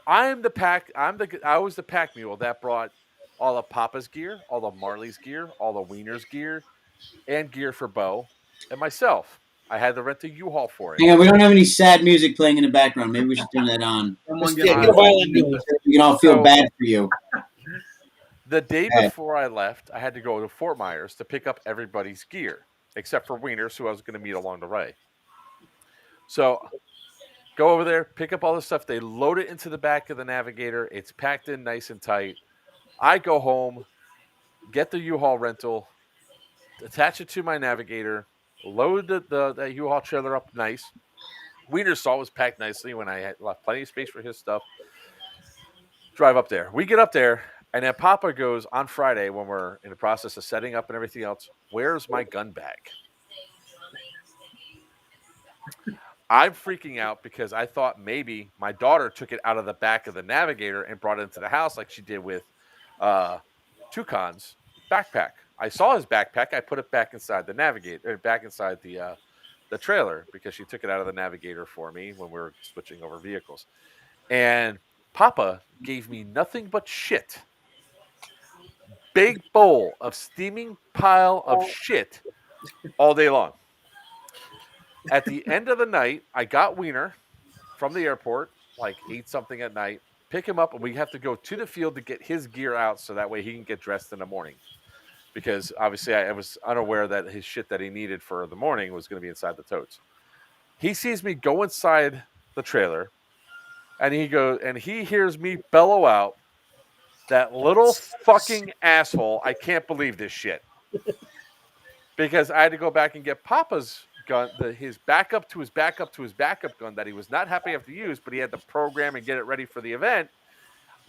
I was the pack mule that brought all of Papa's gear, all of Marley's gear, all of Wiener's gear, and gear for Bo and myself. I had to rent a U-Haul for it. Hang on, we don't have any sad music playing in the background. Maybe we should turn that on. Get a violin going. We can all feel bad for you. The day before I left, I had to go to Fort Myers to pick up everybody's gear, except for Wiener's, who I was going to meet along the way. So go over there, pick up all the stuff. They load it into the back of the Navigator. It's packed in nice and tight. I go home, get the U-Haul rental, attach it to my Navigator, load the U-Haul trailer up nice. Wiener's saw was packed nicely when I had left plenty of space for his stuff. Drive up there. We get up there, and then Papa goes on Friday when we're in the process of setting up and everything else, where's my gun bag? I'm freaking out because I thought maybe my daughter took it out of the back of the Navigator and brought it into the house like she did with Toucan's backpack. I saw his backpack. I put it back inside the Navigator, back inside the trailer because she took it out of the Navigator for me when we were switching over vehicles. And Papa gave me nothing but shit. Big bowl of steaming pile of shit all day long. At the end of the night, I got Wiener from the airport, like 8-something at night, pick him up, and we have to go to the field to get his gear out so that way he can get dressed in the morning. Because obviously I was unaware that his shit that he needed for the morning was going to be inside the totes. He sees me go inside the trailer, and he hears me bellow out, "That little fucking asshole, I can't believe this shit." Because I had to go back and get Papa's gun, his backup to his backup to his backup gun that he was not happy to have to use, but he had to program and get it ready for the event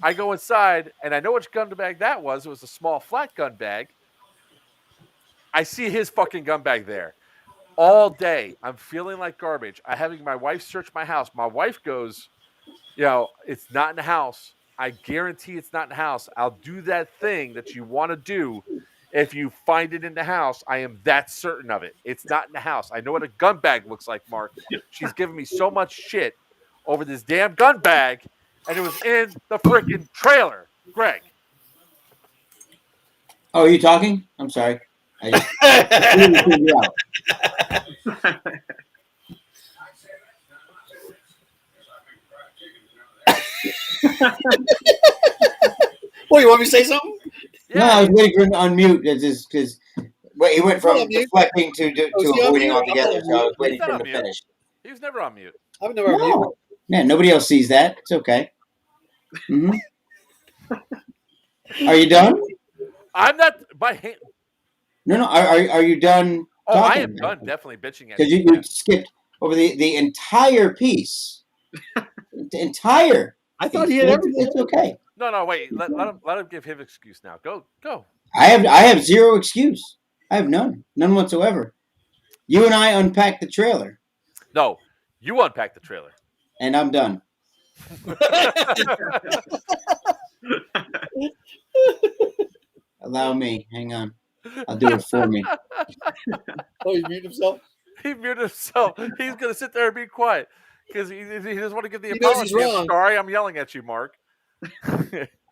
I go inside, and I know which gun bag that was. It was a small flat gun bag. I see his fucking gun bag there. All day, I'm feeling like garbage. I'm having my wife search my house. My wife goes, it's not in the house. I guarantee it's not in the house. I'll do that thing that you want to do. If you find it in the house, I am that certain of it. It's not in the house. I know what a gun bag looks like, Mark. She's giving me so much shit over this damn gun bag, and it was in the freaking trailer. Greg. Oh, are you talking? I'm sorry. I just Well, you want me to say something? Yeah. No, I was waiting for him to unmute. Because he went from deflecting to avoiding altogether. So I was waiting for him to finish. He was never on mute. I've never on mute. Yeah, nobody else sees that. It's okay. Mm-hmm. Are you done? I'm not. My hand. No. Are you done? Oh, I am done. Definitely bitching at you. Because you skipped over the entire piece. The entire. I thought he had everything. It's okay. No. Wait. Let him give his excuse now. Go. I have zero excuse. I have none whatsoever. You and I unpacked the trailer. No, you unpacked the trailer. And I'm done. Allow me. Hang on. I'll do it for me. Oh, he muted himself? He muted himself. He's going to sit there and be quiet because he doesn't want to give the apology. I'm sorry, I'm yelling at you, Mark.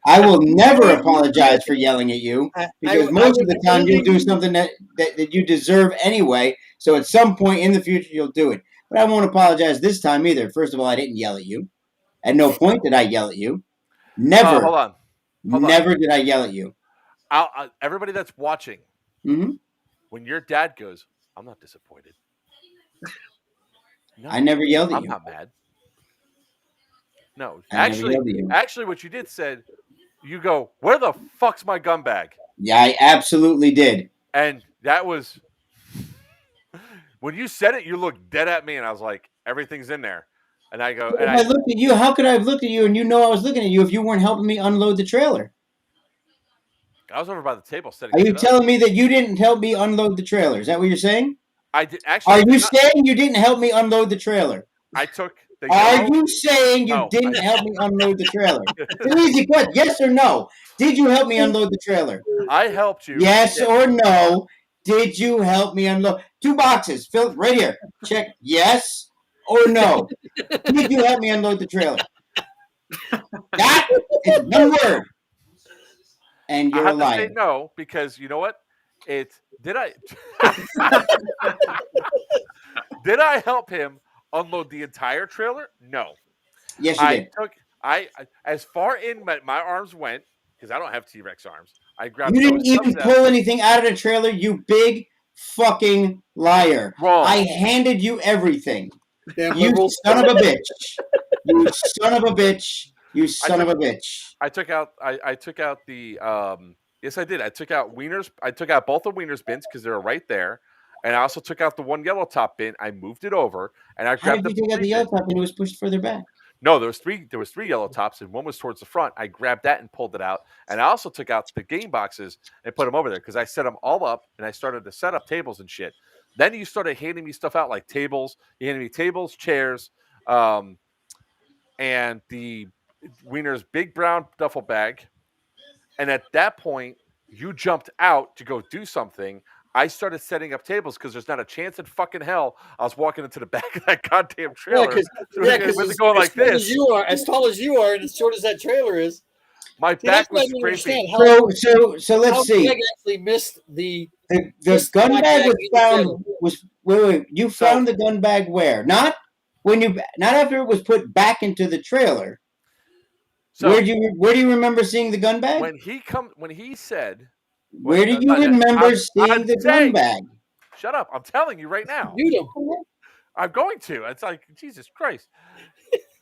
I will never apologize for yelling at you because most of the time you'll do something that you deserve anyway. So at some point in the future, you'll do it. But I won't apologize this time either. First of all, I didn't yell at you. At no point did I yell at you. Never. Hold on. Never did I yell at you. Everybody that's watching, when your dad goes, I'm not disappointed. No, I never yelled at you. I'm not mad. No, actually, what you did said, you go, where the fuck's my gun bag? Yeah, I absolutely did. And that was, when you said it, you looked dead at me, and I was like, everything's in there. And I go, I looked at you. How could I have looked at you and you know I was looking at you if you weren't helping me unload the trailer? I was over by the table setting. Are you telling me that you didn't help me unload the trailer? Is that what you're saying? I did actually. Are you saying you didn't help me unload the trailer? I took. Are you saying you didn't help me unload the trailer? It's an easy question. Yes or no? Did you help me unload the trailer? I helped you. Yes or no? Did you help me unload? 2 boxes. Fill right here. Check yes or no. Did you help me unload the trailer? That is one word. And you're I have a liar. to say no, because you know what? Did I did I help him unload the entire trailer? No. Yes, you did. I as far in my arms went, because I don't have T-Rex arms. I grabbed. You didn't even pull anything out of the trailer, you big fucking liar. Wrong. I handed you everything. You son of a bitch. You son of a bitch. You son of a bitch. I took out the yes I did. I took out Wieners. I took out both the Wieners bins because they were right there. And I also took out the one yellow top bin. I moved it over and I grabbed How did you take out the yellow top and it was pushed further back? No, there was three yellow tops and one was towards the front. I grabbed that and pulled it out. And I also took out the game boxes and put them over there because I set them all up and I started to set up tables and shit. Then you started handing me stuff out like tables. You handed me tables, chairs, and the Wiener's big brown duffel bag. And at that point, you jumped out to go do something. I started setting up tables because there's not a chance in fucking hell I was walking into the back of that goddamn trailer. Because going like this. As tall as you are, and as short as that trailer is. My back was crazy. So let's see. Greg actually missed the gun bag was found. Wait. You found the gun bag where? Not after it was put back into the trailer. So where do you remember seeing the gun bag? When he said. Where do you remember seeing the gun bag? Shut up! I'm telling you right now. I'm going to. It's like Jesus Christ.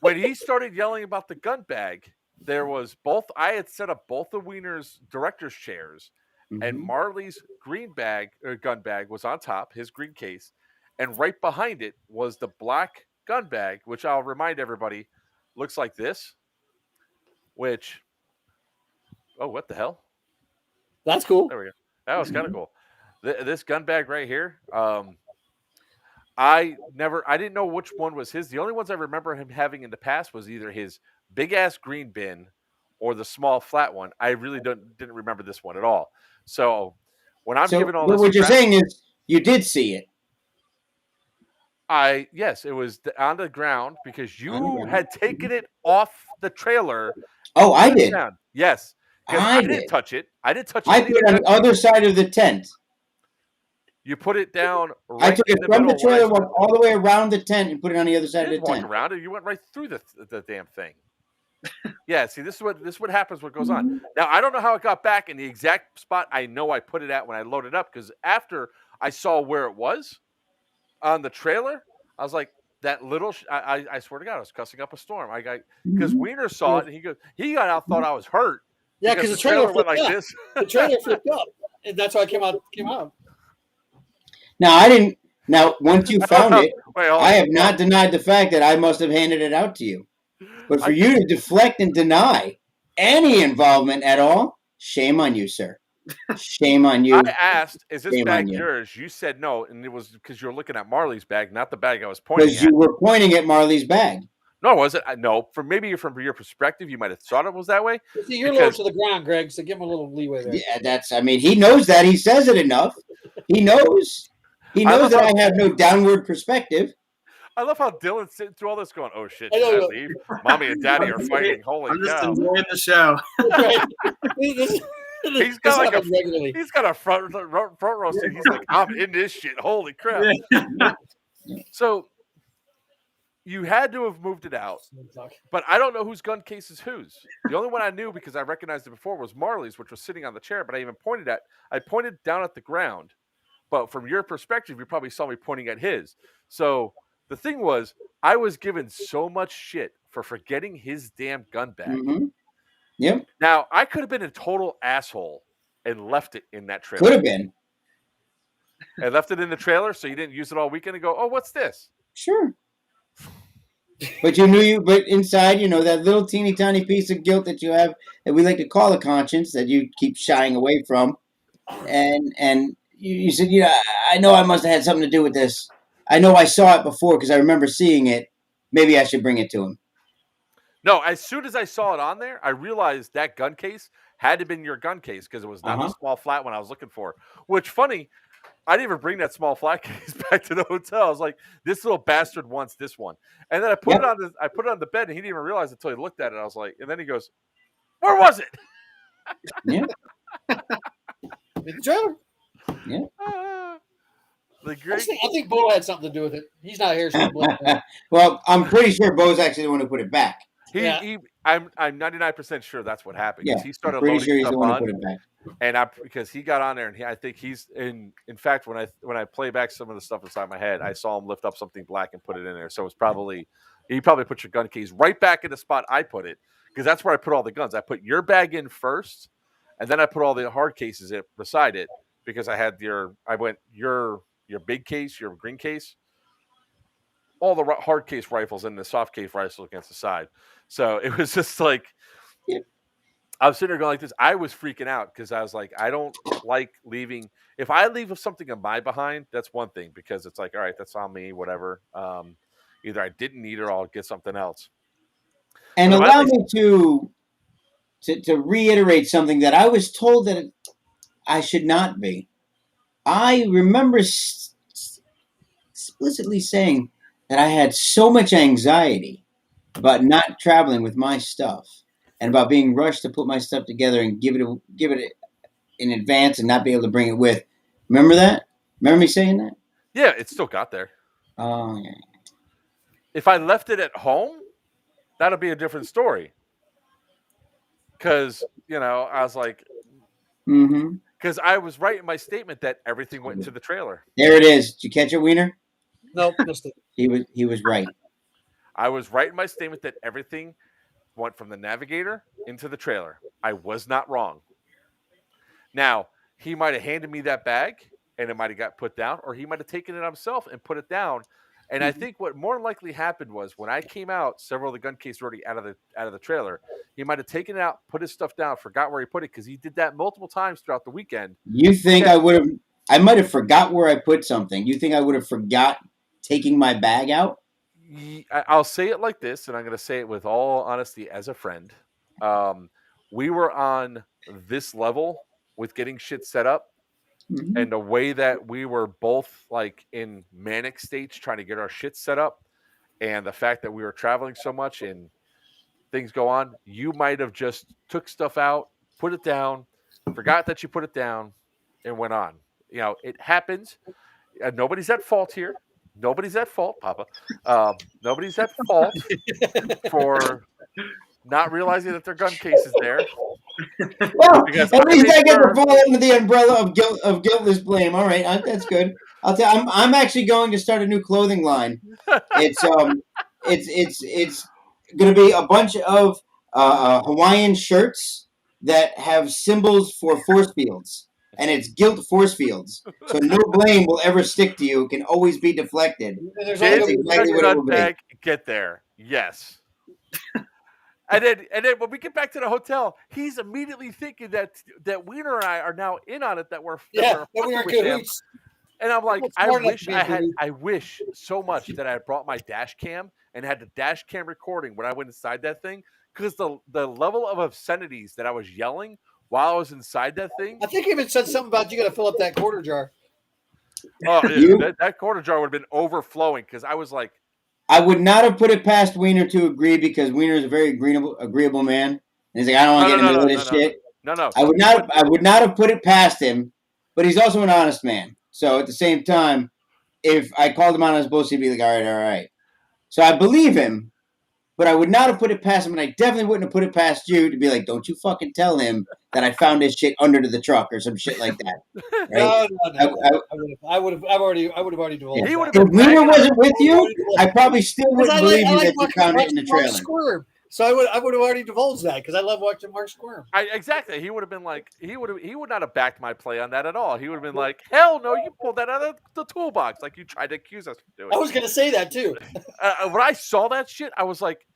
When he started yelling about the gun bag, there was both. I had set up both the Wiener's director's chairs, and Marley's green bag or gun bag was on top, his green case, and right behind it was the black gun bag, which I'll remind everybody looks like this. Which Oh, what the hell? That's cool. There we go. That was kind of cool. This gun bag right here. I didn't know which one was his. The only ones I remember him having in the past was either his big ass green bin or the small flat one. I really didn't remember this one at all. So when I'm giving all this, what you're saying is you did see it. Yes, it was on the ground because you had taken it off the trailer. Oh, I did. Down. Yes, I didn't touch it. I didn't touch it. I put it on the other side of the tent. You put it down. Right I took it from the trailer, walked all the way around the tent, and put it on the other side of the tent. Walk around it. You went right through the damn thing. Yeah. See, this is what happens. What goes on now? I don't know how it got back in the exact spot. I know I put it at when I loaded up because after I saw where it was on the trailer, I was like, that little. I swear to God, I was cussing up a storm. I got because Wiener saw it and he got out, thought I was hurt. Yeah, because the trailer went like this. The trailer flipped up, and that's why I came out. Now I didn't. Now once you found it, I have not denied the fact that I must have handed it out to you. But for you to deflect and deny any involvement at all, shame on you, sir. Shame on you. I asked, "Is this bag yours?" You said no, and it was because you were looking at Marley's bag, not the bag I was pointing at. Because you were pointing at Marley's bag. No, was it? No. From your perspective, you might have thought it was that way. See, you're low to the ground, Greg, so give him a little leeway there. Yeah, he knows that. He says it enough. He knows. He knows that I have no downward perspective. I love how Dylan's sitting through all this going, oh, shit, should I leave? Mommy and Daddy are fighting. Holy cow. I'm just enjoying the show. He's got a front row seat. He's like, I'm in this shit. Holy crap. So you had to have moved it out, but I don't know whose gun case is whose. The only one I knew because I recognized it before was Marley's, which was sitting on the chair, but I pointed down at the ground. But from your perspective, you probably saw me pointing at his. So the thing was, I was given so much shit for forgetting his damn gun bag. Mm-hmm. Yep. Now, I could have been a total asshole and left it in that trailer. Could have been. I left it in the trailer, so you didn't use it all weekend and go, oh, what's this? Sure. But but inside, that little teeny tiny piece of guilt that you have, that we like to call a conscience, that you keep shying away from. And you said, I know I must have had something to do with this. I know I saw it before because I remember seeing it. Maybe I should bring it to him. No, as soon as I saw it on there, I realized that gun case had to have been your gun case because it was not the small flat one I was looking for. Which, funny, I didn't even bring that small flat case back to the hotel. I was like, this little bastard wants this one. And then I put it on the bed, and he didn't even realize it until he looked at it. I was like, and then he goes, where was it? Yeah. It's true. Yeah. I think Bo had something to do with it. He's not here. So well, I'm pretty sure Bo's actually the one who put it back. I'm 99% sure that's what happened. Yeah, he started pretty loading sure he's stuff the one on, who put it back. and because he got on there, and I think he's in fact, when I play back some of the stuff inside my head, I saw him lift up something black and put it in there. So he probably put your gun keys right back in the spot I put it, because that's where I put all the guns. I put your bag in first, and then I put all the hard cases beside it because I had your big case, your green case, all the hard case rifles and the soft case rifles against the side. So it was just like, I was sitting there going like this. I was freaking out because I was like, I don't like leaving. If I leave something in my behind, that's one thing, because it's like, all right, that's on me, whatever. Either I didn't need it or I'll get something else. And allow me to reiterate something that I was told that I should not be. I remember explicitly saying that I had so much anxiety about not traveling with my stuff and about being rushed to put my stuff together and give it in advance and not be able to bring it with. Remember that? Remember me saying that? Yeah, it still got there. Oh, yeah. If I left it at home, that'll be a different story. Because, I was like, because I was right in my statement that everything went into the trailer. There it is. Did you catch it, Wiener? Nope, missed it. He was right. I was right in my statement that everything went from the Navigator into the trailer. I was not wrong. Now, he might have handed me that bag and it might have got put down, or he might have taken it himself and put it down And I think what more likely happened was when I came out, several of the gun cases were already out of the trailer. He might have taken it out, put his stuff down, forgot where he put it because he did that multiple times throughout the weekend. You think I would have? I might have forgot where I put something. You think I would have forgot taking my bag out? I'll say it like this, and I'm going to say it with all honesty as a friend. We were on this level with getting shit set up. Mm-hmm. And the way that we were both like in manic states trying to get our shit set up, and the fact that we were traveling so much and things go on, you might have just took stuff out, put it down, forgot that you put it down, and went on. You know, it happens. Nobody's at fault here. Nobody's at fault, Papa. Nobody's at fault for not realizing that their gun case is there. Well, at least I get to fall under the umbrella of guiltless blame. All right, that's good. I'm actually going to start a new clothing line. It's going to be a bunch of Hawaiian shirts that have symbols for force fields, and it's guilt force fields. So no blame will ever stick to you. It can always be deflected. That's exactly what it will be. Get there, yes. And then when we get back to the hotel, he's immediately thinking that Wiener and I are now in on it. That we're with him. And I'm like, I wish so much that I had brought my dash cam and had the dash cam recording when I went inside that thing, because the level of obscenities that I was yelling while I was inside that thing. I think he even said something about you got to fill up that quarter jar. Oh, that quarter jar would have been overflowing because I was like. I would not have put it past Wiener to agree, because Wiener is a very agreeable man. And he's like, I don't want to get in the middle of this shit. No. I would not have put it past him, but he's also an honest man. So at the same time, if I called him out on his bullshit, he'd be like, all right. So I believe him, but I would not have put it past him, and I definitely wouldn't have put it past you to be like, don't you fucking tell him that I found this shit under the truck or some shit like that. Right? No. I would have already divulged. If Wiener wasn't with you, I probably still wouldn't believe you that you found it in the trailer. Squirm. So I would have already divulged that because I love watching Mark squirm. Exactly. He would have been like, he would not have backed my play on that at all. He would have been like, hell no, you pulled that out of the toolbox like you tried to accuse us of doing. I was going to say that too. When I saw that shit, I was like,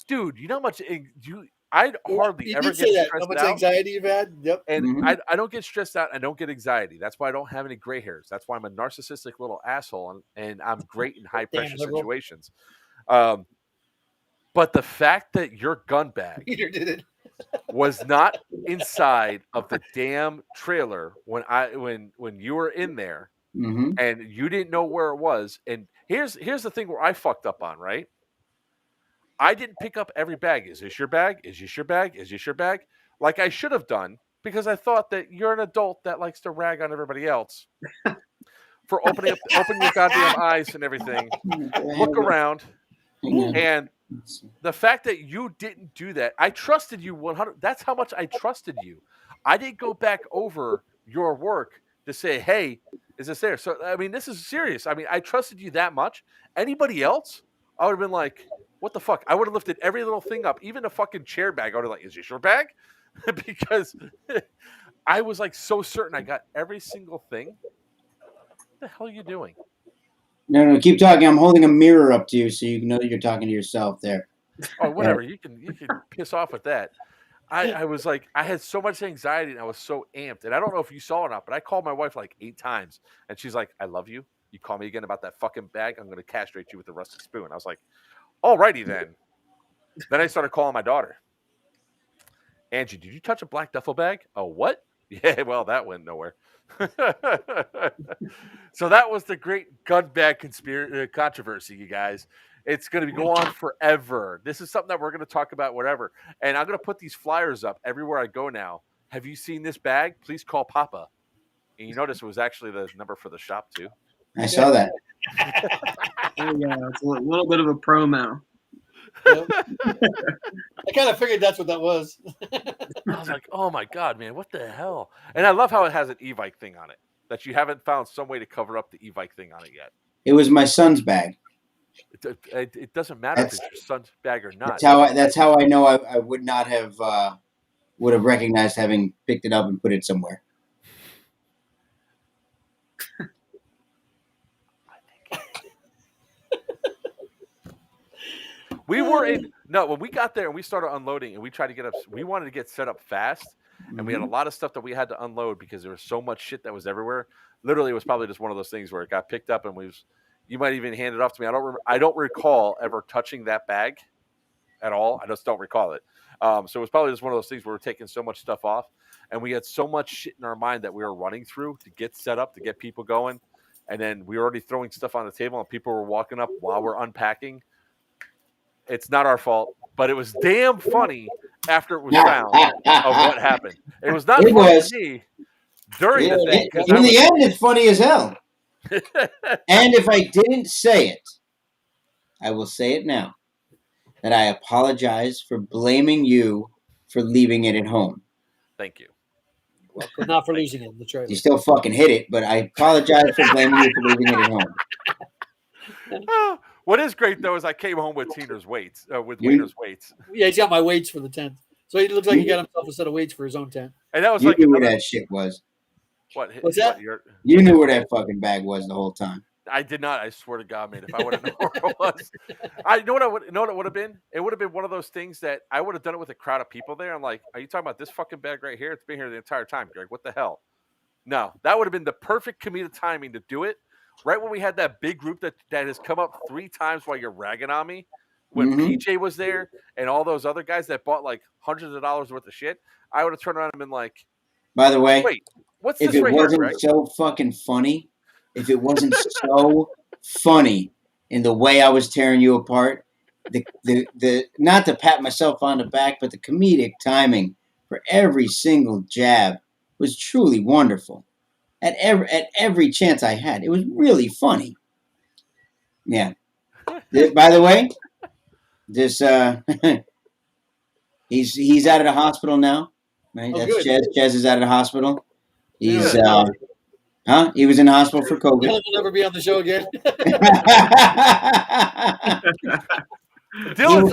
dude, you know how much I'd hardly ever get stressed out. How much anxiety you've had? Yep. And I don't get stressed out. I don't get anxiety. That's why I don't have any gray hairs. That's why I'm a narcissistic little asshole, and I'm great in high pressure situations. But the fact that your gun bag was not inside of the damn trailer when you were in there, and you didn't know where it was. And here's the thing where I fucked up on, right? I didn't pick up every bag. Is this your bag? Is this your bag? Is this your bag? Like I should have done, because I thought that you're an adult that likes to rag on everybody else for opening your goddamn eyes and everything. Look around. And the fact that you didn't do that, I trusted you 100. That's how much I trusted you. I didn't go back over your work to say, hey, is this there? So, I mean, this is serious. I mean, I trusted you that much. Anybody else, I would have been like, what the fuck? I would have lifted every little thing up, even a fucking chair bag. I would have like, is this your bag? Because I was like so certain I got every single thing. What the hell are you doing? No, keep talking. I'm holding a mirror up to you so you know you're talking to yourself there. Oh, whatever. You can piss off with that. I was like, I had so much anxiety and I was so amped. And I don't know if you saw it or not, but I called my wife like 8 times. And she's like, I love you. You call me again about that fucking bag, I'm going to castrate you with a rustic spoon. I was like, alrighty then. Then I started calling my daughter. Angie, did you touch a black duffel bag? Oh, what? Yeah, well, that went nowhere. So that was the great gun bag controversy, you guys. It's going to go on forever. This is something that we're going to talk about, whatever. And I'm going to put these flyers up everywhere I go now. Have you seen this bag? Please call Papa. And you notice it was actually the number for the shop, too. I saw that. Yeah, it's a little bit of a promo. Yep. I kind of figured that's what that was. I was like, oh my God, man, what the hell? And I love how it has an e-bike thing on it, that you haven't found some way to cover up the e-bike thing on it yet. It was my son's bag. It doesn't matter if it's your son's bag or not. That's how I know I would not have would have recognized having picked it up and put it somewhere. We were in when we got there and we started unloading and we tried to get up. We wanted to get set up fast, and we had a lot of stuff that we had to unload because there was so much shit that was everywhere. Literally, it was probably just one of those things where it got picked up and you might even hand it off to me. I don't recall ever touching that bag at all. I just don't recall it. So it was probably just one of those things where we're taking so much stuff off, and we had so much shit in our mind that we were running through to get set up, to get people going, and then we were already throwing stuff on the table, and people were walking up while we're unpacking. It's not our fault, but it was damn funny after it was found of what happened. It was not funny to me during the thing. In the end, it's funny as hell. And if I didn't say it, I will say it now. That I apologize for blaming you for leaving it at home. Thank you. Well, but not for losing it in the trailer. You still fucking hit it, but I apologize for blaming you for leaving it at home. What is great though is I came home with Wiener's weights. Yeah, he's got my weights for the tent, so he looks like he got himself a set of weights for his own tent. And that was you knew where that shit was. What's that? You knew where that fucking bag was the whole time. I did not. I swear to God, man. If I would have known where it was, you know what it would have been? It would have been one of those things that I would have done it with a crowd of people there. I'm like, are you talking about this fucking bag right here? It's been here the entire time, Greg. What the hell? No, that would have been the perfect comedic timing to do it. Right when we had that big group that has come up 3 times while you're ragging on me, when PJ was there and all those other guys that bought like hundreds of dollars worth of shit, I would have turned around and been like, by the way, wait, what's if this it right wasn't here, so fucking funny, if it wasn't so funny in the way I was tearing you apart, the not to pat myself on the back, but the comedic timing for every single jab was truly wonderful. At every chance I had, it was really funny. Yeah. By the way, this he's out of the hospital now. Right? Oh, that's good. Chez is out of the hospital. He's he was in the hospital for COVID. Dylan will never be on the show again. Dylan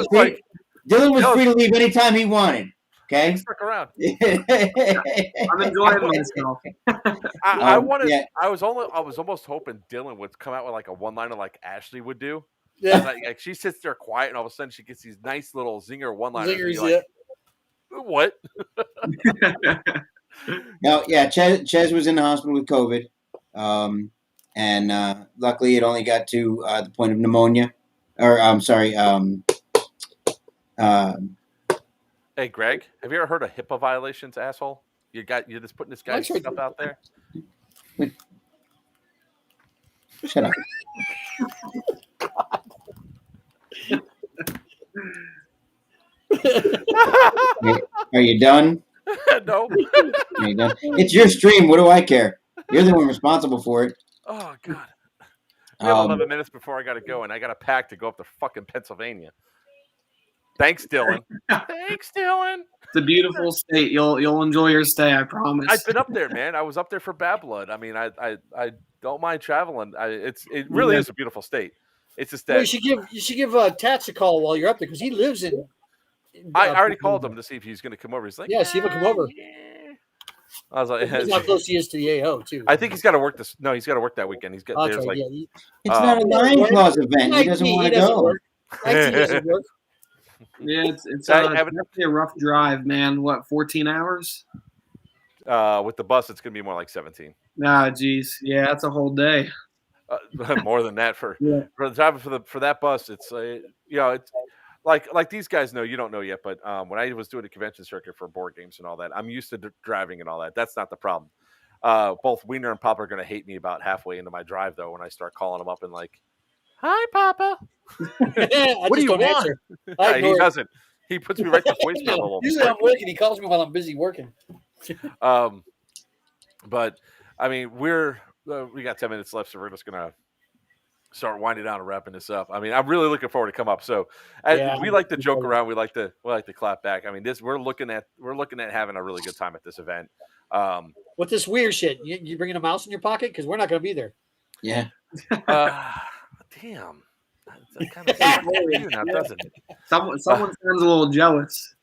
was free to leave anytime he wanted. Okay, he stuck around. I'm enjoying myself. I was almost hoping Dylan would come out with like a one-liner like Ashley would do. Yeah, like she sits there quiet, and all of a sudden she gets these nice little zinger one-liners. Zingers, like, what? No, yeah, Chez was in the hospital with COVID, and luckily it only got to the point of pneumonia. Or I'm sorry. Hey, Greg, have you ever heard of HIPAA violations, asshole? You're just putting this guy's stuff out there. Shut up. Are you done? No. Are you done? It's your stream. What do I care? You're the one responsible for it. Oh, God. We have 11 minutes before I got to go, and I got a pack to go up to fucking Pennsylvania. Thanks, Dylan. Thanks, Dylan. It's a beautiful state. You'll enjoy your stay, I promise. I've been up there, man. I was up there for Bad Blood. I mean, I don't mind traveling. It really is a beautiful state. It's just that you should give Tats a call while you're up there because he lives in. I already called him to see if he's going to come over. He's like, yeah, see if he'll come over. Yeah. I was like, he's how close he is to the AO too. I think he's got to work this. No, he's got to work that weekend. He's got. There's like, it's not a Lion Claws event. He doesn't want to go. He doesn't work. Yeah, it's definitely a rough drive, man. What, 14 hours? With the bus, it's going to be more like 17. Ah, geez. Yeah, that's a whole day. More than that for the driver for that bus. It's it's like these guys know. You don't know yet, but when I was doing a convention circuit for board games and all that, I'm used to driving and all that. That's not the problem. Both Wiener and Papa are going to hate me about halfway into my drive though when I start calling them up and like, "Hi, Papa." What do you want? He doesn't. He puts me right to voicemail. Usually I'm working. He calls me while I'm busy working. But I mean, we got 10 minutes left, so we're just gonna start winding down and wrapping this up. I mean, I'm really looking forward to come up. So we like to joke around. We like to clap back. I mean, we're looking at having a really good time at this event. With this weird shit, you bringing a mouse in your pocket because we're not going to be there. Yeah. Damn. That kind of sucks for you now, doesn't it? Someone sounds a little jealous.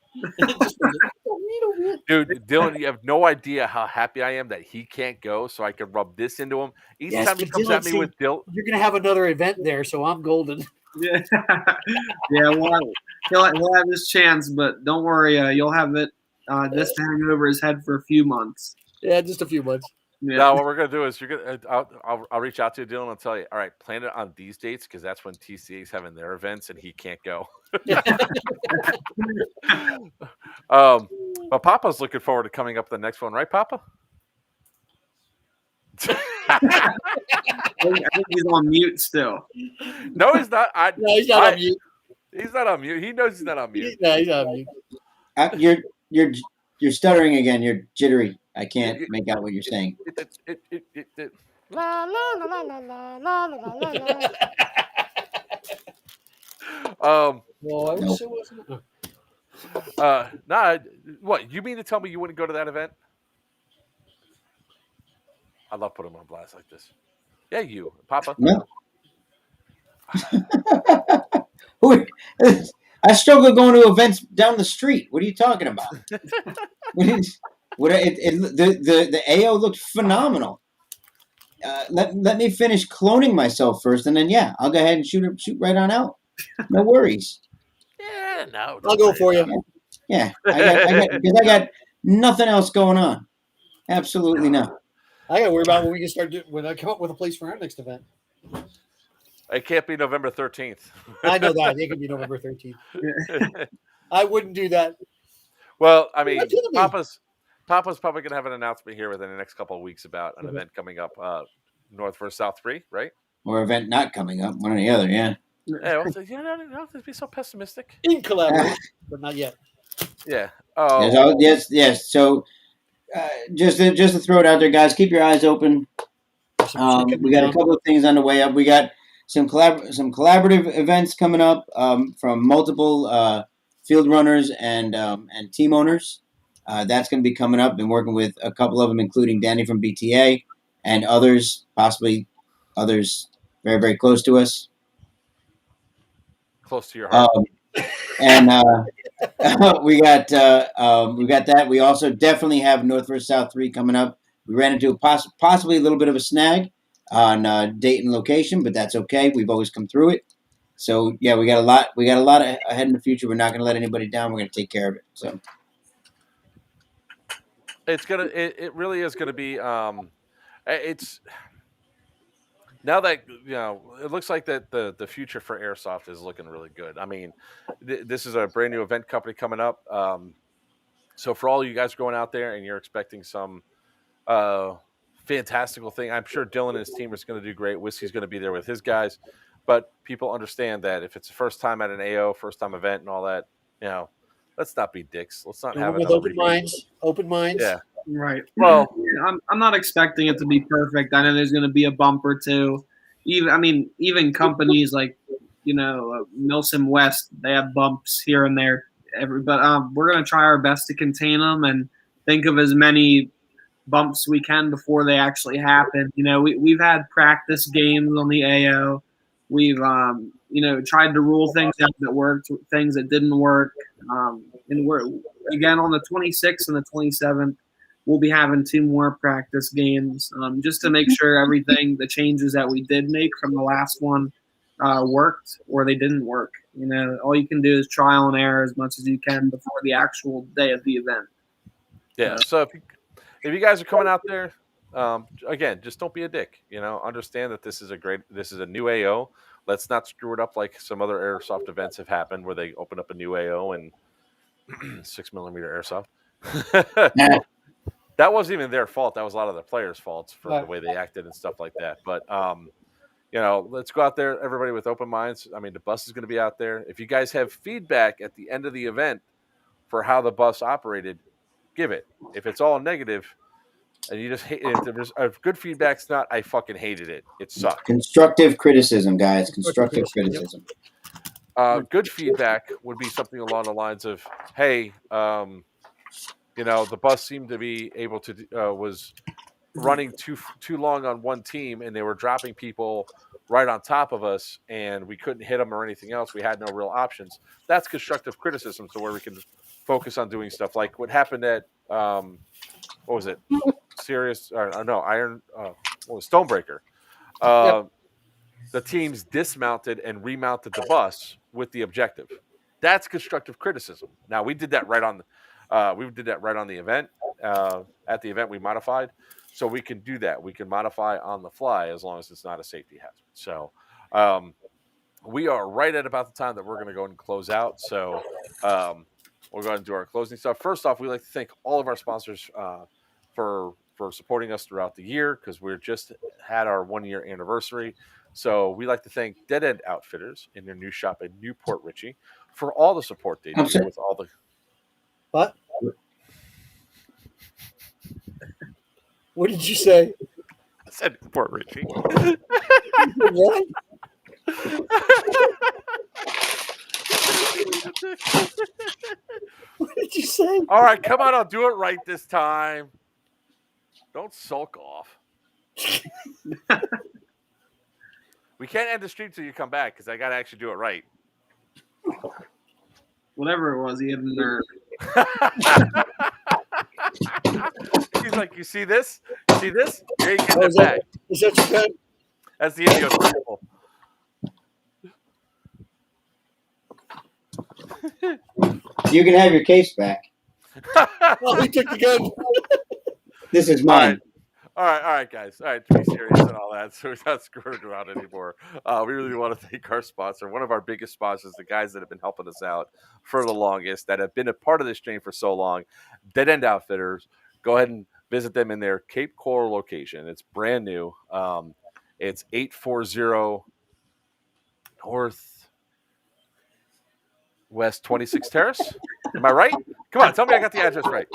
Dude, Dylan, you have no idea how happy I am that he can't go, so I can rub this into him. Each time he comes at me with Dylan, you're gonna have another event there, so I'm golden. Yeah, yeah. Well, he'll have his chance, but don't worry. You'll have it. This to hang over his head for a few months. Yeah, just a few months. Yeah. Now, what we're gonna do is I'll reach out to you, Dylan, and tell you. All right, plan it on these dates because that's when TCA's having their events and he can't go. But Papa's looking forward to coming up the next one, right, Papa? I think he's on mute still. No, he's not. No, he's not on mute. He's not on mute. He knows he's not on mute. No, he's not on mute. You're stuttering again. You're jittery. I can't make out what you're saying. La la la la la la la la la. Well, I wish it wasn't. Nah. What you mean to tell me you wouldn't go to that event? I love putting him on blast like this. Yeah, you, Papa. No. I struggle going to events down the street. What are you talking about? The AO looked phenomenal. Let me finish cloning myself first, and then I'll go ahead and shoot right on out. No worries. Yeah, no. I'll go for you. Yeah, I got nothing else going on. Absolutely not. I got to worry about when we can start when I come up with a place for our next event. It can't be November 13th. I know that. It could be November 13th. I wouldn't do that. Well, I mean, Papa's probably going to have an announcement here within the next couple of weeks about an event coming up, North versus South 3, right? Or event not coming up, one or the other, yeah. Yeah, well, you don't have to be so pessimistic. In collaboration, but not yet. Yeah. Oh. Yes. So, just to throw it out there, guys, keep your eyes open. We got a couple of things on the way up. We got some collaborative events coming up from multiple field runners and team owners. That's going to be coming up. Been working with a couple of them, including Danny from BTA and others, possibly others very, very close to us. Close to your heart. And we got that. We also definitely have North versus South 3 coming up. We ran into possibly a little bit of a snag on date and location, but that's okay. We've always come through it. So yeah, we got a lot ahead in the future. We're not going to let anybody down. We're going to take care of it. So it really is going to be. It's now that it looks like that the future for airsoft is looking really good. I mean, this is a brand new event company coming up. So for all you guys going out there and you're expecting some fantastical thing, I'm sure Dylan and his team is going to do great. Whiskey's going to be there with his guys, but people understand that if it's the first time at an AO, first time event, and all that, let's not be dicks. Let's not have with open minds. Open minds. Yeah. Right. Well, I'm not expecting it to be perfect. I know there's going to be a bump or two. Even companies like Milsim West, they have bumps here and there. But we're going to try our best to contain them and think of as many bumps we can before they actually happen. We've had practice games on the AO. We've tried to rule things out that worked, things that didn't work. And we're again on the 26th and the 27th. We'll be having 2 more practice games just to make sure the changes that we did make from the last one worked or they didn't work. All you can do is trial and error as much as you can before the actual day of the event. Yeah. So if you guys are coming out there, again, just don't be a dick. Understand that this is a new AO. Let's not screw it up like some other airsoft events have happened where they open up a new AO and 6mm airsoft. That wasn't even their fault. That was a lot of the players' faults for the way they acted and stuff like that. But, let's go out there, everybody with open minds. I mean, the bus is going to be out there. If you guys have feedback at the end of the event for how the bus operated, give it. If it's all negative and you just hate it, if good feedback's not, I fucking hated it. It sucked. Constructive criticism, guys. Constructive criticism. Good feedback would be something along the lines of, hey, the bus seemed to be able to was running too long on one team, and they were dropping people right on top of us, and we couldn't hit them or anything else. We had no real options. That's constructive criticism, so where we can focus on doing stuff like what happened at what was it? Sirius or no Iron? Stonebreaker. the teams dismounted and remounted the bus with the objective. That's constructive criticism. Now we did that right on the event. At the event, we modified, so we can do that. We can modify on the fly as long as it's not a safety hazard. So we are right at about the time that we're going to go and close out. So we'll go ahead and do our closing stuff. First off, we'd like to thank all of our sponsors for supporting us throughout the year, because we're just had our 1-year anniversary. So we like to thank Dead End Outfitters in their new shop in Newport Richey for all the support they do with all the. What? What did you say? I said Newport Richey. What? What did you say? All right, come on, I'll do it right this time. Don't sulk off. We can't end the stream till you come back, because I got to actually do it right. Whatever it was, he had a nerve. He's like, you see this? You see this? You ain't getting it back. Is that your pen? That's the Indio rifle. You can have your case back. Oh, he took the gun. This is mine. All right, guys. All right, to be serious and all that, so we're not screwing around anymore. We really want to thank our sponsor, one of our biggest sponsors, the guys that have been helping us out for the longest, that have been a part of this stream for so long, Dead End Outfitters. Go ahead and visit them in their Cape Coral location. It's brand new. It's 840 Northwest 26th Terrace. Am I right? Come on, tell me I got the address right.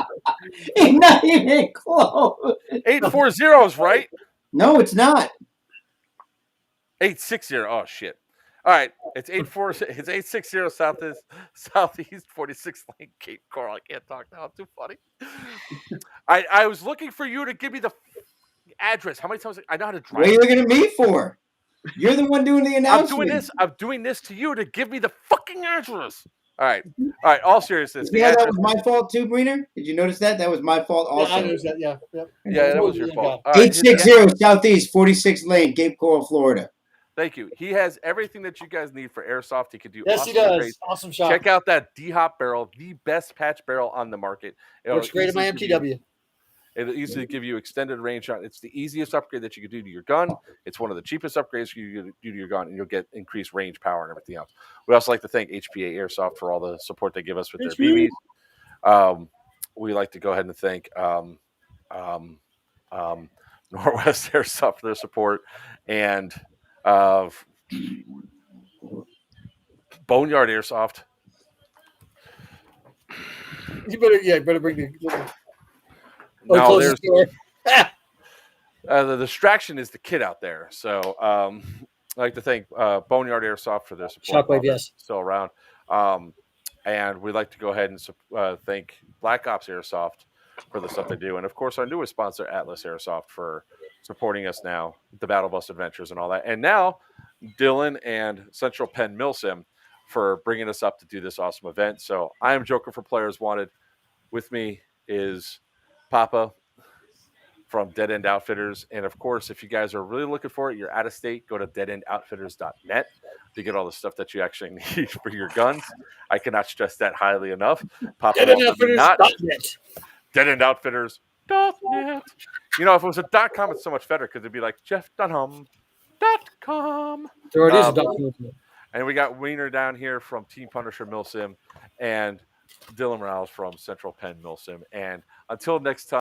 It's not even close. 840 is right. No, it's not. 860. Oh shit. All right, it's 860 Southeast 46th Lane, Cape Coral. I can't talk now. It's too funny. I was looking for you to give me the address. How many times I know how to drive? What are you looking at me for? You're the one doing the announcement. I'm doing this to you to give me the fucking address. All right. All seriousness. Yeah, that was my fault too, Breener. Did you notice that? That was my fault also. Yeah, I noticed that. Yeah. Yeah, that was your fault. 860 Southeast 46th Lane, Cape Coral, Florida. Thank you. He has everything that you guys need for airsoft. He can do. Yes, awesome he does. trades. Awesome shot. Check out that D-Hop barrel, the best patch barrel on the market. Works great in my MTW. It'll easily give you extended range shot. It's the easiest upgrade that you could do to your gun. It's one of the cheapest upgrades you can do to your gun, and you'll get increased range, power, and everything else. We also like to thank HPA Airsoft for all the support they give us with their BBs. We like to go ahead and thank Northwest Airsoft for their support, and Boneyard Airsoft. You better bring the. No, there's the distraction is the kid out there. So I'd like to thank Boneyard Airsoft for their support. Shockwave, yes, still around. And we'd like to go ahead and thank Black Ops Airsoft for the stuff they do, and of course our newest sponsor, Atlas Airsoft, for supporting us now, the Battle Bus Adventures and all that, and now Dylan and Central Penn Milsim for bringing us up to do this awesome event. So I am Joker for Players Wanted. With me is Papa from Dead End Outfitters. And of course, if you guys are really looking for it, you're out of state, go to deadendoutfitters.net to get all the stuff that you actually need for your guns. I cannot stress that highly enough. Papa, deadendoutfitters.net. Deadendoutfitters.net. You know, if it was a .com, it's so much better because it'd be like JeffDunham.com. There it is. .com. And we got Wiener down here from Team Punisher Milsim and Dylan Rouse from Central Penn Milsim. And until next time.